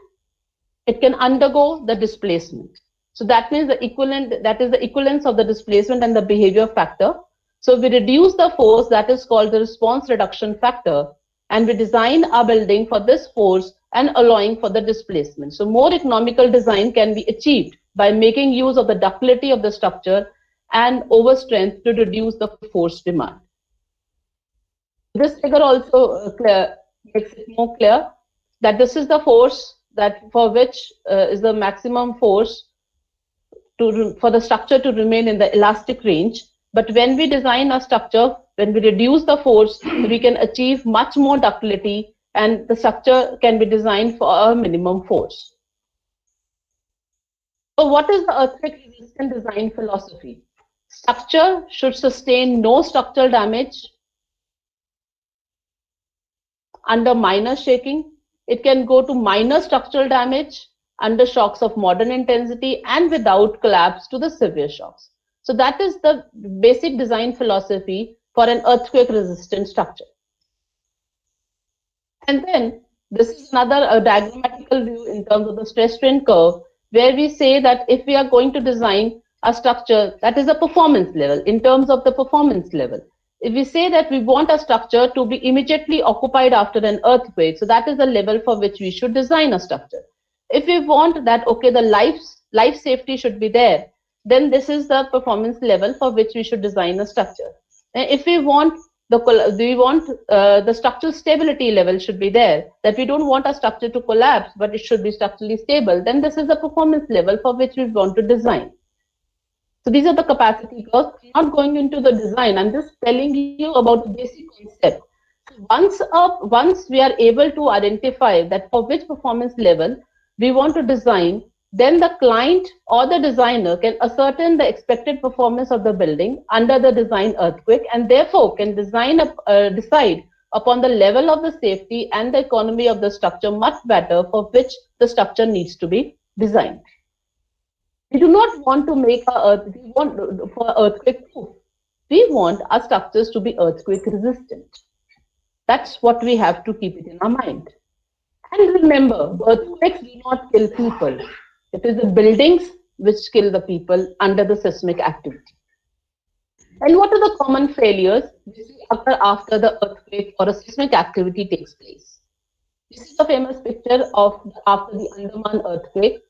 it can undergo the displacement. So that means the equivalent, that is the equivalence of the displacement and the behavior factor. So we reduce the force, that is called the response reduction factor, and we design our building for this force and allowing for the displacement. So more economical design can be achieved by making use of the ductility of the structure and overstrength to reduce the force demand. This figure also makes it more clear that this is the force that for which is the maximum force for the structure to remain in the elastic range. But when we design a structure, when we reduce the force, we can achieve much more ductility, and the structure can be designed for a minimum force. So what is the earthquake resistant design philosophy? Structure should sustain no structural damage under minor shaking. It can go to minor structural damage under shocks of modern intensity and without collapse to the severe shocks. So that is the basic design philosophy for an earthquake resistant structure. And then this is another diagrammatical view in terms of the stress strain curve, where we say that if we are going to design a structure, that is a performance level, in terms of the performance level. If we say that we want a structure to be immediately occupied after an earthquake, so that is the level for which we should design a structure. If we want that, okay, the life safety should be there, then this is the performance level for which we should design a structure. And if we want the structural stability level should be there, that we don't want a structure to collapse, but it should be structurally stable, then this is the performance level for which we want to design. So these are the capacity curves. I'm not going into the design, I'm just telling you about the basic concept. So once we are able to identify that for which performance level we want to design, then the client or the designer can ascertain the expected performance of the building under the design earthquake, and therefore can decide upon the level of the safety and the economy of the structure much better for which the structure needs to be designed. We do not want to make for earthquake proof. We want our structures to be earthquake resistant. That's what we have to keep it in our mind. And remember, earthquakes do not kill people. It is the buildings which kill the people under the seismic activity. And what are the common failures which occur after the earthquake or a seismic activity takes place? This is a famous picture of after the Andaman earthquake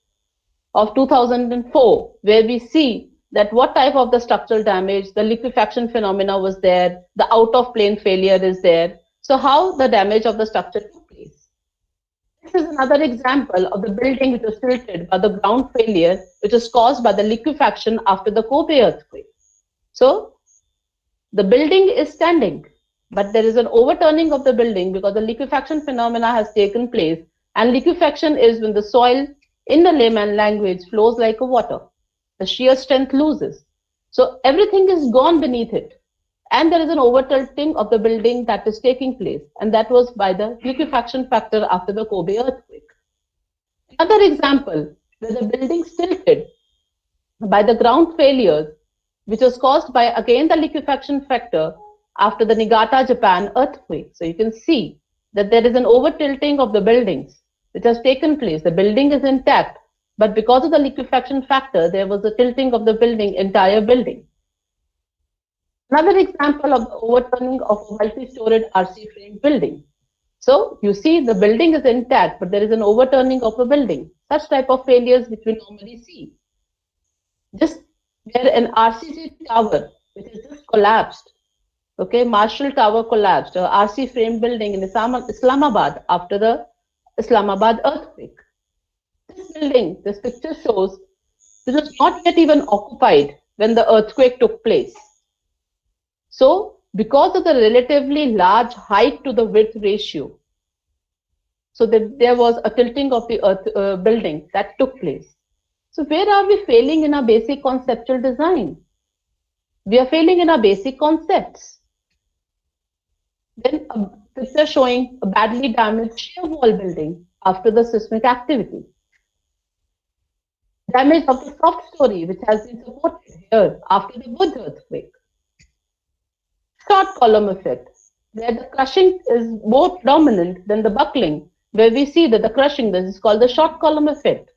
of 2004, where we see that what type of the structural damage, the liquefaction phenomena was there, the out of plane failure is there. So how the damage of the structure took place. This is another example of the building which was tilted by the ground failure, which was caused by the liquefaction after the Kobe earthquake. So the building is standing, but there is an overturning of the building because the liquefaction phenomena has taken place, and liquefaction is when the soil, in the layman language, flows like a water. The shear strength loses. So everything is gone beneath it. And there is an overtilting of the building that is taking place. And that was by the liquefaction factor after the Kobe earthquake. Another example, where the building tilted by the ground failures, which was caused by, again, the liquefaction factor after the Niigata, Japan earthquake. So you can see that there is an overtilting of the buildings which has taken place. The building is intact, but because of the liquefaction factor, there was a tilting of the building, entire building. Another example of the overturning of a multi-storied RC frame building. So you see the building is intact, but there is an overturning of a building. Such type of failures which we normally see. Just where an RCC tower, which is just collapsed, okay, Marshall Tower collapsed, a RC frame building in Islamabad after the Islamabad earthquake. This building, this picture shows, this was not yet even occupied when the earthquake took place. So because of the relatively large height to the width ratio, so that there was a tilting of the earth building that took place. So where are we failing in our basic conceptual design? We are failing in our basic concepts. Then a picture showing a badly damaged shear wall building after the seismic activity. Damage of the soft story, which has been supported here after the Buddha earthquake. Short column effect, where the crushing is more dominant than the buckling, where we see that the crushing, this is called the short column effect.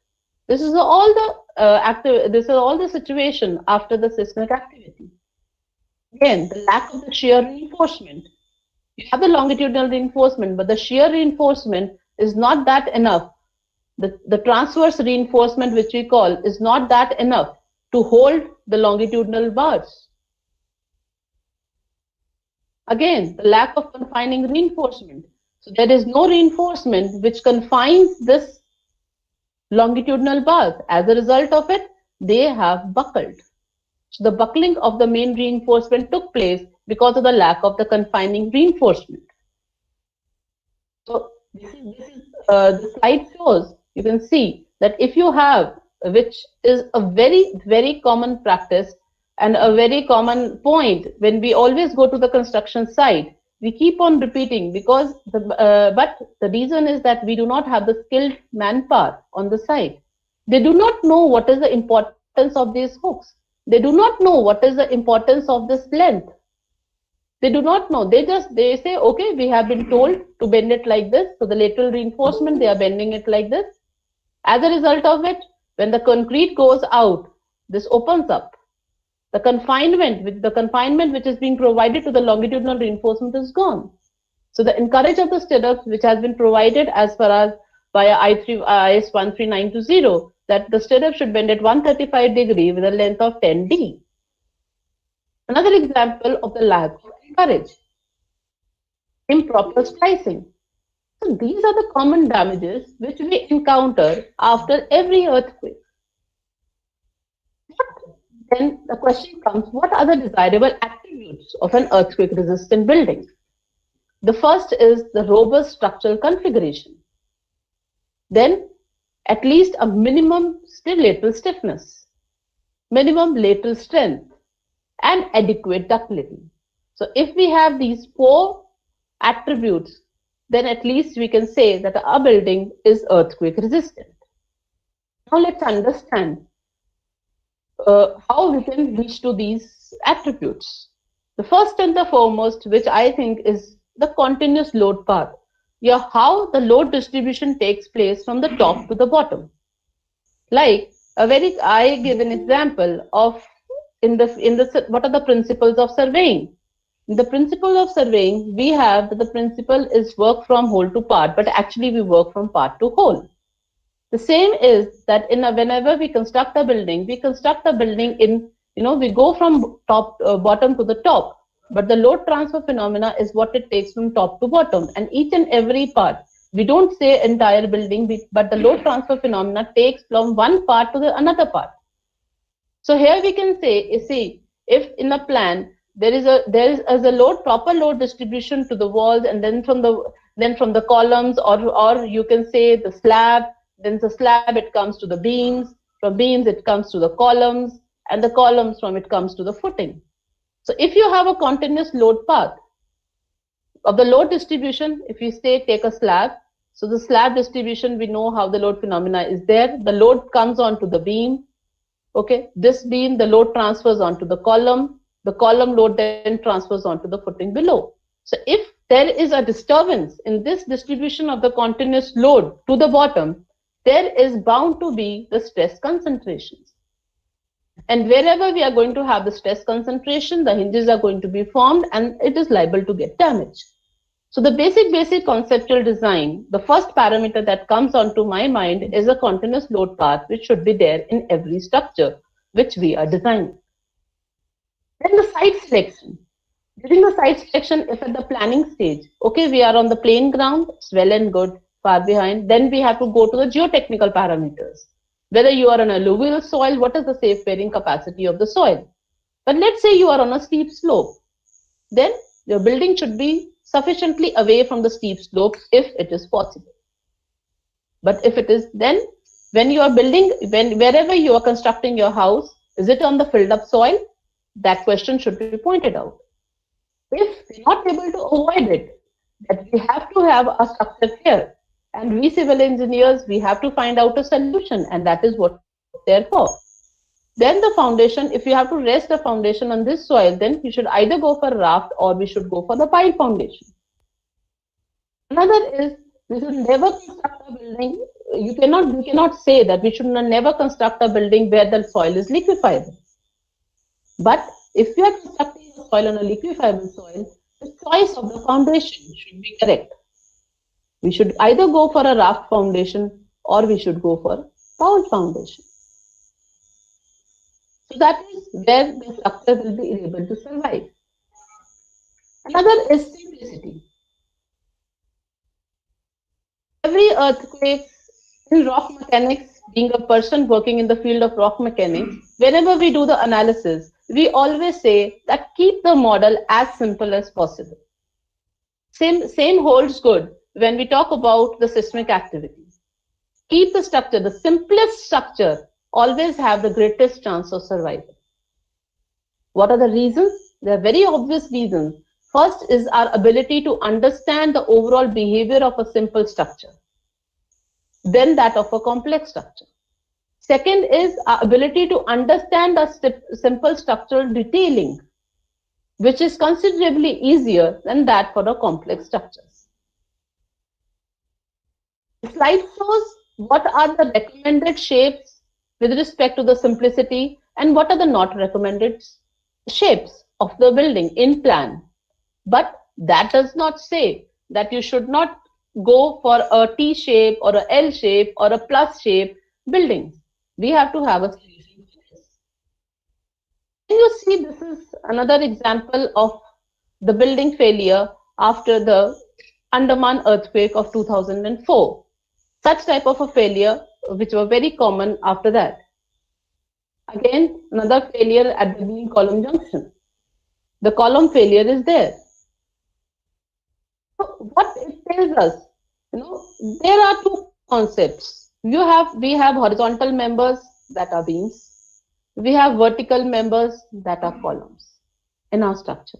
This is all the situation after the seismic activity. Again, the lack of the shear reinforcement. You have the longitudinal reinforcement, but the shear reinforcement is not that enough. The transverse reinforcement, which we call, is not that enough to hold the longitudinal bars. Again, the lack of confining reinforcement. So there is no reinforcement which confines this longitudinal bars. As a result of it, they have buckled. So the buckling of the main reinforcement took place because of the lack of the confining reinforcement. So this is the slide shows, you can see that if you have, which is a very, very common practice and a very common point when we always go to the construction site, we keep on repeating because but the reason is that we do not have the skilled manpower on the site. They do not know what is the importance of these hooks. They do not know what is the importance of this length. They do not know. They say, okay, we have been told to bend it like this. So the lateral reinforcement, they are bending it like this. As a result of it, when the concrete goes out, this opens up. The confinement which is being provided to the longitudinal reinforcement is gone. So the encourage of the stirrups, which has been provided as far as via IS 13920, that the stirrup should bend at 135 degree with a length of 10 D. Another example of the lack of encourage. Improper splicing. So these are the common damages which we encounter after every earthquake. Then the question comes, what are the desirable attributes of an earthquake-resistant building? The first is the robust structural configuration. Then at least a minimum lateral stiffness, minimum lateral strength, and adequate ductility. So if we have these 4 attributes, then at least we can say that our building is earthquake resistant. Now let's understand how we can reach to these attributes. The first and the foremost, which I think is the continuous load path. Yeah, how the load distribution takes place from the top to the bottom. Like I give an example of what are the principles of surveying. In the principle of surveying, we have that the principle is work from whole to part, but actually we work from part to whole. The same is that whenever we construct a building, we go from bottom to the top, but the load transfer phenomena is what it takes from top to bottom, and each and every part. We don't say entire building, but the load transfer phenomena takes from one part to the another part. So here we can say, see, if in a plan there is a proper load distribution to the walls, and then from the columns, or you can say the slab. Then the slab, it comes to the beams. From beams, it comes to the columns, and the columns from it comes to the footing. So if you have a continuous load path of the load distribution, if you take a slab, so the slab distribution, we know how the load phenomena is there. The load comes onto the beam. Okay, this beam, the load transfers onto the column load then transfers onto the footing below. So if there is a disturbance in this distribution of the continuous load to the bottom, there is bound to be the stress concentrations. And wherever we are going to have the stress concentration, the hinges are going to be formed and it is liable to get damaged. So the basic conceptual design, the first parameter that comes onto my mind is a continuous load path which should be there in every structure which we are designing. Then the site selection. During the site selection, if at the planning stage, okay, we are on the plain ground, it's well and good, far behind, then we have to go to the geotechnical parameters. Whether you are on alluvial soil, what is the safe bearing capacity of the soil? But let's say you are on a steep slope. then your building should be sufficiently away from the steep slopes if it is possible. But if it is, then when you are building, wherever you are constructing your house, is it on the filled up soil? That question should be pointed out. If we're not able to avoid it, that we have to have a structure here. And we civil engineers, we have to find out a solution, and that is what they're for. Then the foundation, if you have to rest the foundation on this soil, then you should either go for raft or we should go for the pile foundation. Another is, we should never construct a building. You cannot say that we should never construct a building where the soil is liquefiable. But if you are constructing a soil on a liquefiable soil, the choice of the foundation should be correct. We should either go for a raft foundation or we should go for pile foundation. So that is where the structure will be able to survive. Another is simplicity. Every earthquake in rock mechanics, being a person working in the field of rock mechanics, whenever we do the analysis, we always say that keep the model as simple as possible. Same holds good when we talk about the seismic activity. Keep the structure, the simplest structure, always have the greatest chance of survival. What are the reasons? There are very obvious reasons. First is our ability to understand the overall behavior of a simple structure, then that of a complex structure. Second is our ability to understand a simple structural detailing, which is considerably easier than that for the complex structures. The slide shows what are the recommended shapes with respect to the simplicity and what are the not recommended shapes of the building in plan. But that does not say that you should not go for a T shape or a L shape or a plus shape building. We have to have a solution for this. You see, this is another example of the building failure after the Andaman earthquake of 2004. Such type of a failure which were very common after that. Again, another failure at the beam column junction. The column failure is there. So what it tells us, there are two concepts. We have horizontal members that are beams. We have vertical members that are columns in our structure.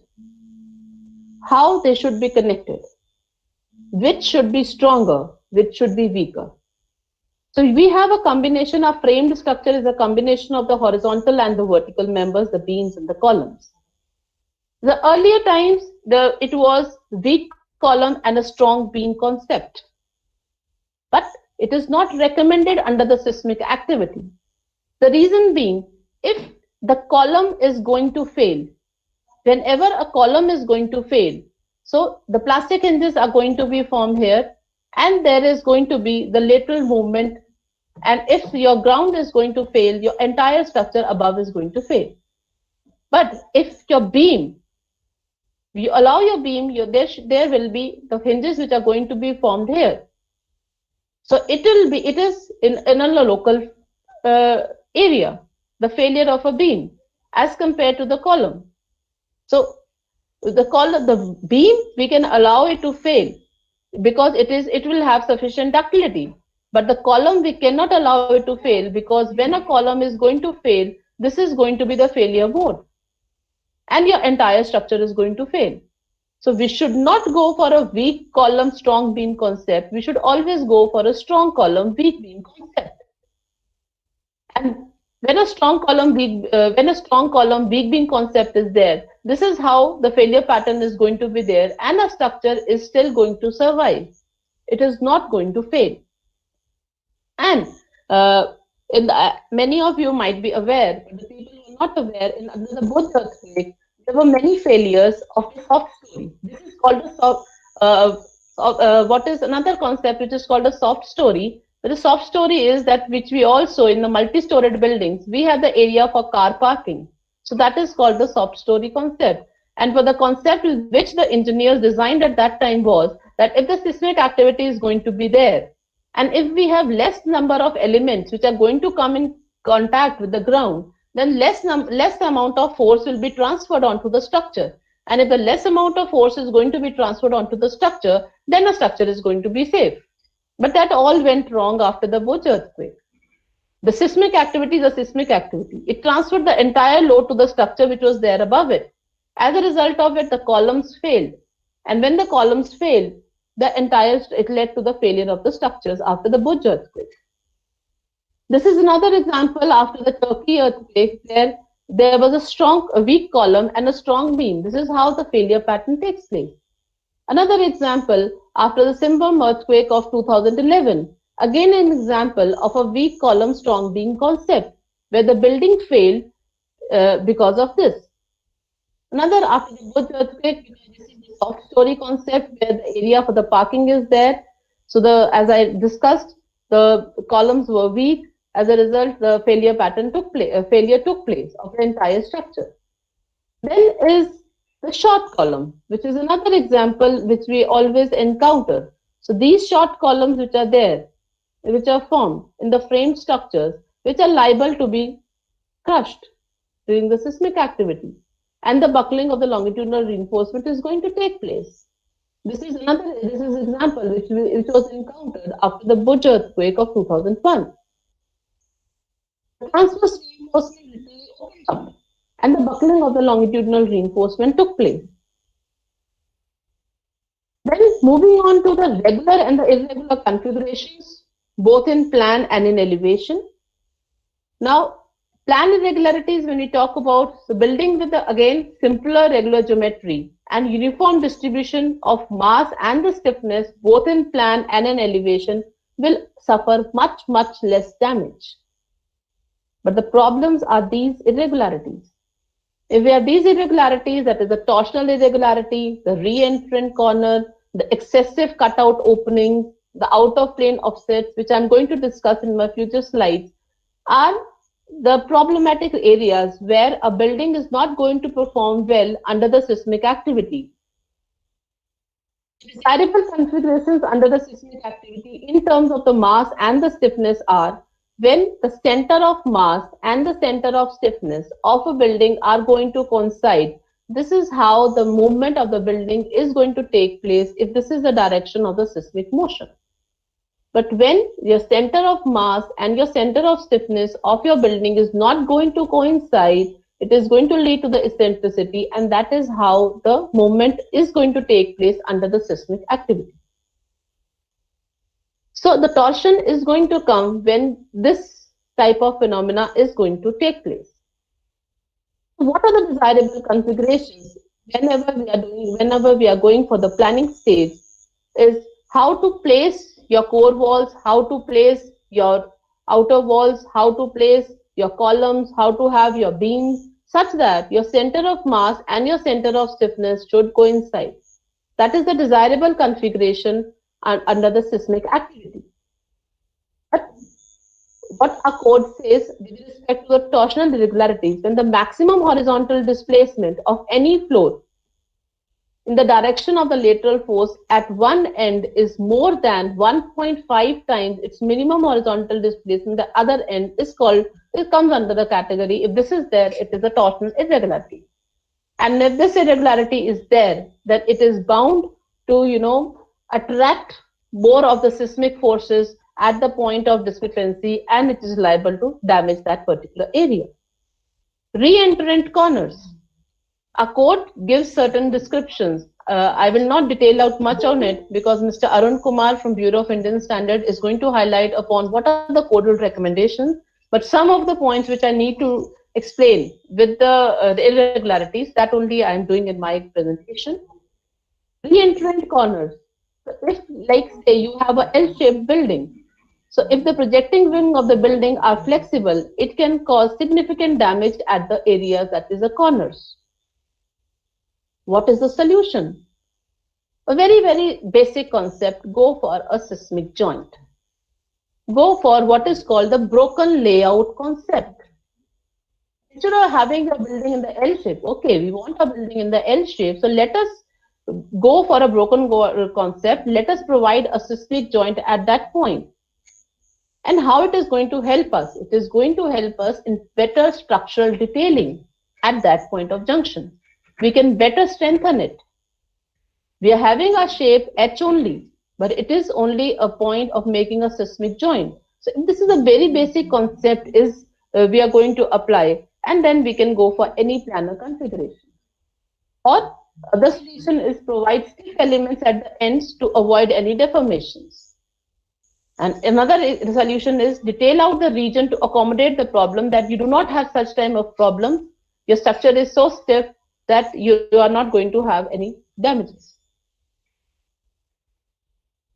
How they should be connected, which should be stronger, which should be weaker. So we have a combination of framed structure is a combination of the horizontal and the vertical members, the beams and the columns. The earlier times, it was weak column and a strong beam concept. But it is not recommended under the seismic activity. The reason being, if the column is going to fail, whenever a column is going to fail, so the plastic hinges are going to be formed here, and there is going to be the lateral movement, and if your ground is going to fail, your entire structure above is going to fail. But if your beam, you allow your beam, there will be the hinges which are going to be formed here. So it is in a local area, the failure of a beam as compared to the column. So the beam, we can allow it to fail because it will have sufficient ductility. But the column, we cannot allow it to fail because when a column is going to fail, this is going to be the failure mode. And your entire structure is going to fail. So we should not go for a weak column, strong beam concept. We should always go for a strong column, weak beam concept. And when a strong column, weak beam concept is there, this is how the failure pattern is going to be there, and a structure is still going to survive. It is not going to fail. And many of you might be aware, but the people who are not aware, under the Buddha earthquake, there were many failures of the soft story. This is called a what is another concept which is called a soft story. But the soft story is that which we also in the multi-storied buildings, we have the area for car parking. So that is called the soft story concept. And for the concept which the engineers designed at that time was that if the seismic activity is going to be there, and if we have less number of elements which are going to come in contact with the ground, then less amount of force will be transferred onto the structure. And if the less amount of force is going to be transferred onto the structure, then the structure is going to be safe. But that all went wrong after the Bhuj earthquake. The seismic activity is a seismic activity. It transferred the entire load to the structure which was there above it. As a result of it, the columns failed. And when the columns failed, it led to the failure of the structures after the Bhuj earthquake. This is another example after the Turkey earthquake where there was a weak column and a strong beam. This is how the failure pattern takes place. Another example after the Simbam earthquake of 2011. Again, an example of a weak column, strong beam concept, where the building failed because of this. Another after the Bhuj earthquake, this is the soft story concept, where the area for the parking is there. So as I discussed, the columns were weak. As a result, the failure took place of the entire structure. Then is the short column, which is another example which we always encounter. So these short columns which are there, which are formed in the framed structures, which are liable to be crushed during the seismic activity, and the buckling of the longitudinal reinforcement is going to take place. This is example which was encountered after the Bhuj earthquake of 2001. The transverse reinforcement literally opened up, and the buckling of the longitudinal reinforcement took place. Then moving on to the regular and the irregular configurations, both in plan and in elevation. Now, plan irregularities, when we talk about the building with the, again, simpler regular geometry and uniform distribution of mass and the stiffness, both in plan and in elevation, will suffer much, much less damage. But the problems are these irregularities. If we have these irregularities, that is the torsional irregularity, the re-entrant corner, the excessive cutout openings, the out-of-plane offsets, which I'm going to discuss in my future slides, are the problematic areas where a building is not going to perform well under the seismic activity. Desirable configurations under the seismic activity in terms of the mass and the stiffness are when the center of mass and the center of stiffness of a building are going to coincide. This is how the movement of the building is going to take place if this is the direction of the seismic motion. But when your center of mass and your center of stiffness of your building is not going to coincide, it is going to lead to the eccentricity, and that is how the movement is going to take place under the seismic activity. So the torsion is going to come when this type of phenomena is going to take place. What are the desirable configurations whenever we are going for the planning stage is how to place your core walls, how to place your outer walls, how to place your columns, how to have your beams, such that your center of mass and your center of stiffness should coincide. That is the desirable configuration under the seismic activity. But what our code says with respect to the torsional irregularities, when the maximum horizontal displacement of any floor in the direction of the lateral force at one end is more than 1.5 times its minimum horizontal displacement, the other end is called, it comes under the category, if this is there, it is a torsional irregularity. And if this irregularity is there, then it is bound to, attract more of the seismic forces at the point of discrepancy, and it is liable to damage that particular area. Re-entrant corners. A code gives certain descriptions. I will not detail out much on it because Mr. Arun Kumar from Bureau of Indian Standard is going to highlight upon what are the codal recommendations, but some of the points which I need to explain with the irregularities, that only I am doing in my presentation. Re-entrant corners. So if, like say, you have a L-shaped building, so if the projecting wing of the building are flexible, it can cause significant damage at the areas that is the corners. What is the solution? A very, very basic concept, go for a seismic joint. Go for what is called the broken layout concept. Instead of having a building in the L shape, okay, we want a building in the L shape, so let us go for a broken concept. Let us provide a seismic joint at that point. And how it is going to help us? It is going to help us in better structural detailing at that point of junction. we can better strengthen it. We are having our shape H only, but it is only a point of making a seismic joint. So this is a very basic concept we are going to apply, and then we can go for any planar configuration. Or the solution is provide stiff elements at the ends to avoid any deformations. And another solution is detail out the region to accommodate the problem that you do not have such type of problem. Your structure is so stiff that you are not going to have any damages.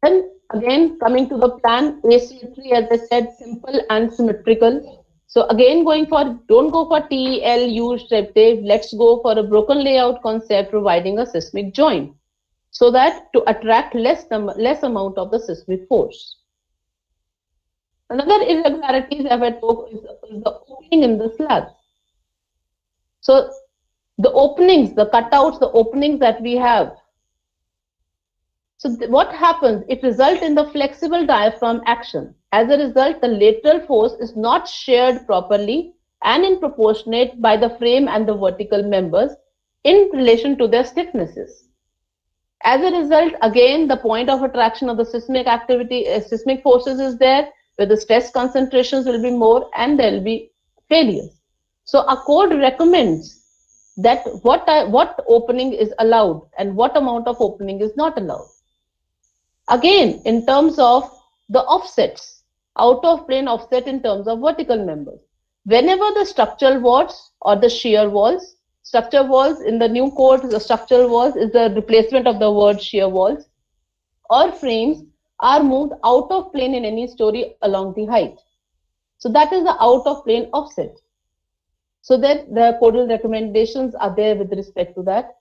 Then again, coming to the plan, asymmetry, as I said, simple and symmetrical. So again, don't go for TEL, U, strip tape. Let's go for a broken layout concept, providing a seismic joint, so that to attract less amount of the seismic force. Another irregularities I have talked is the opening in the slabs. So the openings, the cutouts, the openings that we have. So what happens? It results in the flexible diaphragm action. As a result, the lateral force is not shared properly and in proportionate by the frame and the vertical members in relation to their stiffnesses. As a result, again, the point of attraction of the seismic activity, seismic forces is there, where the stress concentrations will be more and there will be failures. So our code recommends that what opening is allowed and what amount of opening is not allowed. Again, in terms of the offsets, out of plane offset in terms of vertical members. Whenever the structural walls or the shear walls, structure walls in the new code, the structural walls is the replacement of the word shear walls, or frames are moved out of plane in any story along the height. So that is the out of plane offset. So that the codal recommendations are there with respect to that.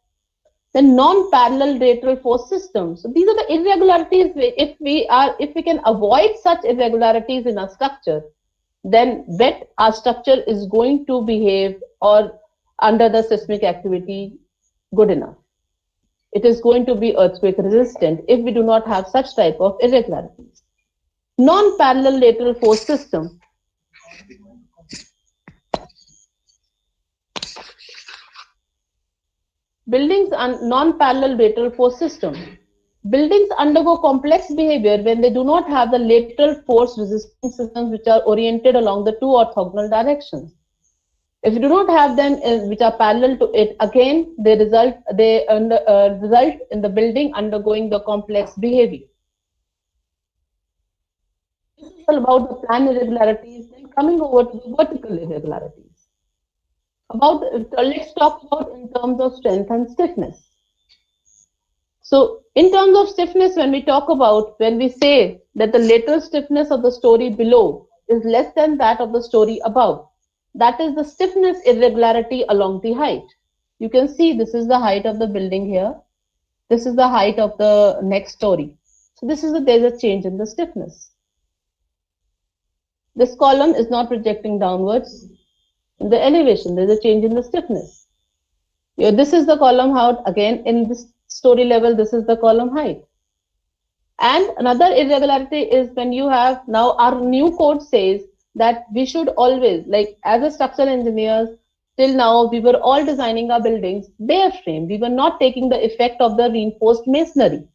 The non-parallel lateral force system. So these are the irregularities. If we can avoid such irregularities in our structure, then our structure is going to behave or under the seismic activity good enough. It is going to be earthquake resistant if we do not have such type of irregularities. Non-parallel lateral force system. Buildings and non-parallel lateral force system. Buildings undergo complex behavior when they do not have the lateral force resisting systems which are oriented along the two orthogonal directions. If you do not have them which are parallel to it, again they result in the building undergoing the complex behavior. This is all about the plan irregularities. Then coming over to the vertical irregularities. Let's talk about in terms of strength and stiffness. So in terms of stiffness, when we say that the lateral stiffness of the story below is less than that of the story above, that is the stiffness irregularity along the height. You can see this is the height of the building here. This is the height of the next story. So there's a change in the stiffness. This column is not projecting downwards. In the elevation, there's a change in the stiffness. Here, this is the column height. Again, in this story level, this is the column height. And another irregularity is when you have, now our new code says that we should always, like as a structural engineers, till now we were all designing our buildings bare frame. We were not taking the effect of the reinforced masonry.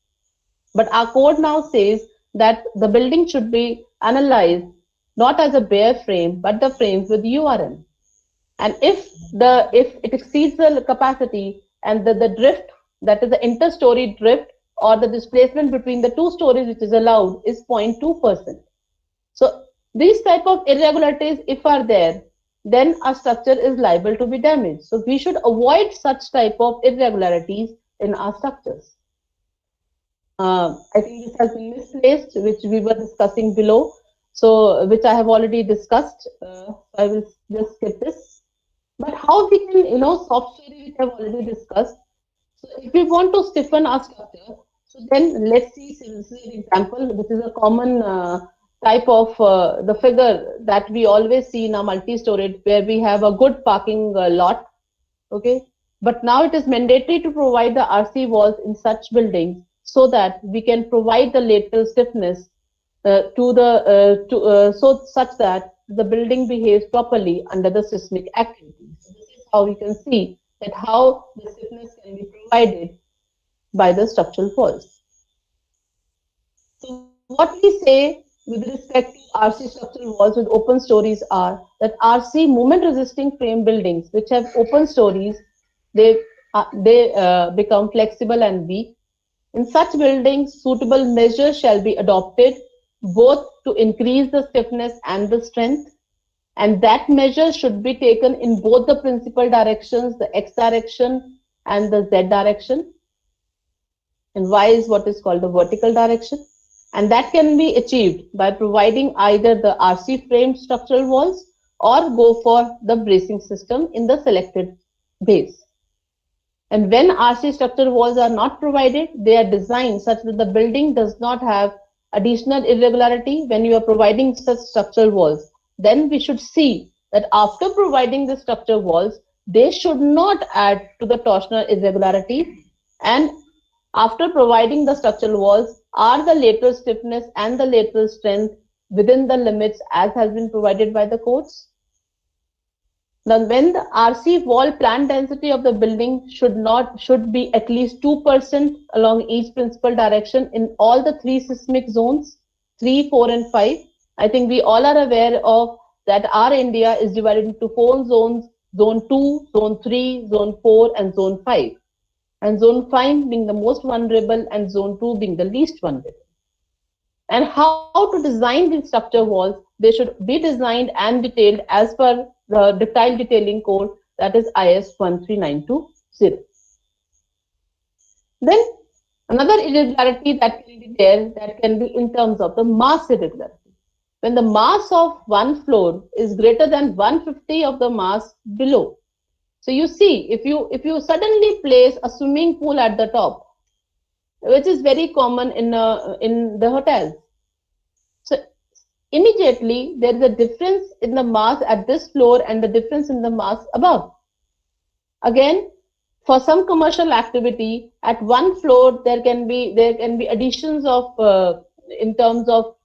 But our code now says that the building should be analyzed not as a bare frame, but the frames with URM. And if it exceeds the capacity and the drift, that is the inter-story drift or the displacement between the two stories which is allowed is 0.2%. So these type of irregularities, if are there, then our structure is liable to be damaged. So we should avoid such type of irregularities in our structures. I think this has been misplaced, which we were discussing below. So which I have already discussed. I will just skip this. But how we can, soft theory which I have already discussed. So if we want to stiffen our structure, so then let's see, this is an example, which is a common type of the figure that we always see in a multi-story where we have a good parking lot, okay? But now it is mandatory to provide the RC walls in such buildings so that we can provide the lateral stiffness so such that the building behaves properly under the seismic activity. So this is how we can see that how the stiffness can be provided by the structural walls. So what we say with respect to RC structural walls with open stories are that RC movement resisting frame buildings which have open stories, they become flexible and weak. In such buildings, suitable measures shall be adopted both to increase the stiffness and the strength, and that measure should be taken in both the principal directions, the X direction and the Z direction, and Y is what is called the vertical direction. And that can be achieved by providing either the RC framed structural walls or go for the bracing system in the selected base. And when RC structural walls are not provided, they are designed such that the building does not have additional irregularity. When you are providing such structural walls, then we should see that after providing the structural walls, they should not add to the torsional irregularity. And after providing the structural walls, are the lateral stiffness and the lateral strength within the limits as has been provided by the codes? Now, when the RC wall plan density of the building should be at least 2% along each principal direction in all the 3 seismic zones, 3, 4, and 5. I think we all are aware of that our India is divided into 4 zones, zone 2, zone 3, zone 4, and zone 5. And zone 5 being the most vulnerable and zone 2 being the least vulnerable. And how to design these structure walls? They should be designed and detailed as per the ductile detailing code, that is IS 13920. Then another irregularity that can be there, that can be in terms of the mass irregularity. When the mass of one floor is greater than 150 of the mass below. So you see, if you suddenly place a swimming pool at the top, which is very common in the hotels, so immediately there is a difference in the mass at this floor and the difference in the mass above. Again, for some commercial activity at one floor there can be additions of in terms of,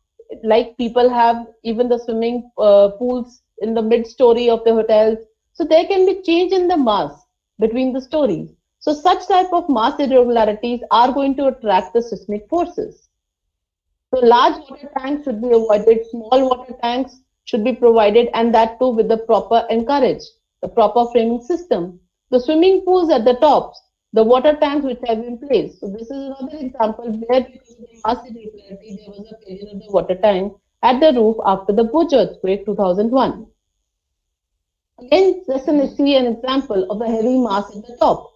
like people have even the swimming pools in the mid-story of the hotels. So there can be change in the mass between the stories. So such type of mass irregularities are going to attract the seismic forces. So large water tanks should be avoided, small water tanks should be provided, and that too with the proper encourage, the proper framing system. The swimming pools at the tops, the water tanks which have been placed. So this is another example where because of the mass irregularity there was a failure of the water tank at the roof after the Bhuj earthquake 2001. Again, let's see an example of the heavy mass at the top.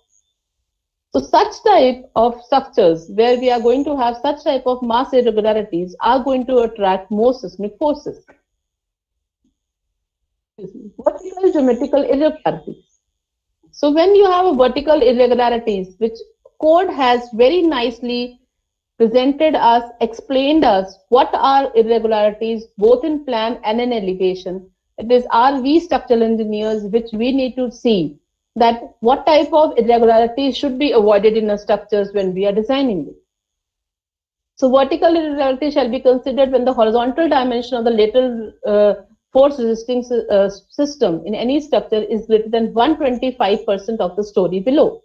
So such type of structures where we are going to have such type of mass irregularities are going to attract more seismic forces. Vertical geometrical irregularities. So when you have a vertical irregularities, which code has very nicely presented us, explained us what are irregularities both in plan and in elevation. It is we structural engineers which we need to see that what type of irregularities should be avoided in the structures when we are designing it. So vertical irregularity shall be considered when the horizontal dimension of the lateral force resisting system in any structure is greater than 125% of the story below.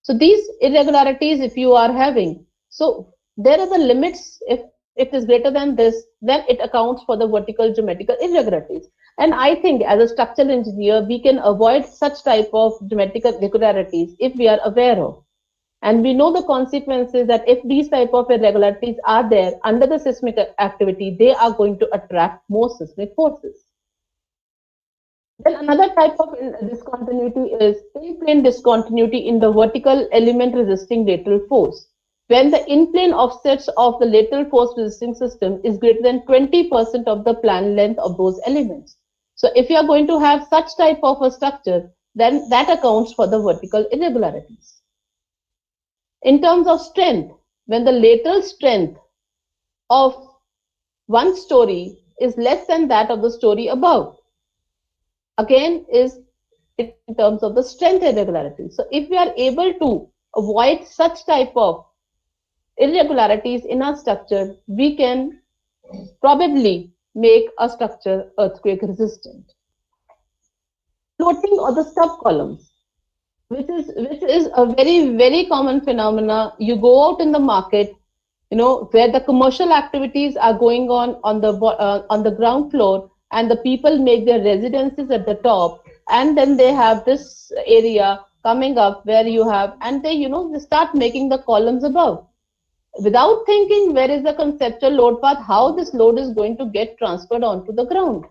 So these irregularities if you are having, so there are the limits. If it is greater than this, then it accounts for the vertical geometrical irregularities. And I think as a structural engineer, we can avoid such type of geometrical irregularities if we are aware of. And we know the consequences that if these type of irregularities are there under the seismic activity, they are going to attract more seismic forces. Then another type of discontinuity is in-plane discontinuity in the vertical element resisting lateral force. When the in-plane offsets of the lateral force resisting system is greater than 20% of the plan length of those elements. So if you are going to have such type of a structure, then that accounts for the vertical irregularities. In terms of strength, when the lateral strength of one story is less than that of the story above, again is in terms of the strength irregularity. So if we are able to avoid such type of irregularities in our structure, we can probably make a structure earthquake resistant. Floating or the stub columns. which is a very common phenomena. You go out in the market, where the commercial activities are going on the ground floor, and the people make their residences at the top, and then they have this area coming up where you have, and they start making the columns above without thinking where is the conceptual load path, how this load is going to get transferred onto the ground.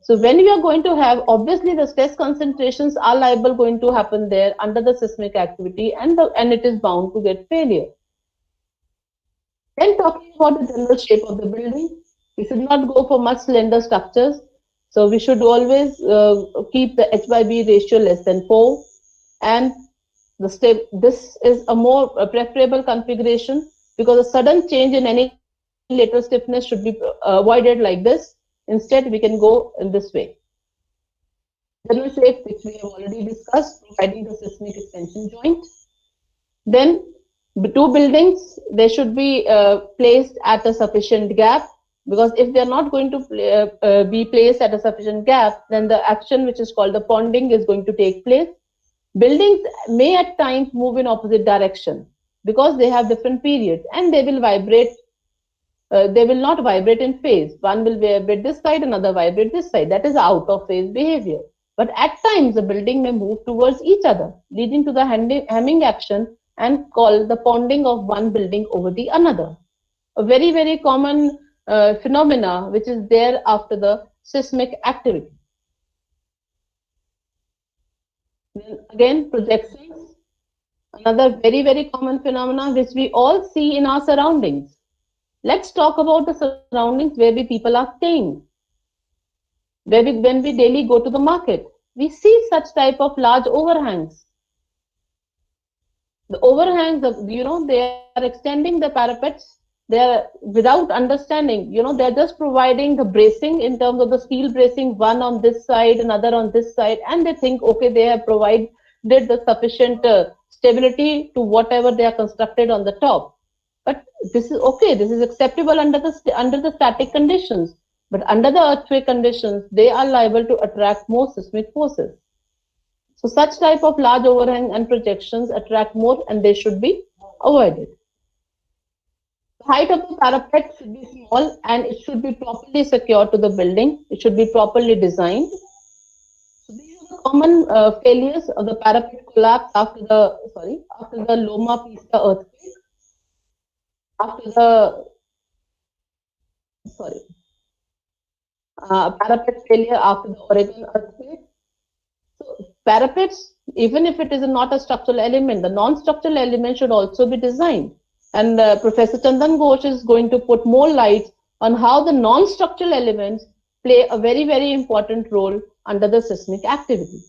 So when we are going to have, obviously the stress concentrations are liable going to happen there under the seismic activity, and it is bound to get failure. Then talking about the general shape of the building, we should not go for much slender structures. So we should always keep the H/B ratio less than 4, and this is a more preferable configuration, because a sudden change in any lateral stiffness should be avoided like this. Instead, we can go in this way. General shape, which we have already discussed, providing the seismic extension joint. Then the two buildings, they should be placed at a sufficient gap, because if they are not going to be placed at a sufficient gap, then the action which is called the ponding is going to take place. Buildings may at times move in opposite direction because they have different periods, and they will vibrate. They will not vibrate in phase. One will vibrate this side, another vibrate this side. That is out of phase behavior. But at times the building may move towards each other, leading to the hemming action and called the ponding of one building over the another. A very common phenomena which is there after the seismic activity. Then again, projections, another very common phenomena which we all see in our surroundings. Let's talk about the surroundings where we people are staying. When we daily go to the market, we see such type of large overhangs. The overhangs, they are extending the parapets. They are without understanding, they are just providing the bracing in terms of the steel bracing, one on this side, another on this side, and they think, okay, they have provided the sufficient stability to whatever they are constructed on the top. But this is okay, this is acceptable under the static conditions. But under the earthquake conditions, they are liable to attract more seismic forces. So such type of large overhang and projections attract more, and they should be avoided. The height of the parapet should be small, and it should be properly secured to the building. It should be properly designed. So these are the common failures of the parapet collapse after the Loma Pista earthquake. Parapet failure after the Oregon earthquake. So parapets, even if it is not a structural element, the non-structural element should also be designed. And Professor Chandan Ghosh is going to put more light on how the non-structural elements play a very important role under the seismic activity.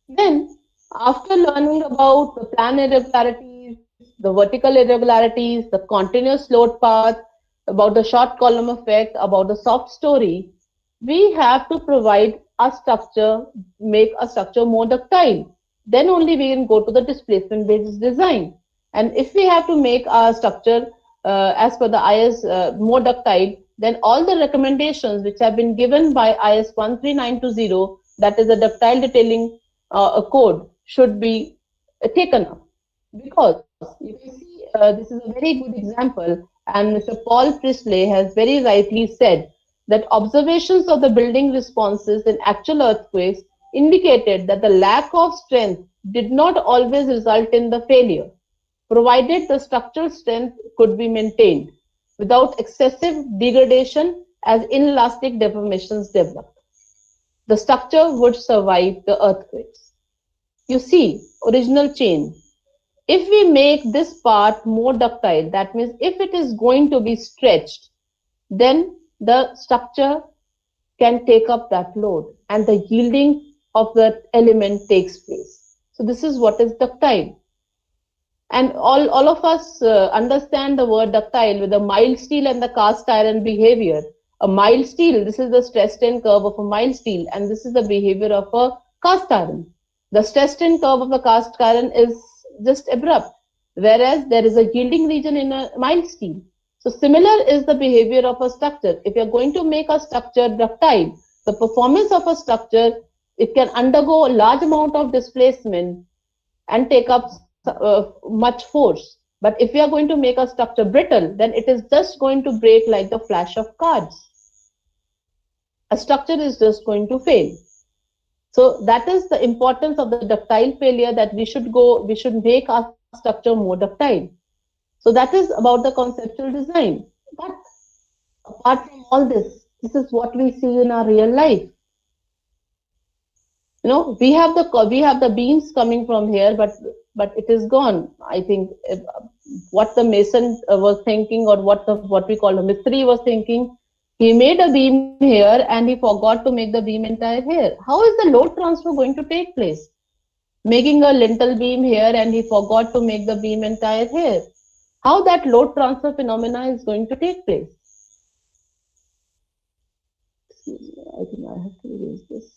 Then, after learning about the plan irregularities, the vertical irregularities, the continuous load path, about the short column effect, about the soft story, we have to provide a structure, make a structure more ductile. Then only we can go to the displacement based design. And if we have to make our structure as per the IS more ductile, then all the recommendations which have been given by IS 13920, that is the ductile detailing code, should be taken up. Because you can see this is a very good example, and Mr. Paul Priestley has very rightly said that observations of the building responses in actual earthquakes indicated that the lack of strength did not always result in the failure, provided the structural strength could be maintained without excessive degradation as inelastic deformations developed. The structure would survive the earthquakes. You see, original chain. If we make this part more ductile, that means if it is going to be stretched, then the structure can take up that load and the yielding of that element takes place. So this is what is ductile. And all of us understand the word ductile with the mild steel and the cast iron behavior. A mild steel, this is the stress strain curve of a mild steel, and this is the behavior of a cast iron. The stress strain curve of the cast iron is just abrupt, whereas there is a yielding region in a mild steel. So similar is the behavior of a structure. If you are going to make a structure ductile, the performance of a structure it can undergo a large amount of displacement and take up much force. But if we are going to make a structure brittle, then it is just going to break like the flash of cards. A structure is just going to fail. So that is the importance of the ductile failure, that we should make our structure more ductile. So that is about the conceptual design. But apart from all this, this is what we see in our real life. You know, we have the beams coming from here, but it is gone. I think what the mason was thinking, or what we call a mistri was thinking, he made a beam here and he forgot to make the beam entire here. How is the load transfer going to take place? Making a lintel beam here and he forgot to make the beam entire here. How that load transfer phenomena is going to take place? Excuse me, I think I have to erase this.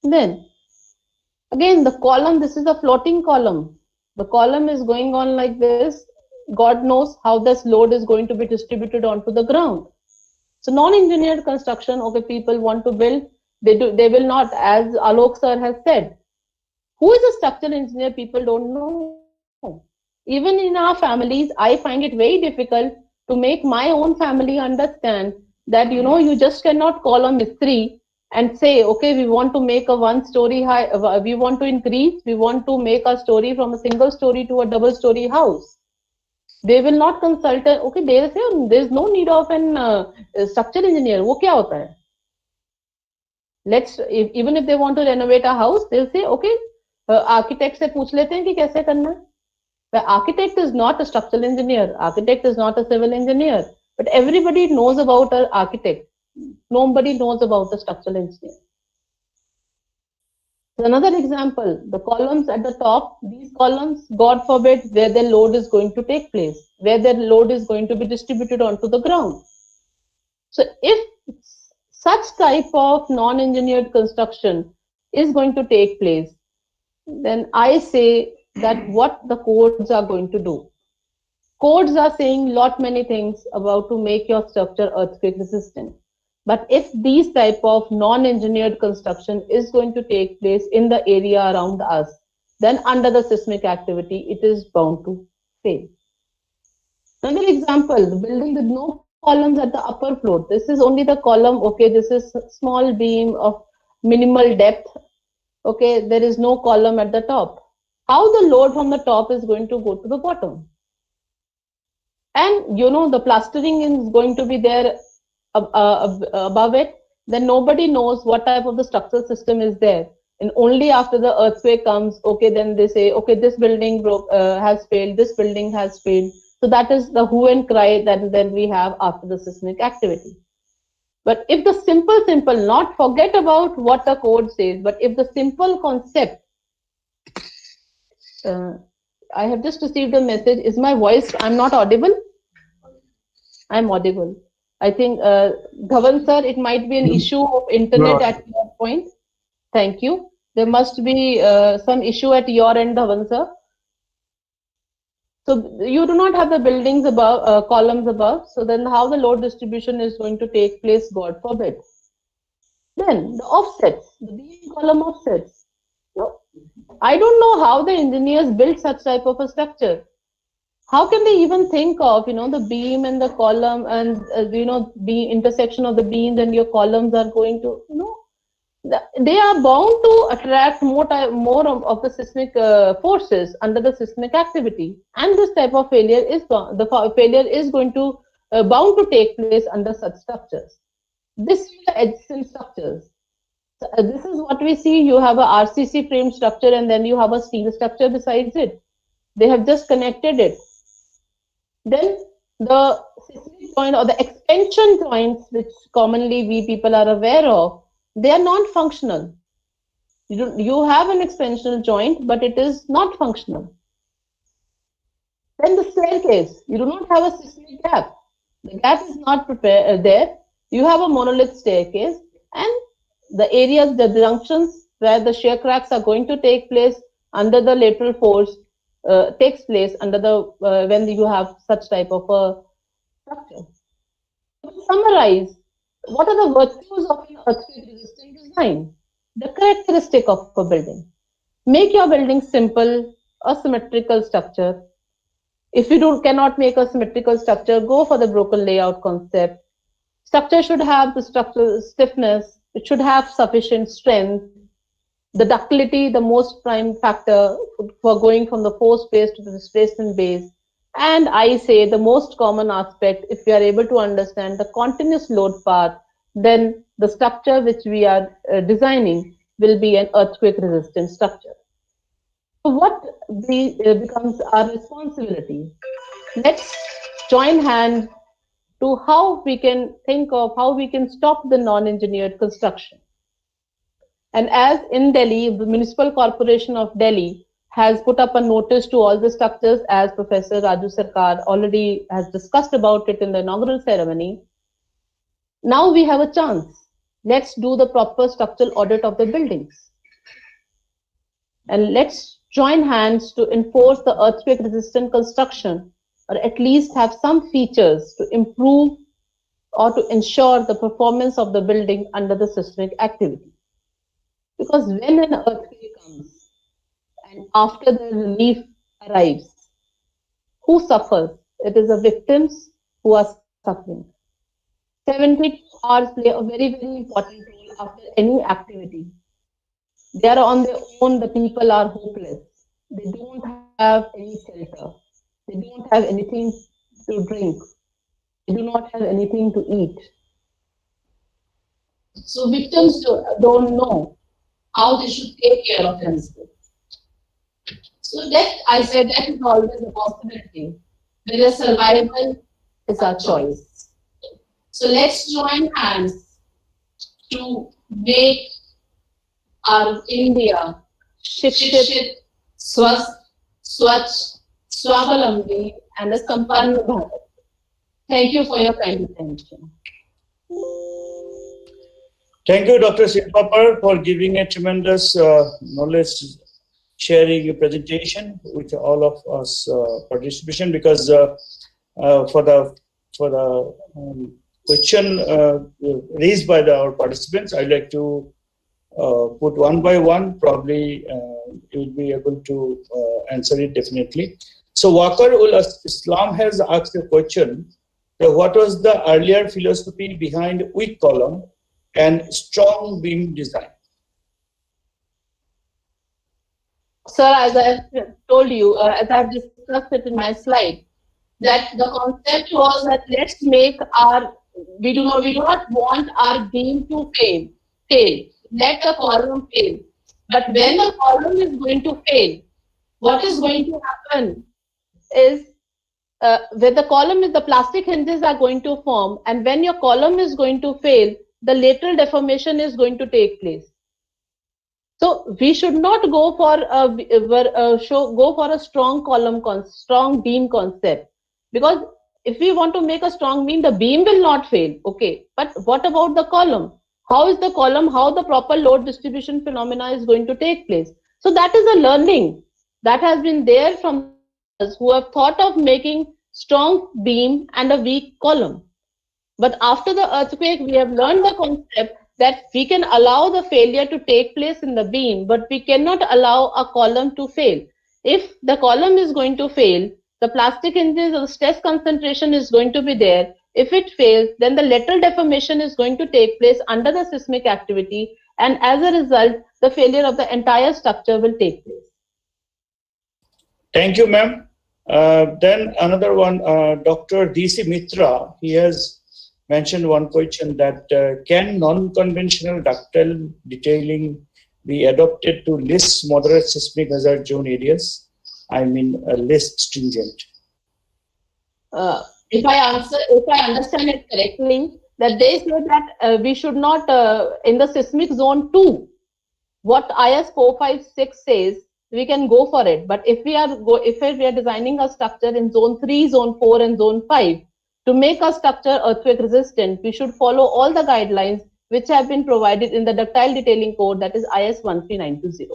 Then again, the column, this is a floating column. The column is going on like this. God knows how this load is going to be distributed onto the ground. So non-engineered construction, okay, people want to build, they will not, as Alok sir has said. Who is a structural engineer? People don't know. Even in our families, I find it very difficult to make my own family understand that, you know, you just cannot call a mistri and say, okay, we want to make a one-story high, we want to make a story from a single story to a double-story house. They will not consult, okay, they say, there's no need of an structural engineer. Wo kya hota hai? Even if they want to renovate a house, they'll say, okay, architect se pooch lete hain ki kaise karna hai. The architect is not a structural engineer. Architect is not a civil engineer. But everybody knows about an architect. Nobody knows about the structural engineer. So another example, the columns at the top, these columns, God forbid, where their load is going to take place, where their load is going to be distributed onto the ground. So if such type of non-engineered construction is going to take place, then I say that what the codes are going to do. Codes are saying many things about to make your structure earthquake resistant. But if these type of non-engineered construction is going to take place in the area around us, then under the seismic activity, it is bound to fail. Another example, the building with no columns at the upper floor. This is only the column, okay, this is a small beam of minimal depth. Okay, there is no column at the top. How the load from the top is going to go to the bottom? And you know, the plastering is going to be there above it, then nobody knows what type of the structural system is there. And only after the earthquake comes, okay, then they say, okay, this building has failed, this building has failed. So that is the hue and cry that then we have after the seismic activity. But if the simple, not forget about what the code says, but if the simple concept, I have just received a message, is my voice, I'm not audible? I'm audible. I think, Dhawan sir, it might be an issue of internet at your point. Thank you. There must be some issue at your end, Dhawan sir. So you do not have the buildings above, columns above. So then how the load distribution is going to take place, God forbid. Then the offsets, the beam column offsets. No, I don't know how the engineers built such type of a structure. How can they even think of, you know, the beam and the column and, you know, the intersection of the beams and your columns are going to, you know, they are bound to attract more of the seismic forces under the seismic activity. And this type of failure is, failure is going to, bound to take place under such structures. This is the adjacent structures. So, this is what we see. You have a RCC frame structure and then you have a steel structure besides it. They have just connected it. Then the seismic joint or the expansion joints, which commonly we people are aware of, they are non-functional. You have an expansional joint, but it is not functional. Then the staircase, you do not have a seismic gap. The gap is not there. You have a monolith staircase, and the areas, the junctions where the shear cracks are going to take place under the lateral force takes place under the when you have such type of a structure. To summarize, what are the virtues of an earthquake resistant design? The characteristic of a building. Make your building simple, a symmetrical structure. If you cannot make a symmetrical structure, go for the broken layout concept. Structure should have the structural stiffness. It should have sufficient strength. The ductility, the most prime factor for going from the forced base to the displacement base. And I say the most common aspect, if we are able to understand the continuous load path, then the structure which we are designing will be an earthquake resistant structure. So what becomes our responsibility? Let's join hands to how we can think of how we can stop the non-engineered construction. And as in Delhi, the Municipal Corporation of Delhi has put up a notice to all the structures, as Professor Raju Sarkar already has discussed about it in the inaugural ceremony. Now we have a chance. Let's do the proper structural audit of the buildings. And let's join hands to enforce the earthquake resistant construction, or at least have some features to improve or to ensure the performance of the building under the seismic activity. Because when an earthquake comes and after the relief arrives, who suffers? It is the victims who are suffering. 72 hours play a very, very important role after any activity. They are on their own, the people are hopeless. They don't have any shelter. They don't have anything to drink. They do not have anything to eat. So victims don't know how they should take care of themselves. So that, I said, that is always a possibility. Whereas survival is our choice. So let's join hands to make our India Shikshit, Swasth, Swachh, Swavalambi and a Sampann Bharat. Thank you for your kind attention. Thank you, Dr. Silpapar, for giving a tremendous knowledge sharing presentation with all of us participation. Because for the question raised by our participants, I'd like to put one by one. Probably you will be able to answer it definitely. So Waqar ul Islam has asked a question that what was the earlier philosophy behind weak column and strong beam design? Sir, as I have told you, as I have discussed it in my slide, that the concept was that let's make we do not want our beam to fail. Let the column fail. But when the column is going to fail, what is going to happen is where the column is, the plastic hinges are going to form, and when your column is going to fail, the lateral deformation is going to take place. So we should not go for a strong column, strong beam concept, because if we want to make a strong beam, the beam will not fail. Okay, but what about the column? How is the column? How the proper load distribution phenomena is going to take place? So that is a learning that has been there from us who have thought of making strong beam and a weak column. But after the earthquake, we have learned the concept that we can allow the failure to take place in the beam, but we cannot allow a column to fail. If the column is going to fail, the plastic hinges or the stress concentration is going to be there. If it fails, then the lateral deformation is going to take place under the seismic activity, and as a result, the failure of the entire structure will take place. Thank you, ma'am. Then another one, Dr. D.C. Mitra, he has mentioned one question that can non-conventional ductile detailing be adopted to less moderate seismic hazard zone areas? I mean, less stringent. If I understand it correctly, that they say that we should not in the seismic zone 2, what IS 456 says, we can go for it. But if we are designing a structure in zone 3, zone 4, and zone 5 to make a structure earthquake resistant, we should follow all the guidelines which have been provided in the ductile detailing code, that is IS 13920.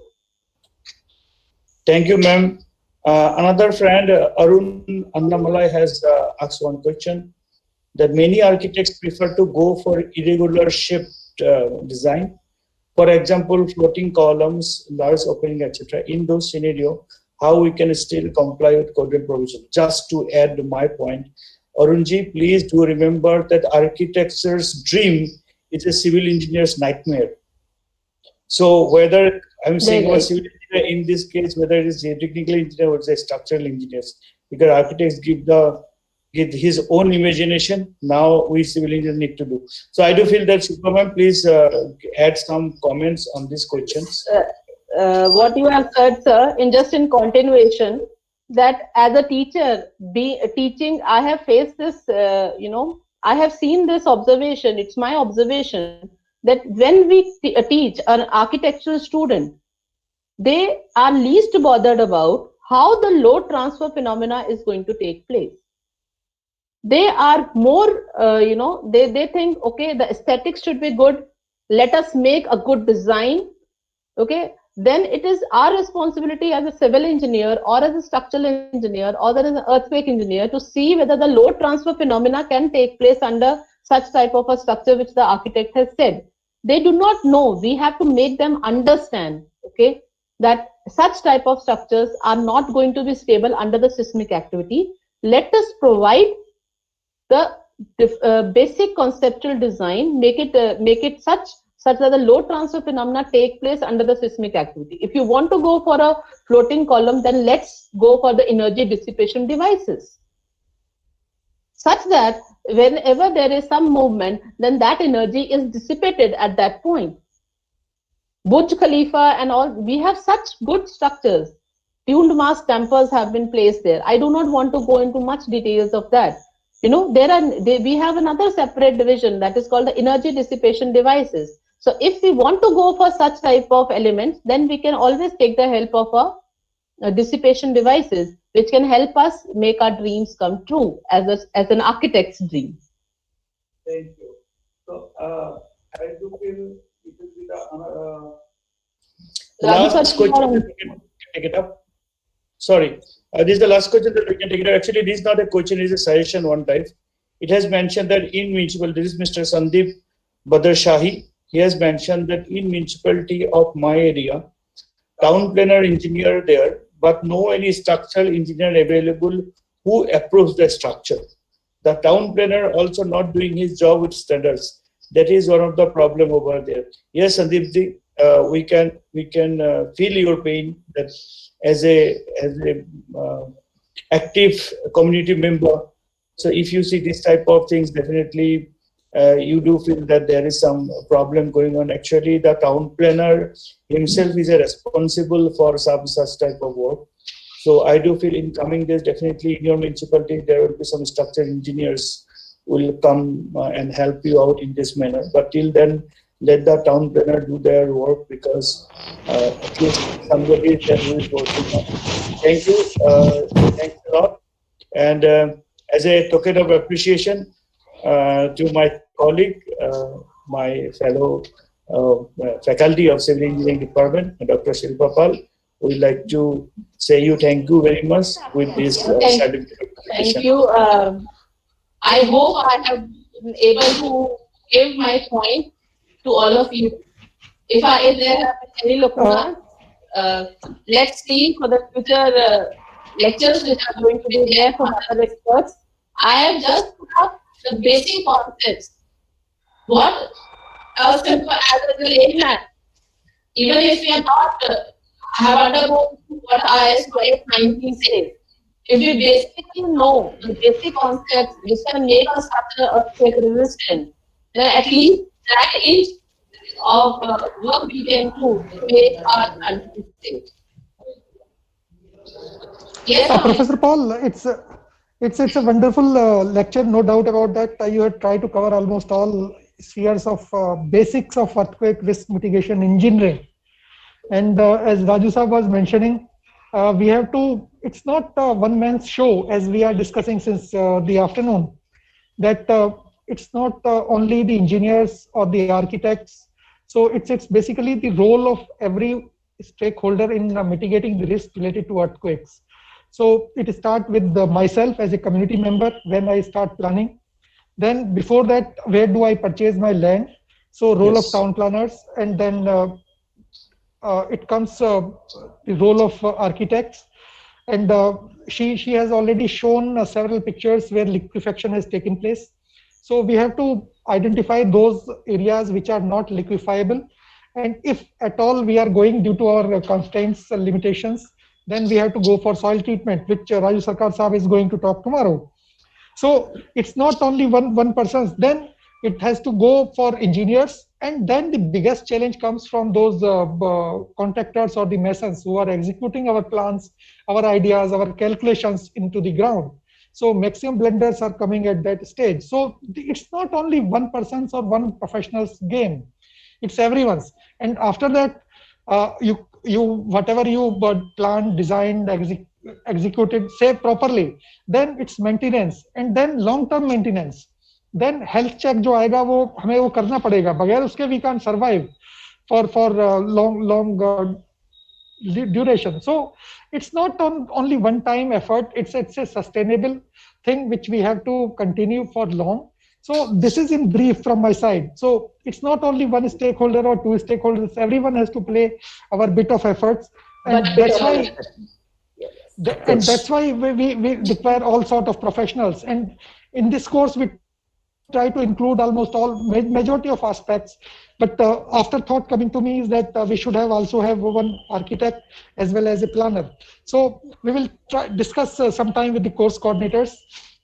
Thank you, ma'am. Another friend, Arun Annamalai, has asked one question. that many architects prefer to go for irregular shaped design. For example, floating columns, large opening, etc. In those scenarios, how we can still comply with coded provision? Just to add my point, Arunji, please do remember that architecture's dream is a civil engineer's nightmare. So whether I'm saying about civil engineer in this case, whether it is a technical engineer or it's a structural engineers, because architects give his own imagination. Now we civil engineers need to do. So I do feel that Superman, please add some comments on these questions. What you have said, sir, in continuation, that as a teacher, teaching, I have faced this, I have seen this observation. It's my observation that when we teach an architectural student, they are least bothered about how the load transfer phenomena is going to take place. They are more, they think, okay, the aesthetics should be good. Let us make a good design. Okay. Then it is our responsibility as a civil engineer or as a structural engineer or as an earthquake engineer to see whether the load transfer phenomena can take place under such type of a structure which the architect has said. They do not know. We have to make them understand, okay, that such type of structures are not going to be stable under the seismic activity. Let us provide the basic conceptual design, make it such that the load transfer phenomena take place under the seismic activity. If you want to go for a floating column, then let's go for the energy dissipation devices, such that whenever there is some movement, then that energy is dissipated at that point. Burj Khalifa and all, we have such good structures. Tuned mass dampers have been placed there. I do not want to go into much details of that. We have another separate division that is called the energy dissipation devices. So if we want to go for such type of elements, then we can always take the help of a dissipation devices, which can help us make our dreams come true as an architect's dream. Thank you. So I do feel it will be the last question that we can take it up. Sorry, this is the last question that we can take it up. Actually, this is not a question; it is a suggestion one type. It has mentioned that in municipal, this is Mr. Sandeep Badr Shahi. He has mentioned that in municipality of my area, town planner engineer there, but no any structural engineer available who approves the structure. The town planner also not doing his job with standards. That is one of the problem over there. Yes, Sandeep ji, we can feel your pain that as a active community member. So if you see this type of things, definitely you do feel that there is some problem going on. Actually, the town planner himself is responsible for some such type of work. So I do feel in coming days, definitely in your municipality, there will be some structural engineers will come and help you out in this manner. But till then, let the town planner do their work, because at least somebody can do it working. Thank you. Thanks a lot. And as a token of appreciation to my colleague, my fellow faculty of Civil Engineering Department, Dr. Shilpa Pal, we'd like to say you thank you very much with this certificate. Thank you. I hope I have been able to give my point to all of you. If there have been any lacunas, let's see for the future lectures which are going to be there from other experts. I have just put up the basic concepts. What as a layman, even if we are not have undergone what IS 2019 says, if we basically know the basic concepts which can make a structure earthquake resistant, then at least that inch of work we can do to make our country safe. Yes, Professor Paul, it's a wonderful lecture, no doubt about that. You have tried to cover almost all spheres of basics of earthquake risk mitigation engineering. And as Raju Saab was mentioning, we have to, it's not a one-man's show, as we are discussing since the afternoon, that it's not only the engineers or the architects. So it's basically the role of every stakeholder in mitigating the risk related to earthquakes. So it starts with myself as a community member when I start planning. Then before that, where do I purchase my land? So role of Yes. town planners, and then it comes the role of architects. And she has already shown several pictures where liquefaction has taken place. So we have to identify those areas which are not liquefiable. And if at all we are going due to our constraints and limitations, then we have to go for soil treatment, which Raju Sarkar Saab is going to talk tomorrow. So it's not only one person's. Then it has to go for engineers, and then the biggest challenge comes from those contractors or the masons who are executing our plans, our ideas, our calculations into the ground. So maximum blenders are coming at that stage. So it's not only one person's or one professional's game; it's everyone's. And after that, you whatever you planned, designed, executed, say properly, then it's maintenance, and then long term maintenance. Then health check जो आएगा वो हमें वो करना पड़ेगा, बगैर उसके we can't survive for long duration. So it's not only one time effort, it's a sustainable thing which we have to continue for long. So this is in brief from my side. So it's not only one stakeholder or two stakeholders, everyone has to play our bit of efforts, and that's why we require all sort of professionals. And in this course we try to include almost all majority of aspects. But afterthought coming to me is that we should also have one architect as well as a planner. So we will discuss sometime with the course coordinators,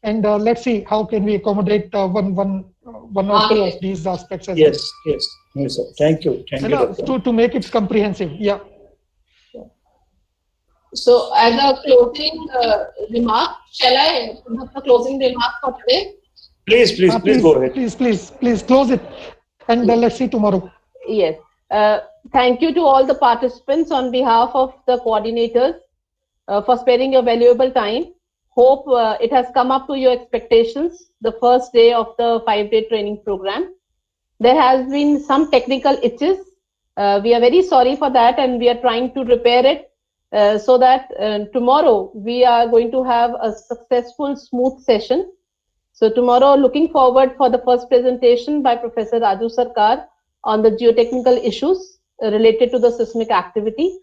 and let's see how can we accommodate one or two of these aspects as Yes, yes, yes, sir. Thank you, to make it comprehensive. Yeah. So, as a closing remark, shall I have the closing remark for today? Please go ahead. Please close it, and let's see tomorrow. Yes. Thank you to all the participants on behalf of the coordinators for sparing your valuable time. Hope it has come up to your expectations, the first day of the 5-day training program. There has been some technical itches. We are very sorry for that, and we are trying to repair it so that tomorrow we are going to have a successful, smooth session. So tomorrow, looking forward for the first presentation by Professor Raju Sarkar on the geotechnical issues related to the seismic activity.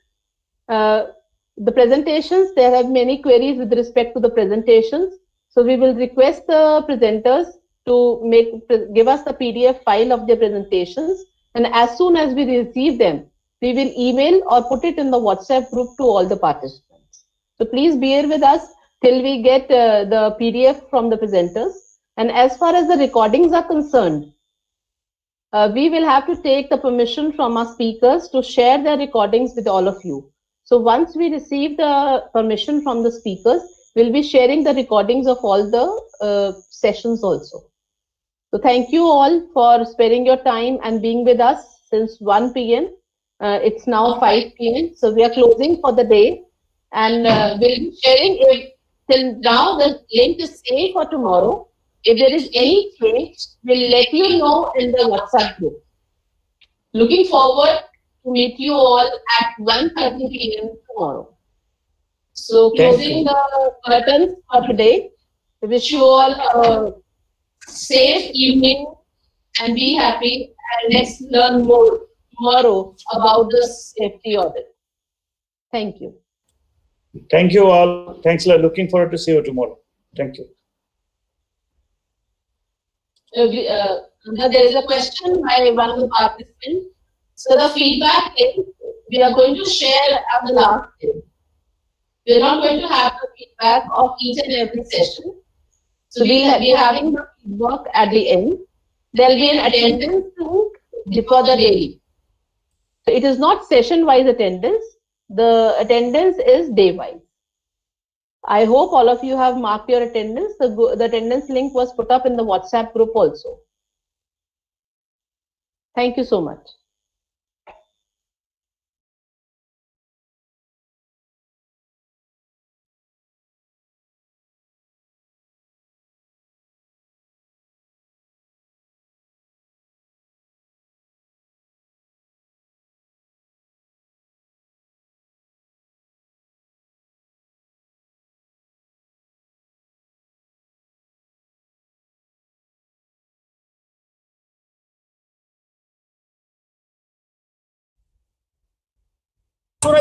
The presentations, there have many queries with respect to the presentations. So we will request the presenters to give us the PDF file of their presentations. And as soon as we receive them, we will email or put it in the WhatsApp group to all the participants. So please bear with us till we get the PDF from the presenters. And as far as the recordings are concerned, we will have to take the permission from our speakers to share their recordings with all of you. So once we receive the permission from the speakers, we'll be sharing the recordings of all the sessions also. So thank you all for sparing your time and being with us since 1 p.m. It's now 5 p.m. So we are closing for the day, and we'll be sharing it. Till now, the link is saved for tomorrow. If there is any change, we'll let you know in the WhatsApp group. Looking forward to meet you all at 1:30 p.m. tomorrow. So closing the curtains for today. I wish you all a safe evening and be happy. And let's learn more tomorrow about this safety audit. Thank you. Thank you all. Thanks a lot. Looking forward to see you tomorrow. Thank you. There is a question by one of the participants. So the feedback is we are going to share at the last day. We are not going to have the feedback of each and every session. So we'll be having the feedback at the end. There will be an attendance to defer the daily. So it is not session-wise attendance. The attendance is day-wise. I hope all of you have marked your attendance. The attendance link was put up in the WhatsApp group also. Thank you so much.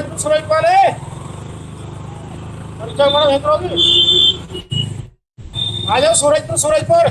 Surajpur वाले परिचय बड़ा भेज रहा हूँ आ जाओ सूरजपुर